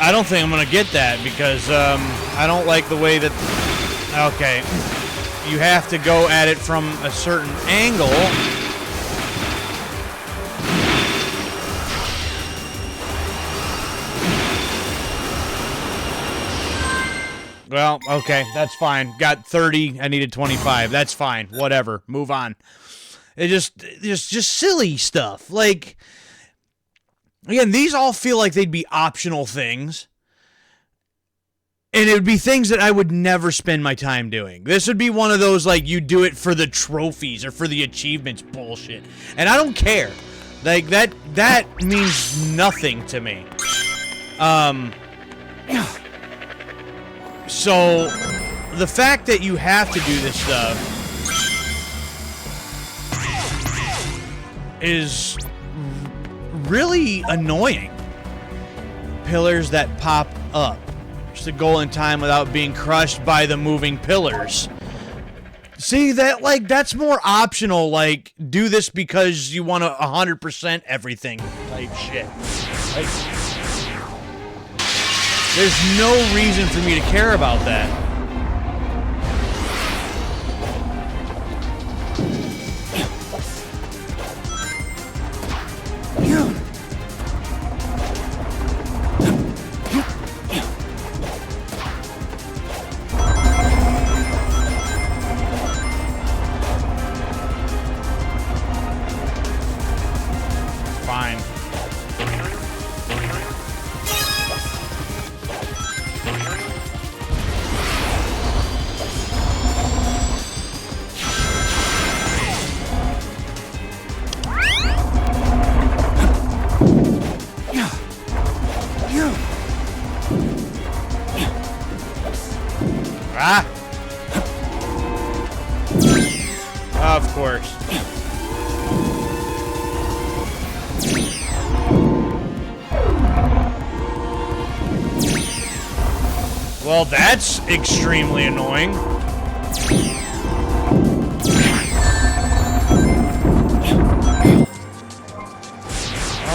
I don't think I'm gonna get that because I don't like the way that. Okay, you have to go at it from a certain angle. Well, okay, that's fine. Got 30. I needed 25. That's fine. Whatever. Move on. It just silly stuff. Like, again, these all feel like they'd be optional things. And it would be things that I would never spend my time doing. This would be one of those, like, you do it for the trophies or for the achievements bullshit. And I don't care. Like, that means nothing to me. So, the fact that you have to do this stuff is really annoying. Pillars that pop up. Just a goal in time without being crushed by the moving pillars. See, that's more optional, like, do this because you want to 100% everything type shit. Like, there's no reason for me to care about that. Fine. Ah! Of course. Well, that's extremely annoying.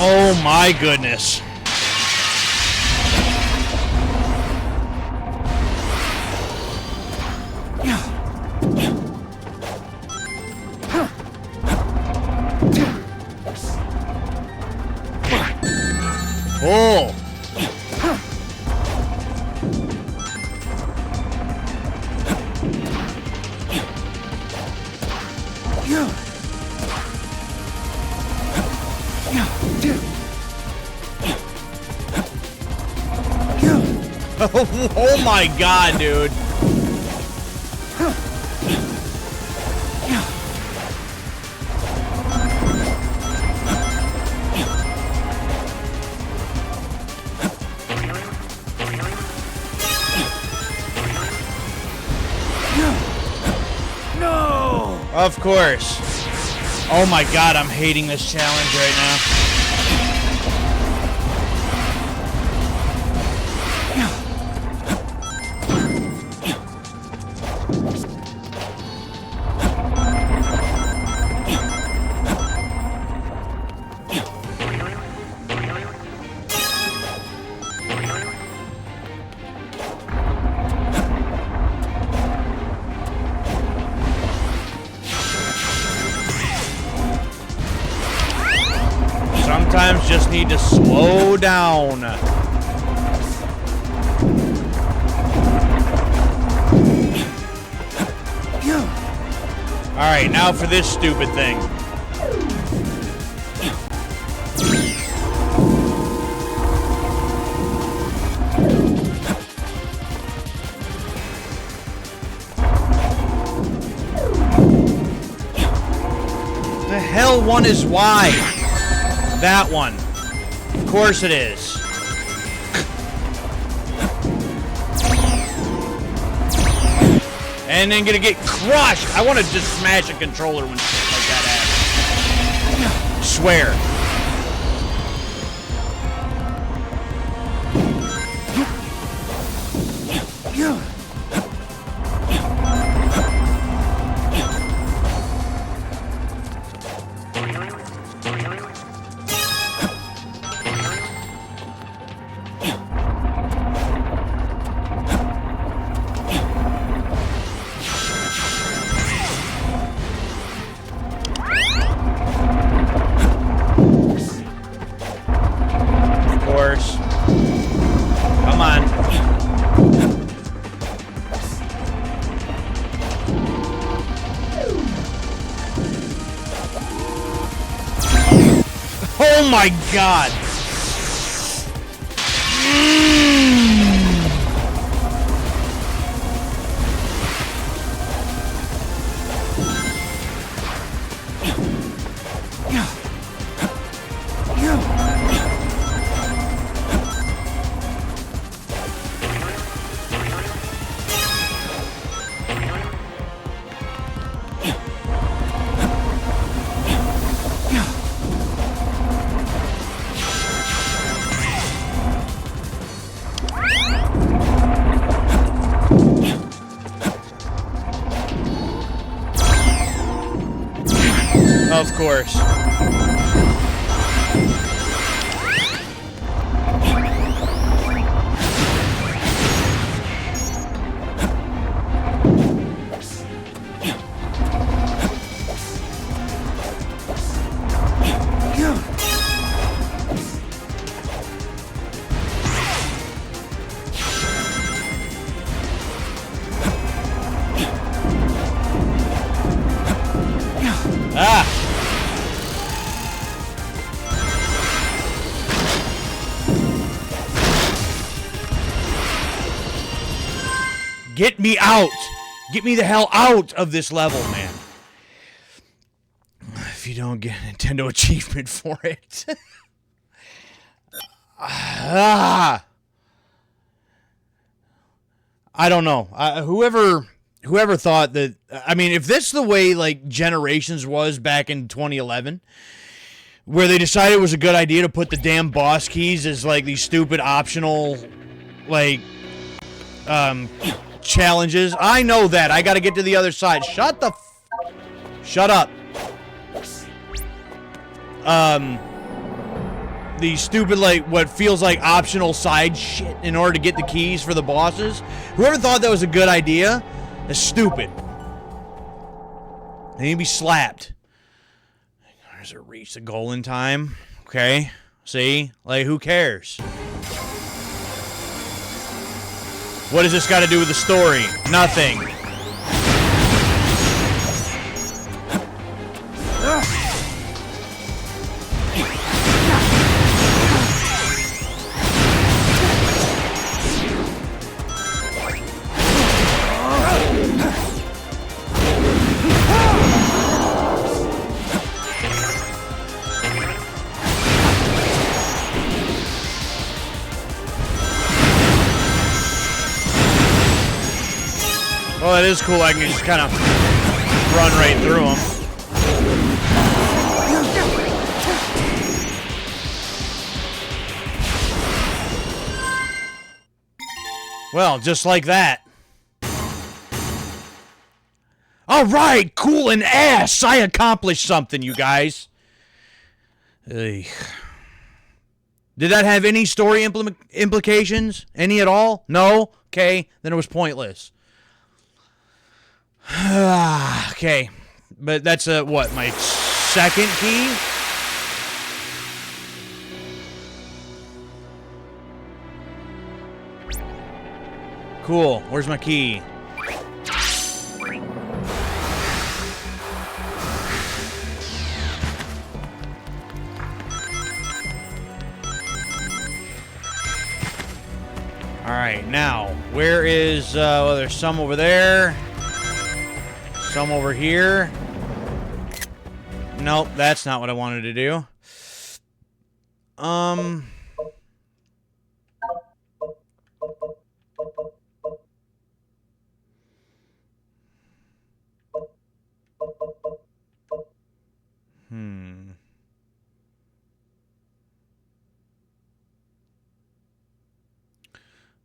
Oh my goodness. Oh. Oh my god, dude. No! Of course. Oh my god, I'm hating this challenge right now. Sometimes just need to slow down. Alright, now for this stupid thing. hell one is Y? That one. Of course it is. And then gonna get crushed. I want to just smash a controller when shit like that happens. Swear. Come on. Oh my God. Of course. Ah! Get me out! Get me the hell out of this level, man. If you don't get a Nintendo achievement for it. I don't know. Whoever thought that, I mean, if this is the way, like, Generations was back in 2011, where they decided it was a good idea to put the damn boss keys as, like, these stupid optional, like, challenges. I know that. I gotta get to the other side. Shut the shut up. The stupid, like, what feels like optional side shit in order to get the keys for the bosses. Whoever thought that was a good idea is stupid. They need to be slapped. There's a reach the goal in time. Okay. See? Like, who cares? What does this got to do with the story? Nothing. Well, it is cool. I can just kind of run right through them. Well, just like that. All right, cool and ass. I accomplished something, you guys. Ugh. Did that have any story implications? Any at all? No? Okay, then it was pointless. Okay, but that's what, my second key? Cool, where's my key? Alright, now, where is, well, there's some over there. Some over here. Nope, that's not what I wanted to do.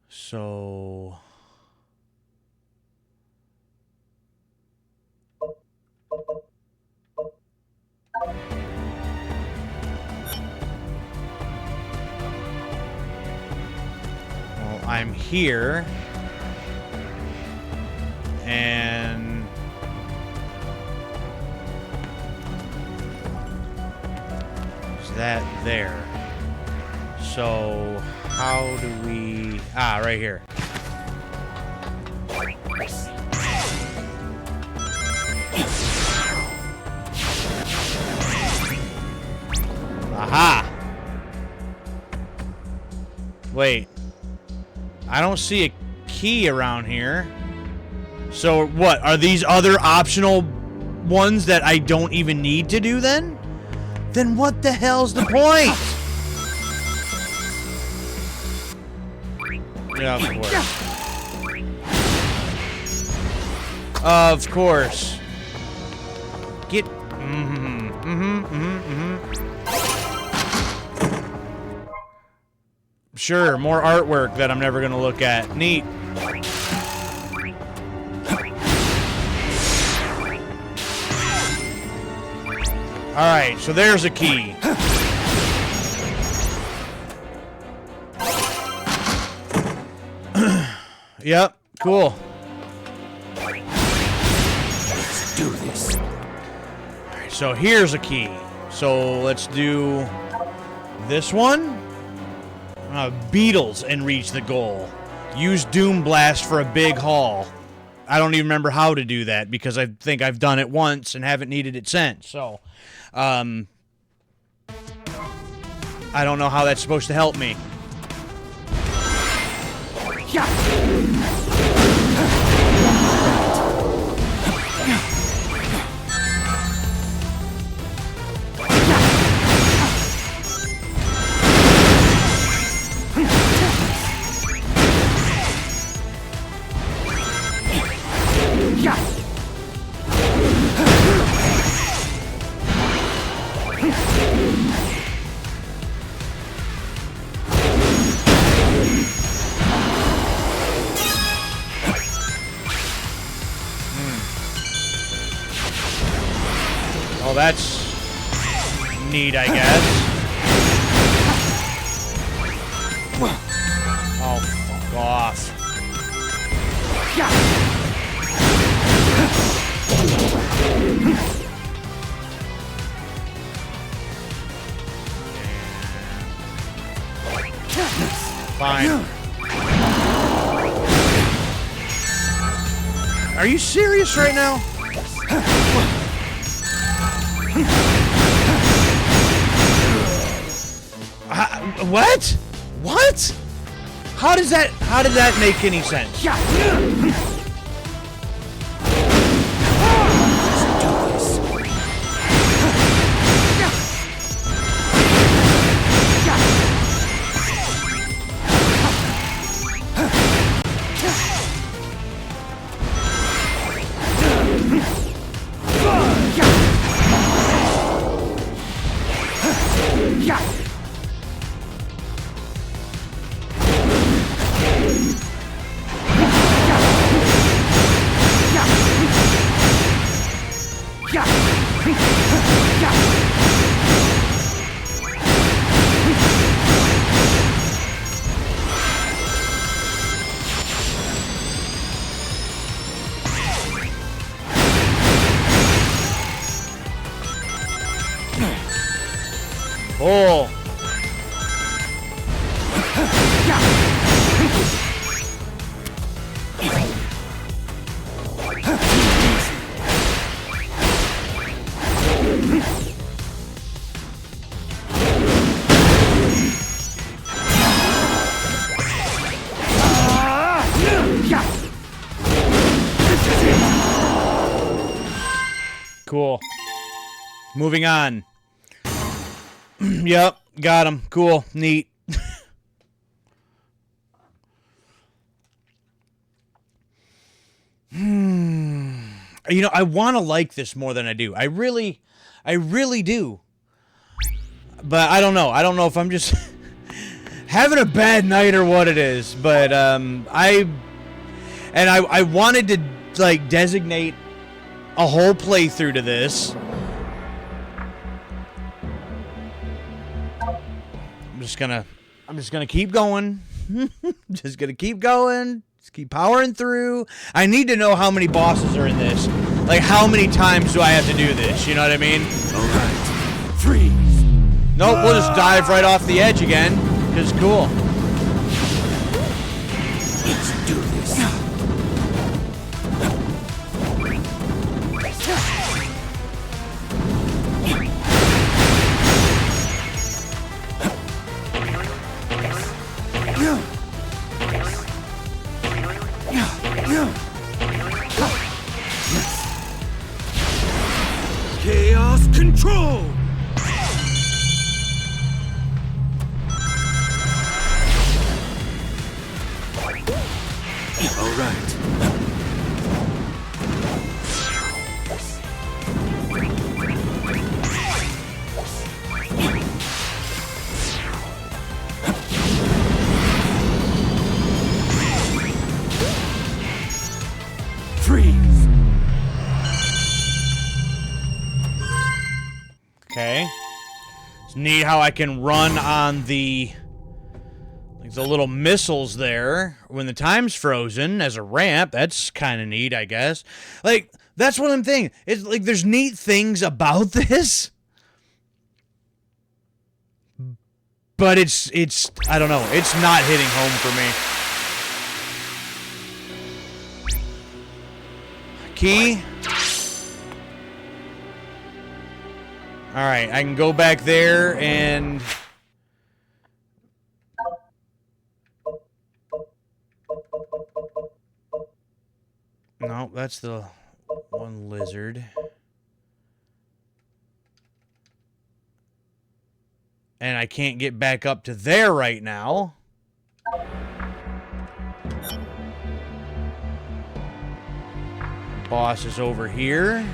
So... Well, I'm here. And... Is that there? So, how do we... Ah, right here. Aha! Wait. I don't see a key around here. So, what? Are these other optional ones that I don't even need to do then? Then what the hell's the point? Yeah, of course. Of course. Get... Sure, more artwork that I'm never gonna look at. Neat. Alright, so there's a key. Yep, cool. Let's do this. Alright, so here's a key. So let's do this one. Beetles and reach the goal. Use Doom Blast for a big haul. I don't even remember how to do that because I think I've done it once and haven't needed it since. So, I don't know how that's supposed to help me. Oh, that's neat, I guess. Oh, fuck off. Fine. Are you serious right now? What? What? How did that make any sense? Oh. Cool. Moving on. Yep, got him. Cool, neat. You know, I want to like this more than I do. I really do. But I don't know. I don't know if I'm just having a bad night or what it is. But I wanted to like designate a whole playthrough to this. I'm just gonna keep going. Just gonna keep going. Just keep powering through. I need to know how many bosses are in this. Like, how many times do I have to do this? You know what I mean? All right. Freeze. Nope, we'll just dive right off the edge again. It's cool. Let's do this. Chaos control! All right. Freeze. Okay. It's neat how I can run on the little missiles there when the time's frozen as a ramp. That's kind of neat, I guess. Like, that's what I'm thinking. It's like there's neat things about this. But it's I don't know. It's not hitting home for me. Key. All right, I can go back there and no, that's the one lizard. And I can't get back up to there right now. Boss is over here.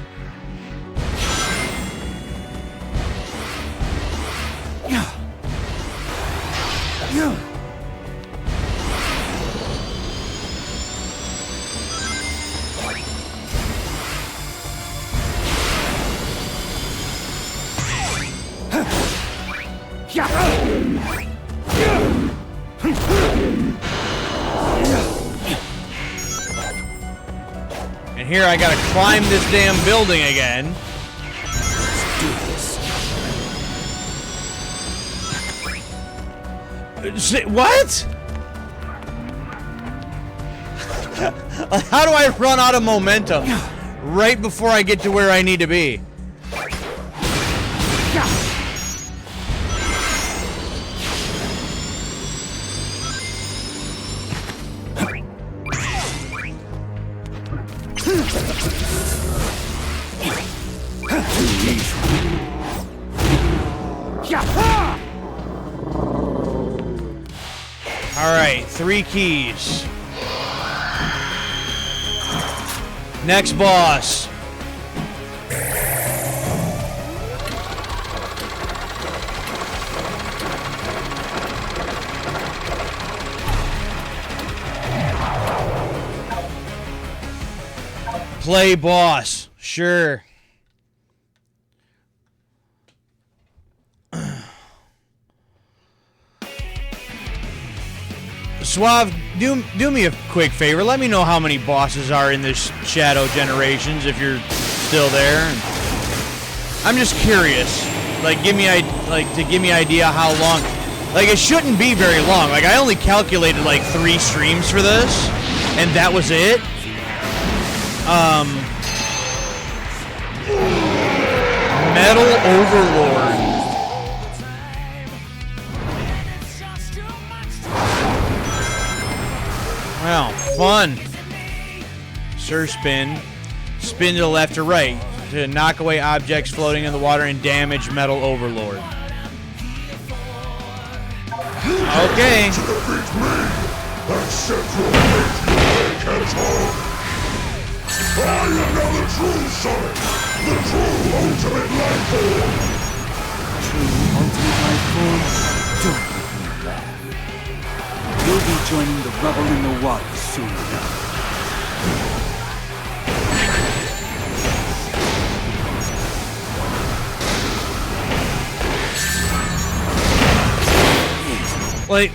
And here I gotta climb this damn building again. What? How do I run out of momentum right before I get to where I need to be? All right, 3 keys. Next boss. Play boss. Sure. Suave, do me a quick favor. Let me know how many bosses are in this Shadow Generations if you're still there. I'm just curious. Like, give me idea how long. Like, it shouldn't be very long. Like, I only calculated like 3 streams for this, and that was it. Metal Overlord. Wow, fun. Sir spin. Spin to the left or right. to knock away objects floating in the water and damage Metal Overlord. Okay. I am now the true Sonic, the true ultimate life form. True ultimate life form? Don't make me laugh. You'll be joining the rubble in the water soon enough. Like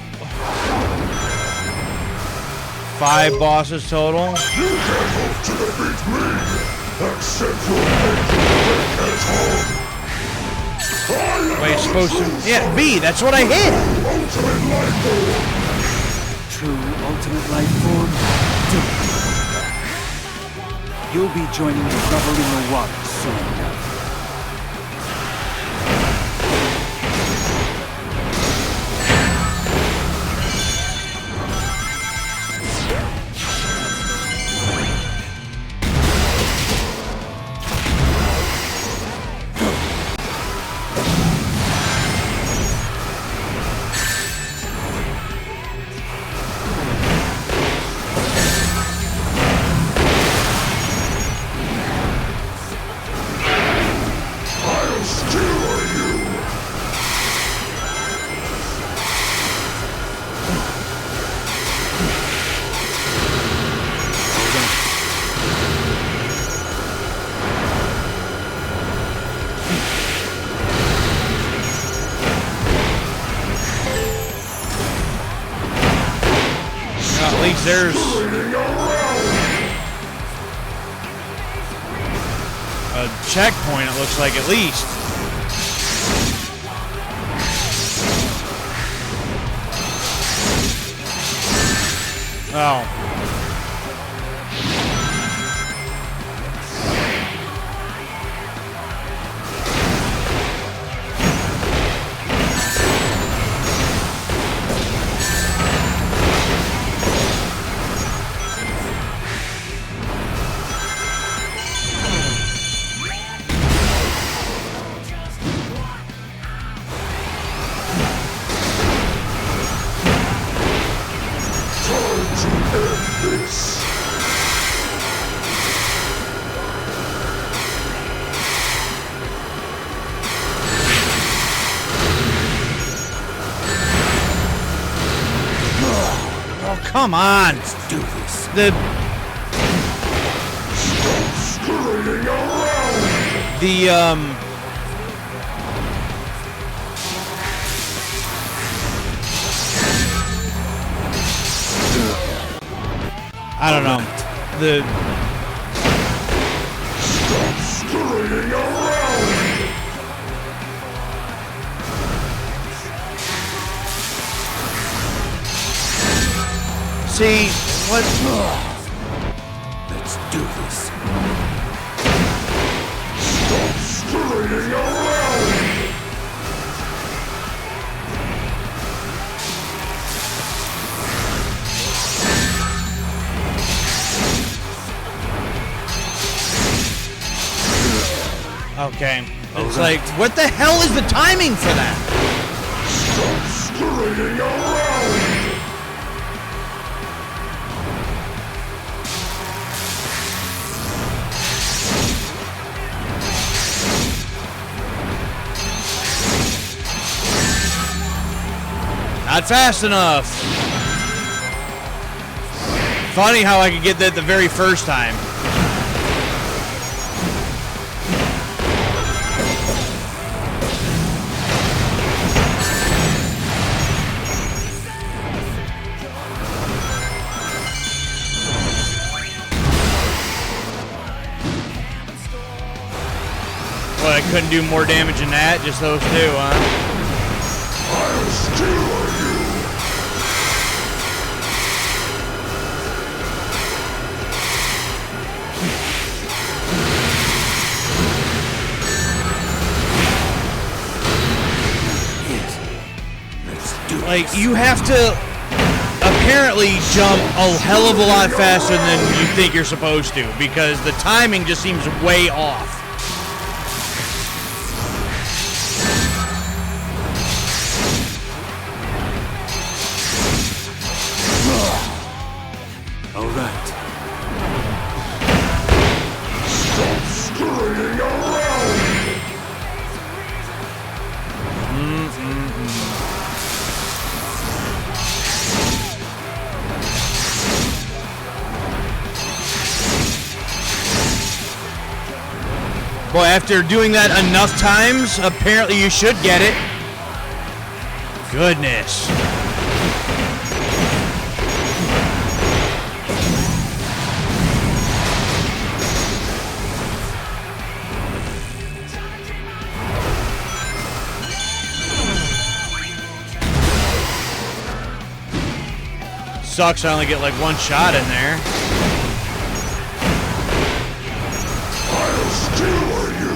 5 bosses total. You can't hope to defeat me, except your hatred home. Wait, it's supposed to... Yeah, B, that's what I hit! Ultimate life form. True ultimate life form? Don't make me laugh. You'll be joining the rubble in the water soon enough. At least there's a checkpoint, it looks like, at least. Oh. Oh, come on! Let's do this. I don't know. Stop scurrying around! See, what? Let's do this. Stop scurrying around! Okay. It's like, what the hell is the timing for that? Stop scurrying around! Not fast enough. Funny how I could get that the very first time. Well, I couldn't do more damage than that, just those two, huh? I'll steal you! Like, you have to apparently jump a hell of a lot faster than you think you're supposed to, because the timing just seems way off. All right. Stop scurrying around! Boy, after doing that enough times, apparently you should get it. Goodness. Sucks I only get like one shot in there. I'll skewer you!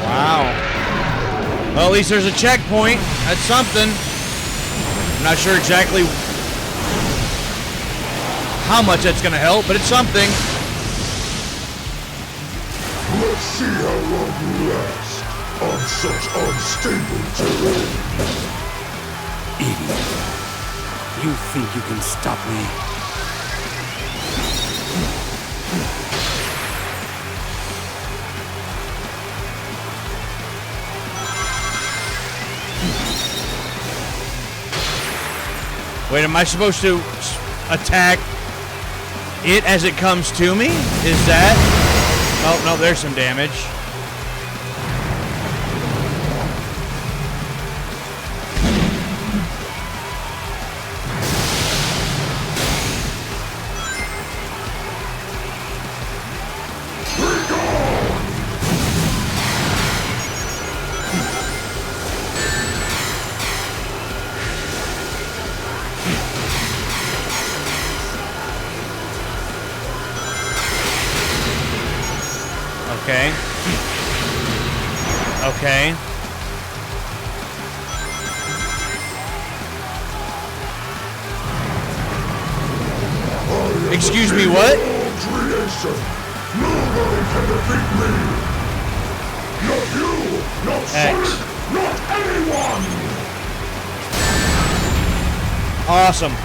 Wow. Well, at least there's a checkpoint. That's something. I'm not sure exactly how much that's going to help, but it's something. Let's see how long you last on such unstable terrain. Idiot. You think you can stop me? Wait, am I supposed to attack it as it comes to me? Is that? Oh, no, there's some damage. Okay. Okay. Excuse me, what? Creation. Nobody can defeat me. Not you. Not X. Sonic. Not anyone. Awesome.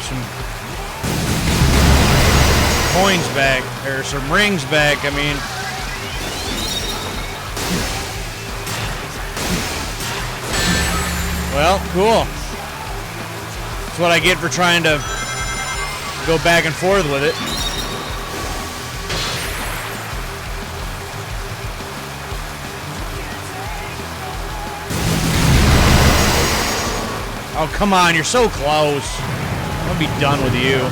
Some coins back, or some rings back, I mean. Well, cool. That's what I get for trying to go back and forth with it. Oh, come on, you're so close. I'll be done with you.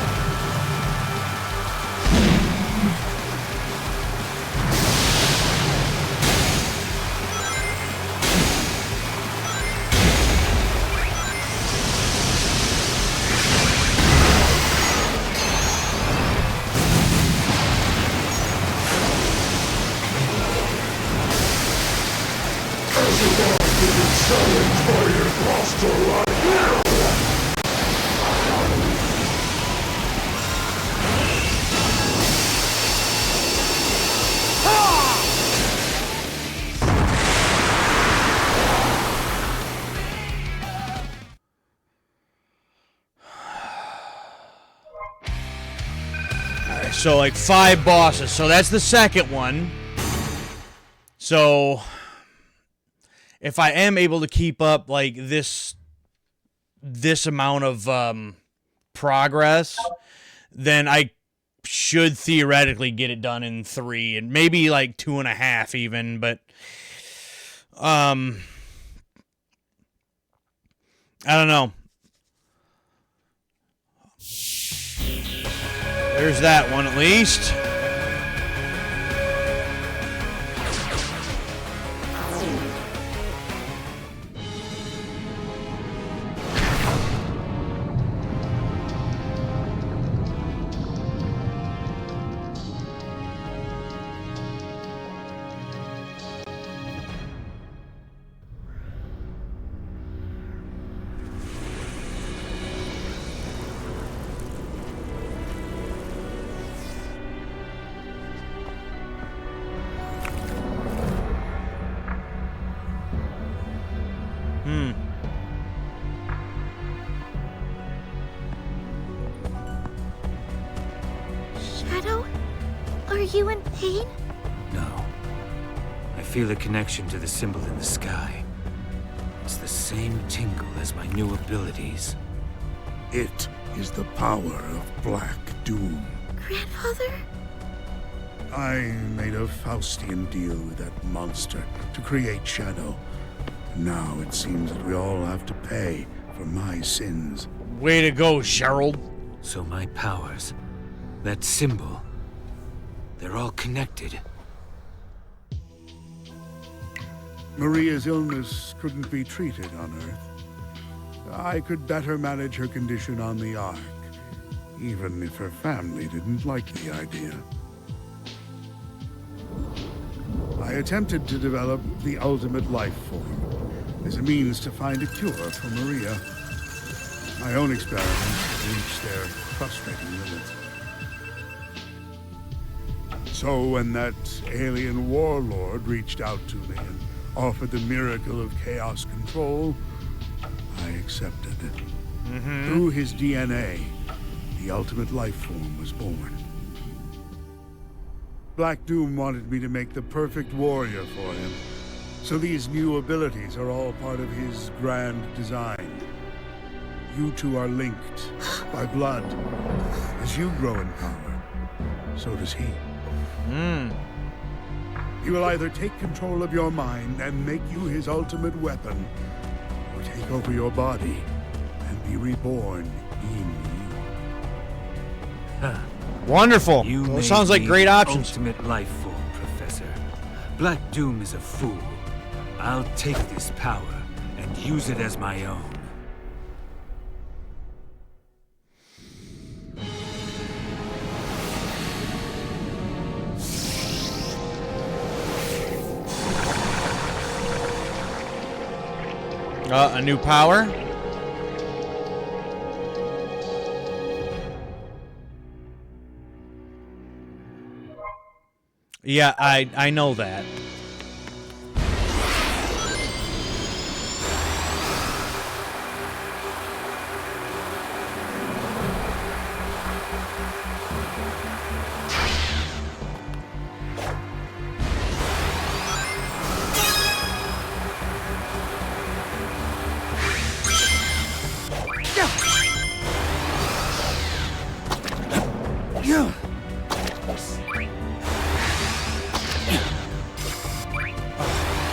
Challenged by an imposter like you. Alright, so like 5 bosses. So that's the second one. So if I am able to keep up like this amount of progress, then I should theoretically get it done in 3 and maybe like 2.5 even, but I don't know. There's that one at least. you in pain? No. I feel a connection to the symbol in the sky. It's the same tingle as my new abilities. It is the power of Black Doom. Grandfather? I made a Faustian deal with that monster to create Shadow. Now it seems that we all have to pay for my sins. Way to go, Gerald. So my powers, that symbol, they're all connected. Maria's illness couldn't be treated on Earth. I could better manage her condition on the Ark, even if her family didn't like the idea. I attempted to develop the ultimate life form as a means to find a cure for Maria. My own experiments reached their frustrating limits. So when that alien warlord reached out to me and offered the miracle of chaos control, I accepted it. Through his DNA, the ultimate life form was born. Black Doom wanted me to make the perfect warrior for him, so these new abilities are all part of his grand design. You two are linked by blood. As you grow in power, so does he. He will either take control of your mind and make you his ultimate weapon, or take over your body and be reborn in you. Wonderful. You Well, made sounds like me great the options. Ultimate life form, Professor. Black Doom is a fool. I'll take this power and use it as my own. A new power? Yeah, I know that.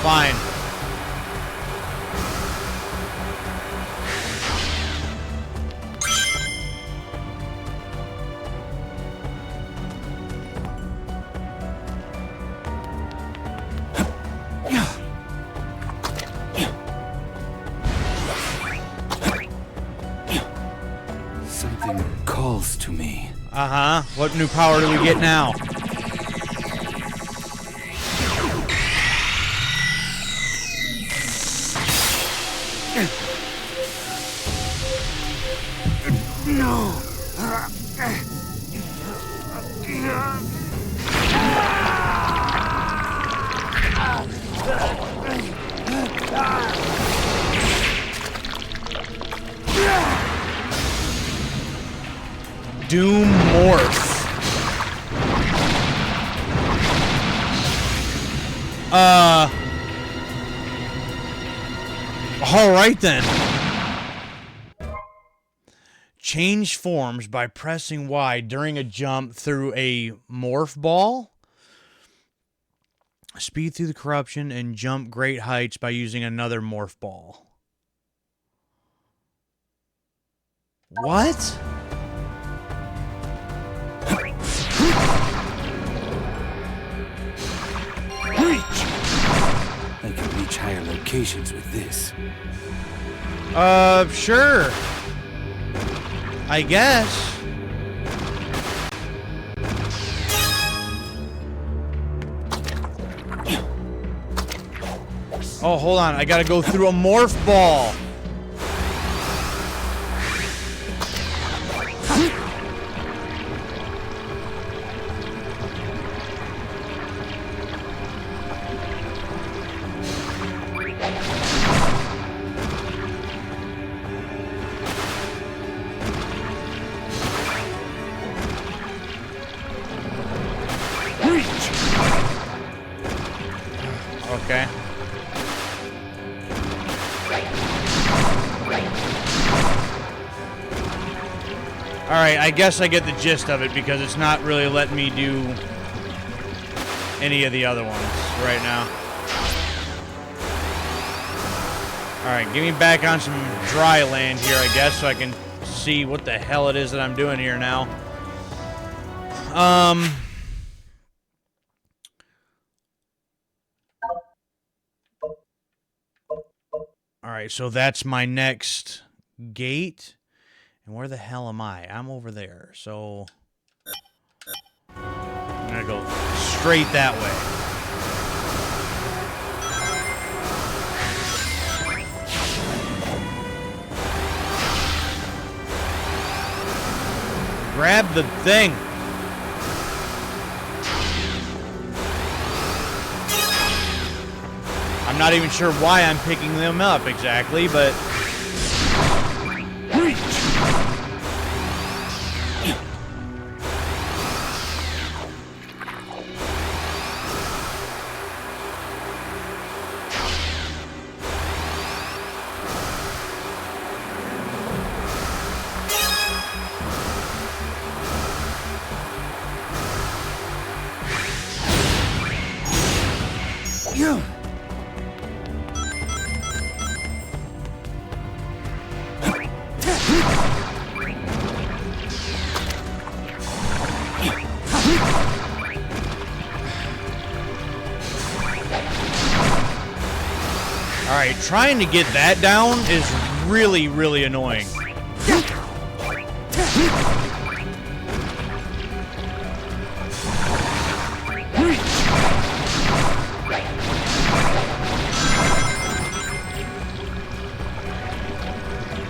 Fine. Something calls to me. Uh-huh. What new power do we get now? No! Doom Morph. All right then. Change forms by pressing Y during a jump through a morph ball. Speed through the corruption and jump great heights by using another morph ball. What? I can reach higher locations with this. Sure. I guess. Oh, hold on. I gotta go through a morph ball. Alright, I guess I get the gist of it because it's not really letting me do any of the other ones right now. Alright, get me back on some dry land here, I guess, so I can see what the hell it is that I'm doing here now. Alright, so that's my next gate. And where the hell am I? I'm over there, so I'm gonna go straight that way. Grab the thing. I'm not even sure why I'm picking them up exactly, but alright, trying to get that down is really, really annoying.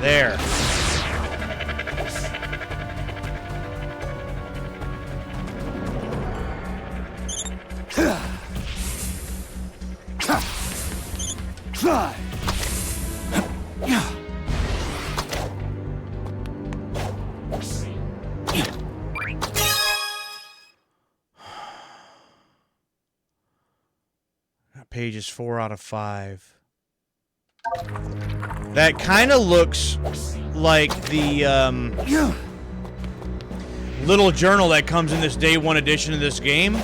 There. Fly! That page is 4 out of 5. That kind of looks like the little journal that comes in this day 1 edition of this game.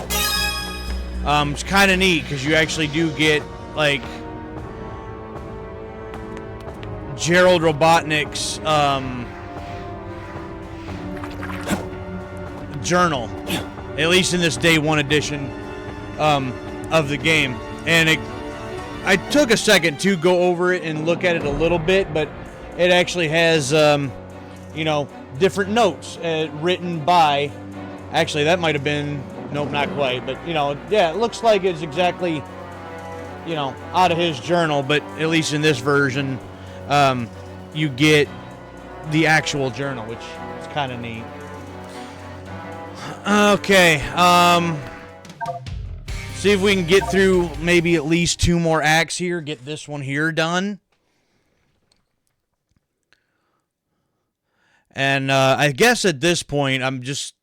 It's kind of neat because you actually do get like Gerald Robotnik's journal, at least in this day 1 edition of the game, and I took a second to go over it and look at it a little bit, but it actually has you know, different notes written by, actually that might have been, nope, not quite, but you know, yeah, it looks like it's exactly, you know, out of his journal, but at least in this version you get the actual journal, which is kind of neat. Okay, see if we can get through maybe at least 2 more acts here, get this one here done. And I guess at this point, I'm just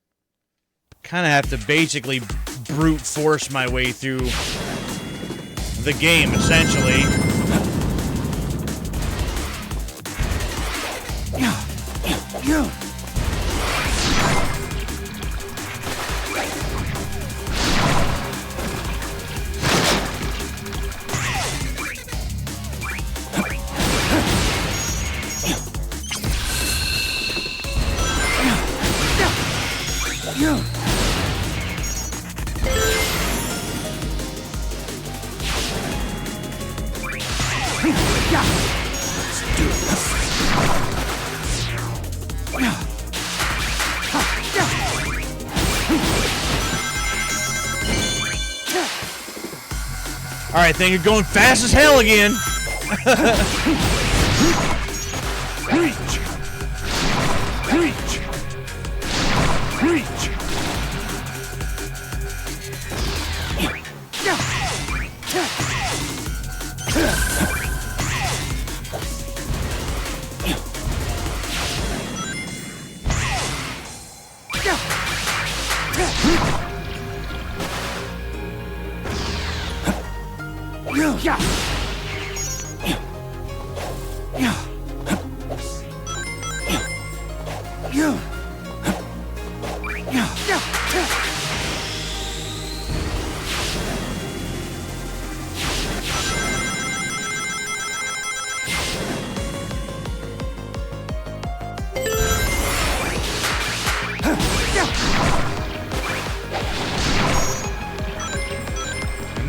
kind of have to basically brute force my way through the game, essentially. Alright, then you're going fast as hell again. Reach! Reach! Reach!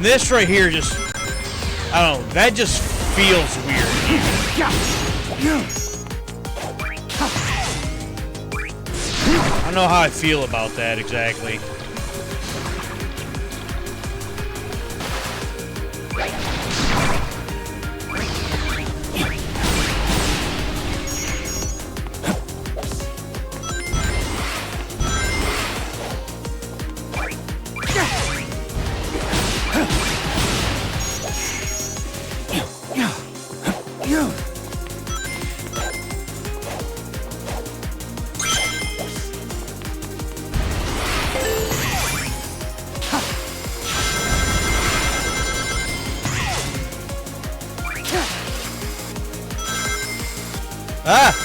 this right here just, I don't know, that just feels weird. I don't know how I feel about that exactly. Ah!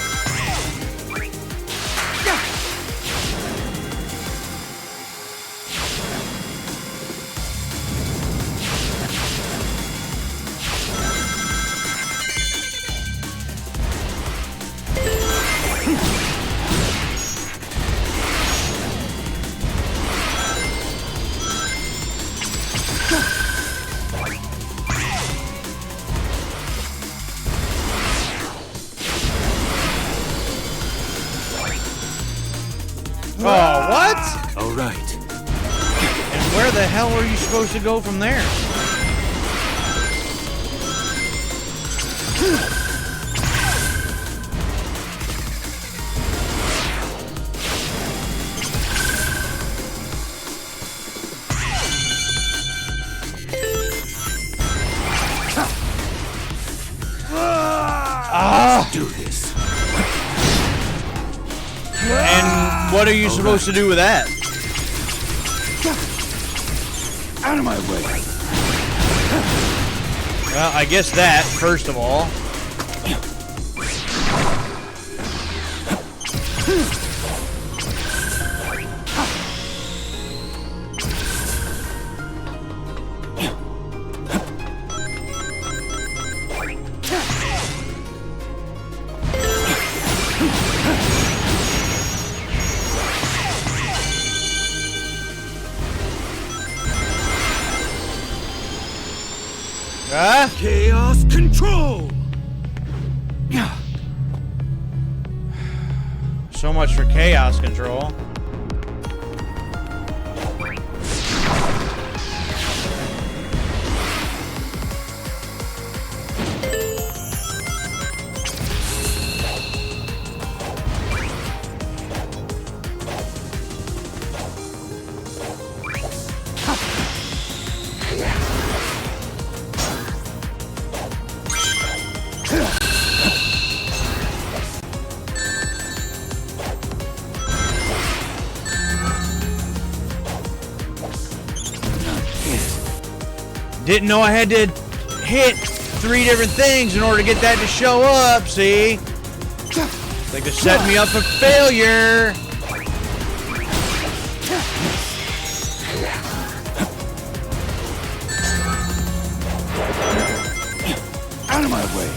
Oh, what? All right. And where the hell are you supposed to go from there? Let's do this. And what are you supposed to do with that? Out of my way. Well, I guess that, first of all. Chaos control. So much for chaos control. Didn't know I had to hit 3 different things in order to get that to show up, see? Like to set me up for failure. Out of my way.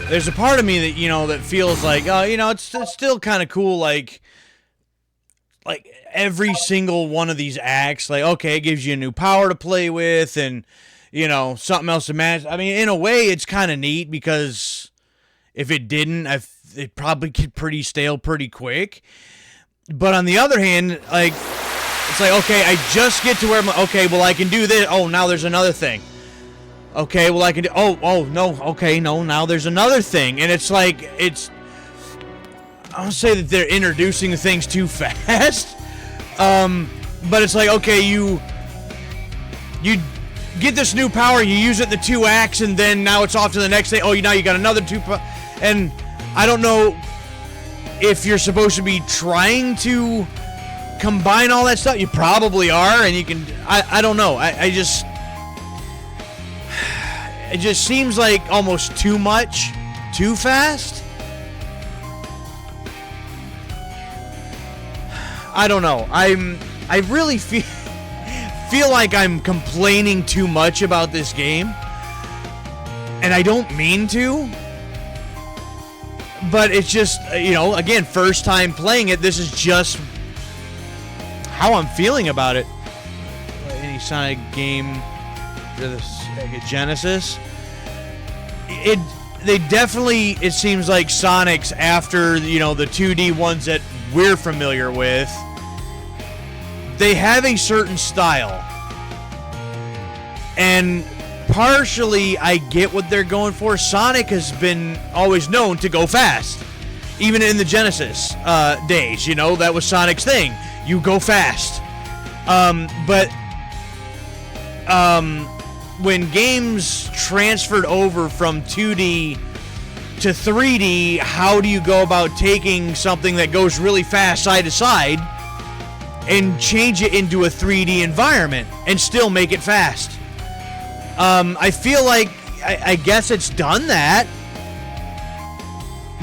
There's a part of me that, you know, that feels like, oh, you know, it's still kind of cool, like every single one of these acts, like, okay, it gives you a new power to play with and, you know, something else to manage. I mean, in a way, it's kind of neat because if it didn't, it probably get pretty stale pretty quick. But on the other hand, like, it's like, okay, I just get to where I'm, okay, well, I can do this. Oh, now there's another thing. Okay, well, I can do... Oh, no. Okay, no, now there's another thing. And it's like, I don't say that they're introducing things too fast. But it's like, okay, you get this new power, you use it in the 2 acts, and then now it's off to the next thing. Oh, now you got another 2 and I don't know if you're supposed to be trying to combine all that stuff. You probably are, and you can, I don't know. I just, it just seems like almost too much, too fast. I don't know. I really feel like I'm complaining too much about this game, and I don't mean to. But it's just, again, first time playing it, this is just how I'm feeling about it. Any Sonic game for the Sega Genesis? They definitely, it seems like Sonic's after, the 2D ones that we're familiar with, they have a certain style. And partially, I get what they're going for. Sonic has been always known to go fast. Even in the Genesis days, that was Sonic's thing. You go fast. But when games transferred over from 2D to 3D, how do you go about taking something that goes really fast side to side and change it into a 3D environment and still make it fast? I feel like I guess it's done that,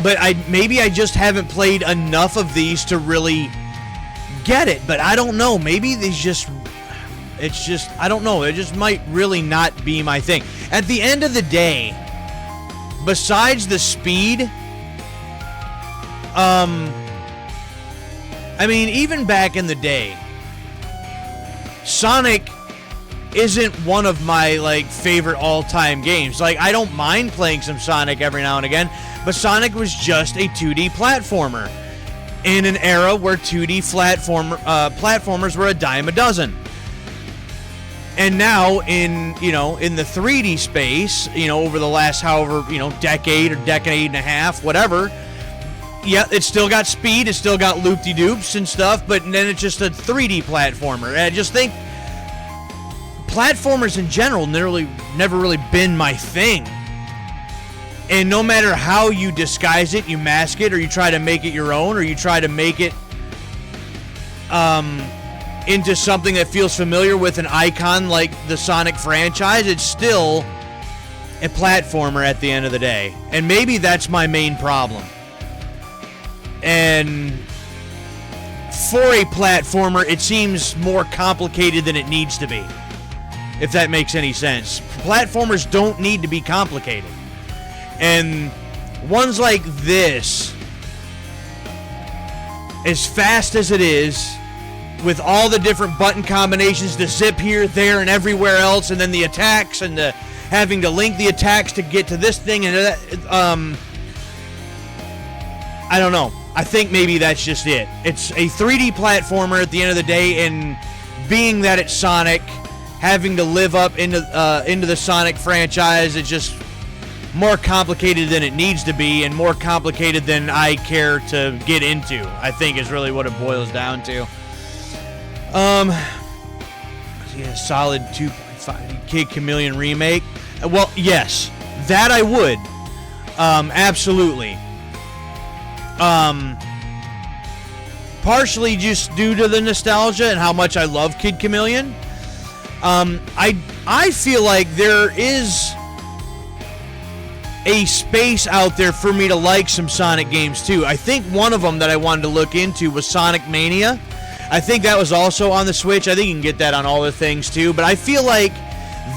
but maybe I just haven't played enough of these to really get it. But I don't know. Maybe it's just I don't know. It just might really not be my thing. At the end of the day, besides the speed, I mean, even back in the day, Sonic isn't one of my favorite all-time games. I don't mind playing some Sonic every now and again, but Sonic was just a 2D platformer in an era where 2D platformers were a dime a dozen. And now in the 3D space, over the last however, decade or decade and a half, whatever, yeah, it's still got speed, it's still got loop-de-doops and stuff, but then it's just a 3D platformer. And I just think platformers in general never really been my thing. And no matter how you disguise it, you mask it, or you try to make it your own, or you try to make it into something that feels familiar with an icon like the Sonic franchise, it's still a platformer at the end of the day. And maybe that's my main problem. And for a platformer, it seems more complicated than it needs to be, if that makes any sense. Platformers don't need to be complicated. And ones like this, as fast as it is, with all the different button combinations to zip here, there, and everywhere else, and then the attacks, and the having to link the attacks to get to this thing, and that, I don't know. I think maybe that's just it. It's a 3D platformer at the end of the day, and being that it's Sonic, having to live up into the Sonic franchise, it's just more complicated than it needs to be, and more complicated than I care to get into, I think is really what it boils down to. Yeah, solid 2.5 Kid Chameleon remake. Well, yes, that I would. Absolutely. Partially just due to the nostalgia and how much I love Kid Chameleon. I feel like there is a space out there for me to like some Sonic games too. I think one of them that I wanted to look into was Sonic Mania. I think that was also on the Switch. I think you can get that on all the things too, but I feel like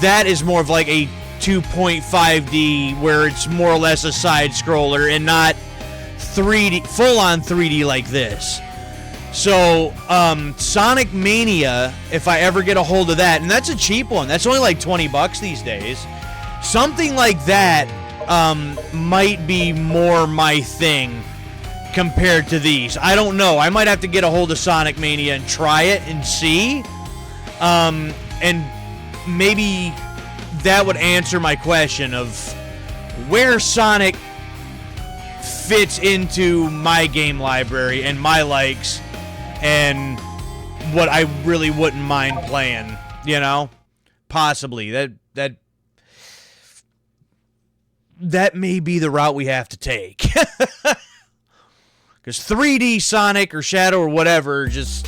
that is more of like a 2.5D where it's more or less a side scroller and not 3D, full on 3D like this. So, Sonic Mania, if I ever get a hold of that, and that's a cheap one. That's only like $20 these days. Something like that might be more my thing compared to these. I don't know. I might have to get a hold of Sonic Mania and try it and see. And maybe that would answer my question of where Sonic fits into my game library and my likes, and what I really wouldn't mind playing, you know? Possibly. That may be the route we have to take. Because 3D Sonic or Shadow or whatever, just,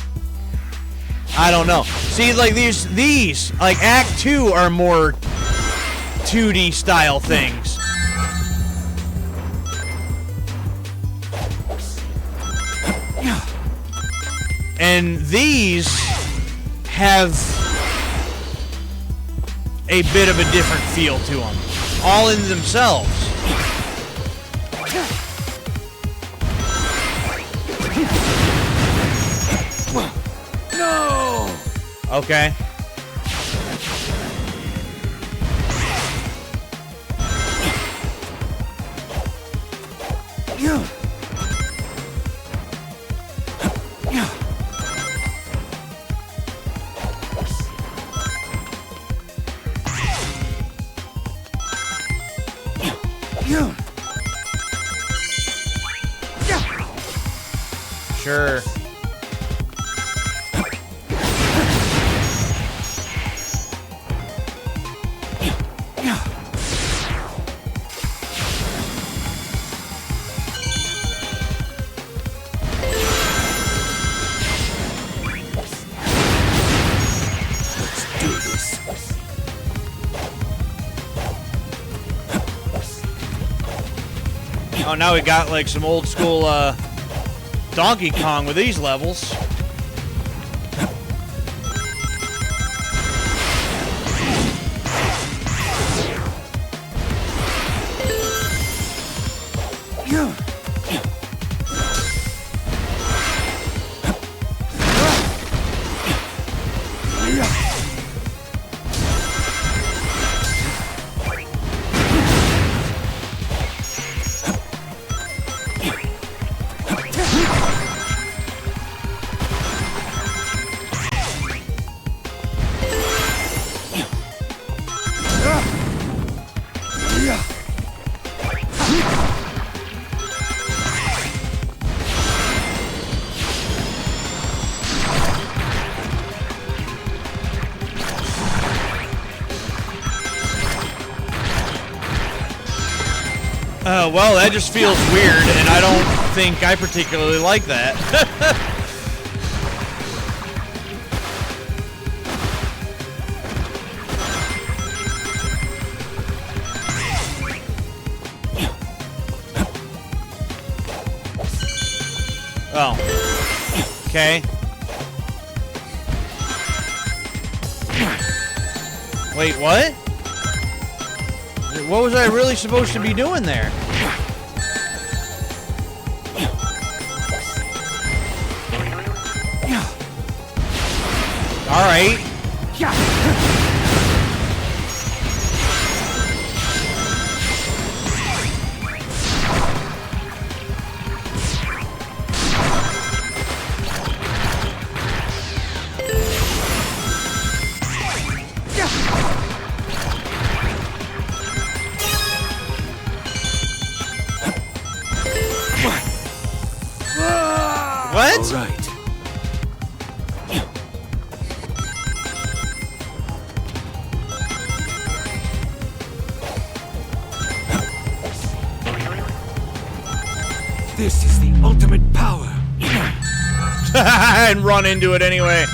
I don't know. See, like these, like Act 2 are more 2D style things. And these have a bit of a different feel to them, all in themselves. No! Okay. Sure. Oh, now we got like some old school Donkey Kong with these levels. Well, that just feels weird, and I don't think I particularly like that. Oh. Okay. Wait, what? What was I really supposed to be doing there? All right. What? All right. This is the ultimate power. And run into it anyway.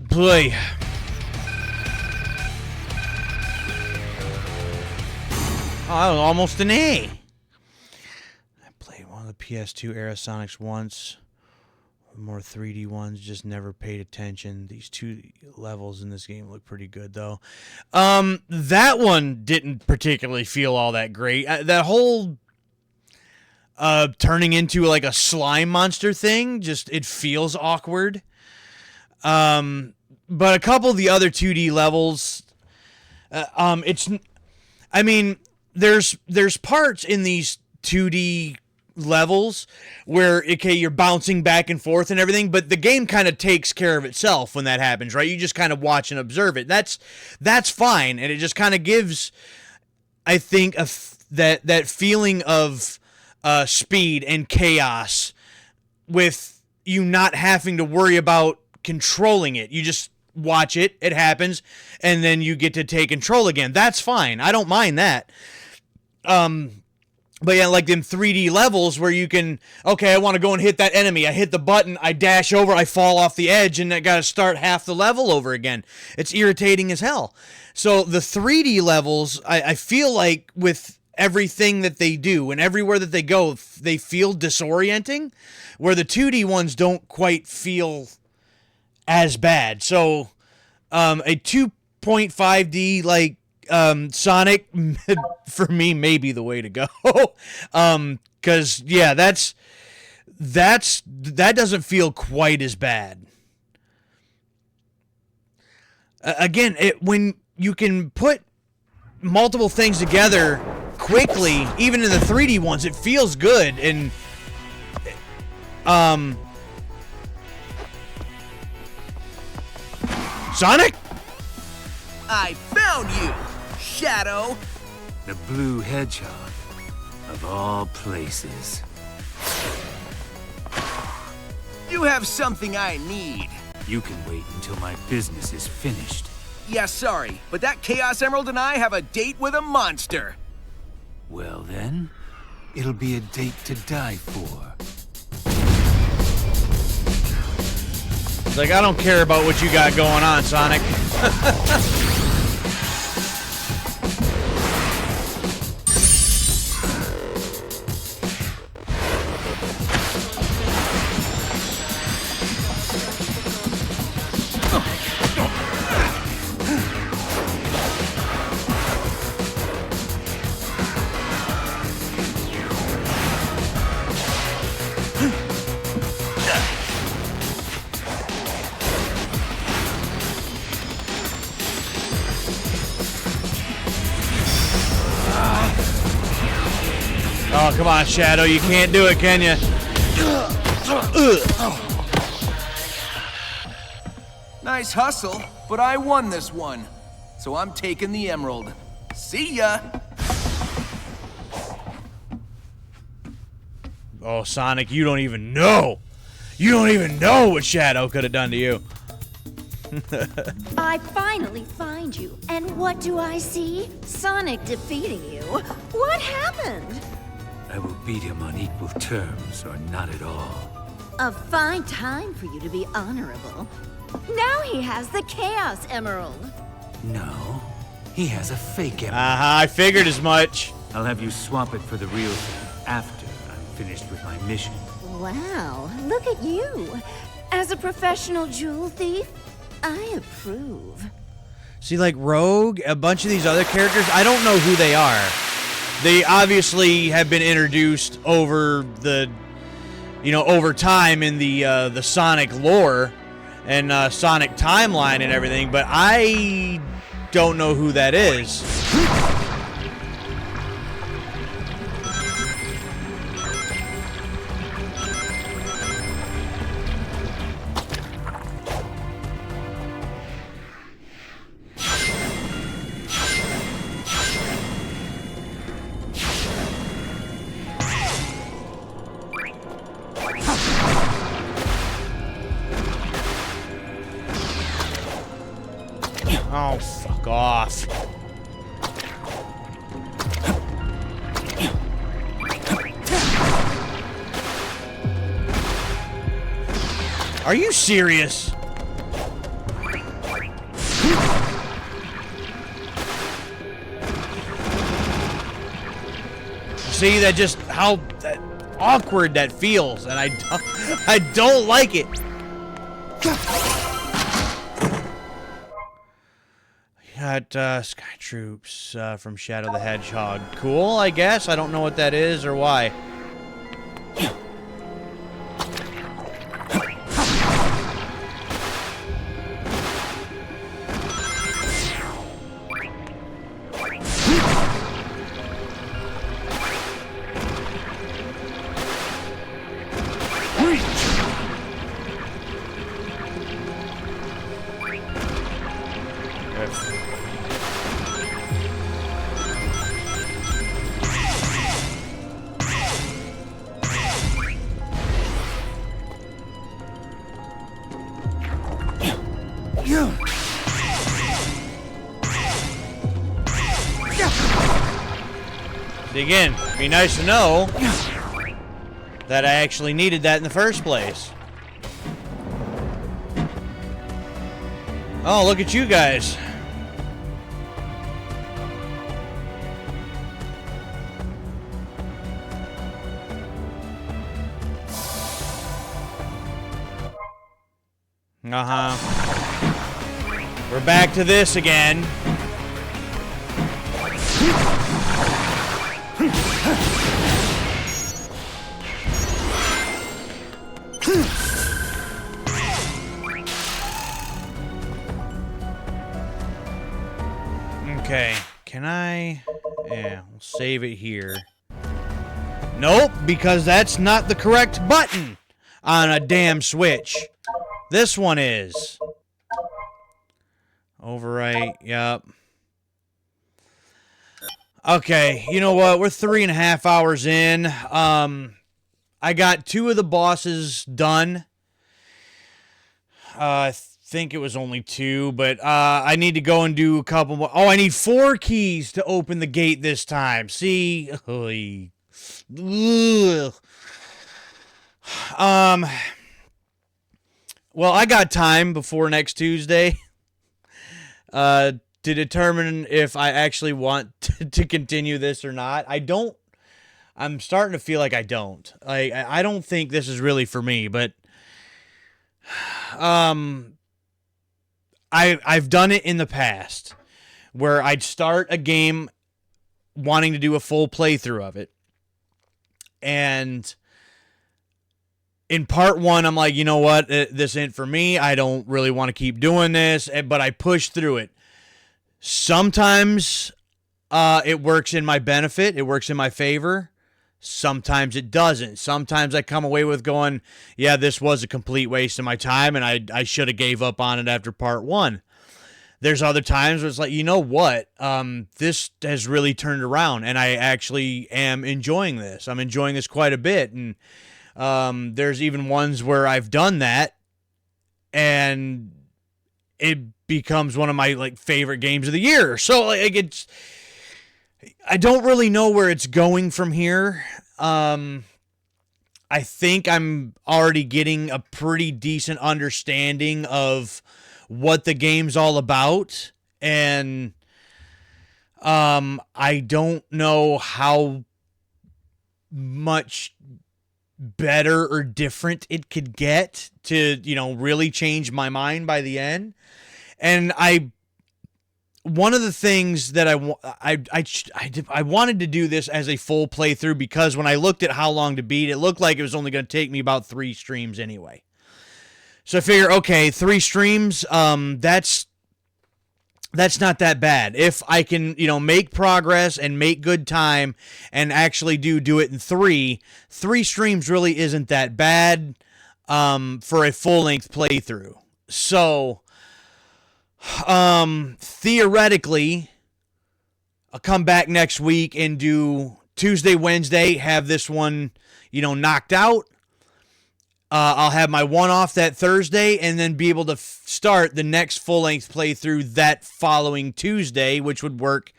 Boy. Oh, that was almost an A. I played one of the PS2 era Sonics once. More 3D ones, just never paid attention. These two levels in this game look pretty good, though. That one didn't particularly feel all that great. That whole turning into like a slime monster thing, just it feels awkward. But a couple of the other 2D levels, I mean, there's parts in these 2D levels where, okay, you're bouncing back and forth and everything, but the game kind of takes care of itself when that happens, right? You just kind of watch and observe it. That's fine, and it just kind of gives, I think, that feeling of speed and chaos with you not having to worry about controlling it. You just watch it, it happens, and then you get to take control again. That's fine. I don't mind that. But yeah, like them 3D levels where you can, okay, I want to go and hit that enemy. I hit the button, I dash over, I fall off the edge, and I got to start half the level over again. It's irritating as hell. So the 3D levels, I feel like with everything that they do and everywhere that they go, they feel disorienting, where the 2D ones don't quite feel as bad. So a 2.5D like Sonic for me may be the way to go. Cause yeah, that doesn't feel quite as bad. Again, when you can put multiple things together quickly, even in the 3D ones, it feels good. And Sonic? I found you, Shadow! The blue hedgehog, of all places. You have something I need. You can wait until my business is finished. Yeah, sorry, but that Chaos Emerald and I have a date with a monster. Well then, it'll be a date to die for. It's like, I don't care about what you got going on, Sonic. Oh, come on, Shadow. You can't do it, can you? Nice hustle, but I won this one. So I'm taking the emerald. See ya! Oh, Sonic, you don't even know. You don't even know what Shadow could have done to you. I finally find you, and what do I see? Sonic defeating you. What happened? I will beat him on equal terms, or not at all. A fine time for you to be honorable. Now he has the Chaos Emerald. No, he has a fake emerald. I figured as much. I'll have you swap it for the real thing after I'm finished with my mission. Wow, look at you. As a professional jewel thief, I approve. See, like Rogue, a bunch of these other characters, I don't know who they are. They obviously have been introduced over the, over time in the Sonic lore and Sonic timeline and everything, but I don't know who that is. Oh, fuck off. Are you serious? See, that just how awkward that feels, and I don't like it. Got Sky Troops from Shadow the Hedgehog. Cool, I guess. I don't know what that is or why. Again, be nice to know that I actually needed that in the first place. Oh, look at you guys. We're back to this again. Okay, can I... Yeah, we'll save it here. Nope, because that's not the correct button on a damn Switch. This one is. Overwrite, yep. Okay, you know what? We're 3.5 hours in. I got 2 of the bosses done. I think it was only 2, but I need to go and do a couple more. Oh, I need 4 keys to open the gate this time. See? Ugh. Well, I got time before next Tuesday to determine if I actually want to continue this or not. I'm starting to feel like I don't. I don't think this is really for me, but I've done it in the past where I'd start a game wanting to do a full playthrough of it. And in part 1, I'm like, you know what? This ain't for me. I don't really want to keep doing this, but I push through it. Sometimes it works in my benefit. It works in my favor. Sometimes it doesn't. Sometimes I come away with going, yeah, this was a complete waste of my time, and I should have gave up on it after part 1. There's other times where it's like, you know what? This has really turned around, and I actually am enjoying this. I'm enjoying this quite a bit, and there's even ones where I've done that, and it becomes one of my favorite games of the year. So I don't really know where it's going from here. I think I'm already getting a pretty decent understanding of what the game's all about, and I don't know how much better or different it could get to, really change my mind by the end. And one of the things that I wanted to do this as a full playthrough, because when I looked at how long to beat, it looked like it was only going to take me about 3 streams anyway. So I figure, okay, 3 streams, that's not that bad. If I can, make progress and make good time and actually do it in 3 streams really isn't that bad for a full-length playthrough. So theoretically, I'll come back next week and do Tuesday, Wednesday, have this one, knocked out. I'll have my one-off that Thursday, and then be able to start the next full-length playthrough that following Tuesday, which would work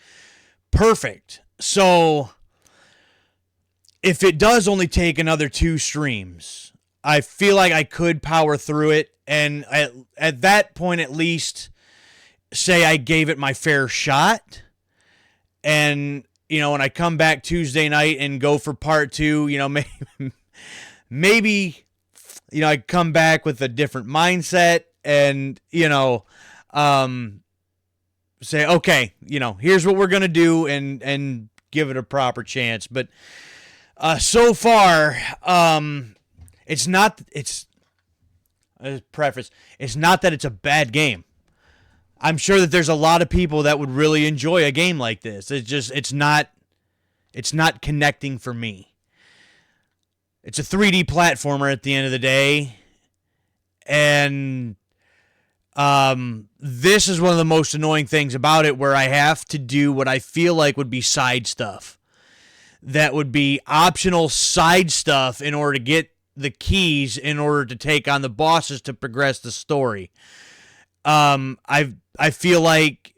perfect. So if it does only take another 2 streams, I feel like I could power through it, and at that point at least say I gave it my fair shot. And, when I come back Tuesday night and go for part 2, maybe I come back with a different mindset and, say, okay, here's what we're going to do and give it a proper chance. But so far, it's not that it's a bad game. I'm sure that there's a lot of people that would really enjoy a game like this. It's not connecting for me. It's a 3D platformer at the end of the day. And this is one of the most annoying things about it, where I have to do what I feel like would be side stuff. That would be optional side stuff in order to get the keys in order to take on the bosses to progress the story. I feel like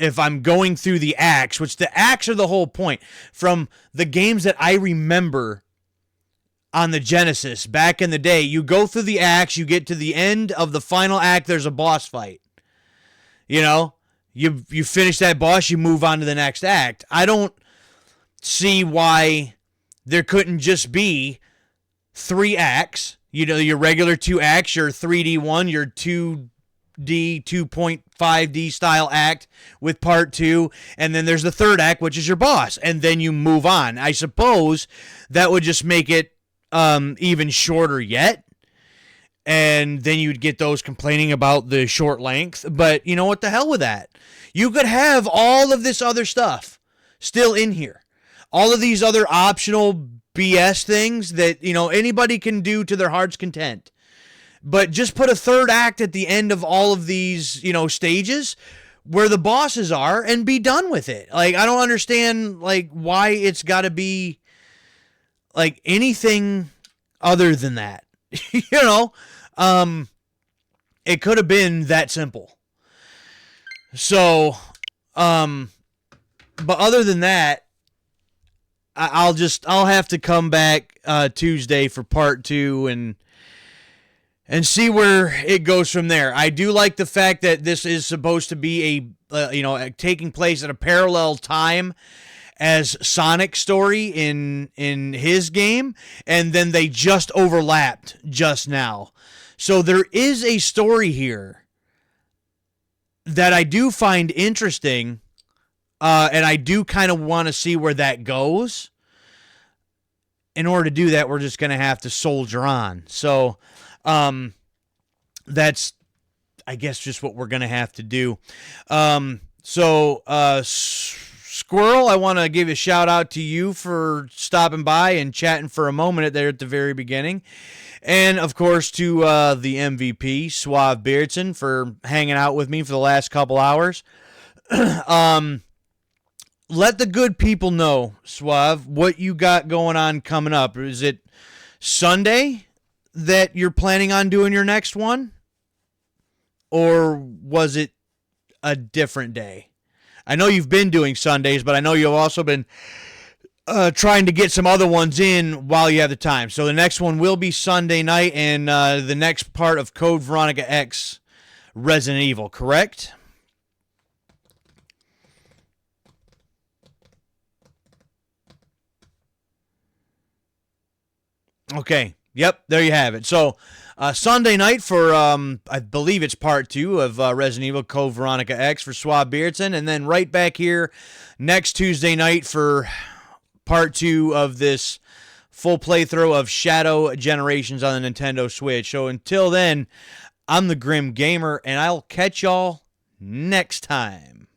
if I'm going through the acts, which the acts are the whole point, from the games that I remember on the Genesis back in the day, you go through the acts, you get to the end of the final act, there's a boss fight. You know, you finish that boss, you move on to the next act. I don't see why there couldn't just be 3 acts. You know, your regular 2 acts, your 3D one, your 2D, 2.5D style act with part 2, and then there's the third act, which is your boss, and then you move on. I suppose that would just make it even shorter yet, and then you'd get those complaining about the short length, but you know what, the hell with that. You could have all of this other stuff still in here. All of these other optional BS things that, you know, anybody can do to their heart's content. But just put a third act at the end of all of these, you know, stages where the bosses are and be done with it. Like, I don't understand, like, why it's got to be, like, anything other than that. You know? It could have been that simple. So, but other than that, I'll have to come back Tuesday for part 2 and see where it goes from there. I do like the fact that this is supposed to be taking place at a parallel time as Sonic's story in his game, and then they just overlapped just now. So there is a story here that I do find interesting. And I do kind of want to see where that goes. In order to do that, we're just going to have to soldier on. So, that's, I guess, just what we're going to have to do. Squirrel, I want to give a shout out to you for stopping by and chatting for a moment there at the very beginning. And, of course, to the MVP, Suave Beardson, for hanging out with me for the last couple hours. Let the good people know, Suave, what you got going on coming up. Is it Sunday that you're planning on doing your next one? Or was it a different day? I know you've been doing Sundays, but I know you've also been trying to get some other ones in while you have the time. So the next one will be Sunday night, and the next part of Code Veronica X Resident Evil, correct? Okay. Yep, there you have it. So, Sunday night for, I believe it's part 2 of Resident Evil Code Veronica X for Suave Beardson, and then right back here next Tuesday night for part 2 of this full playthrough of Shadow Generations on the Nintendo Switch. So until then, I'm the Grim Gamer, and I'll catch y'all next time.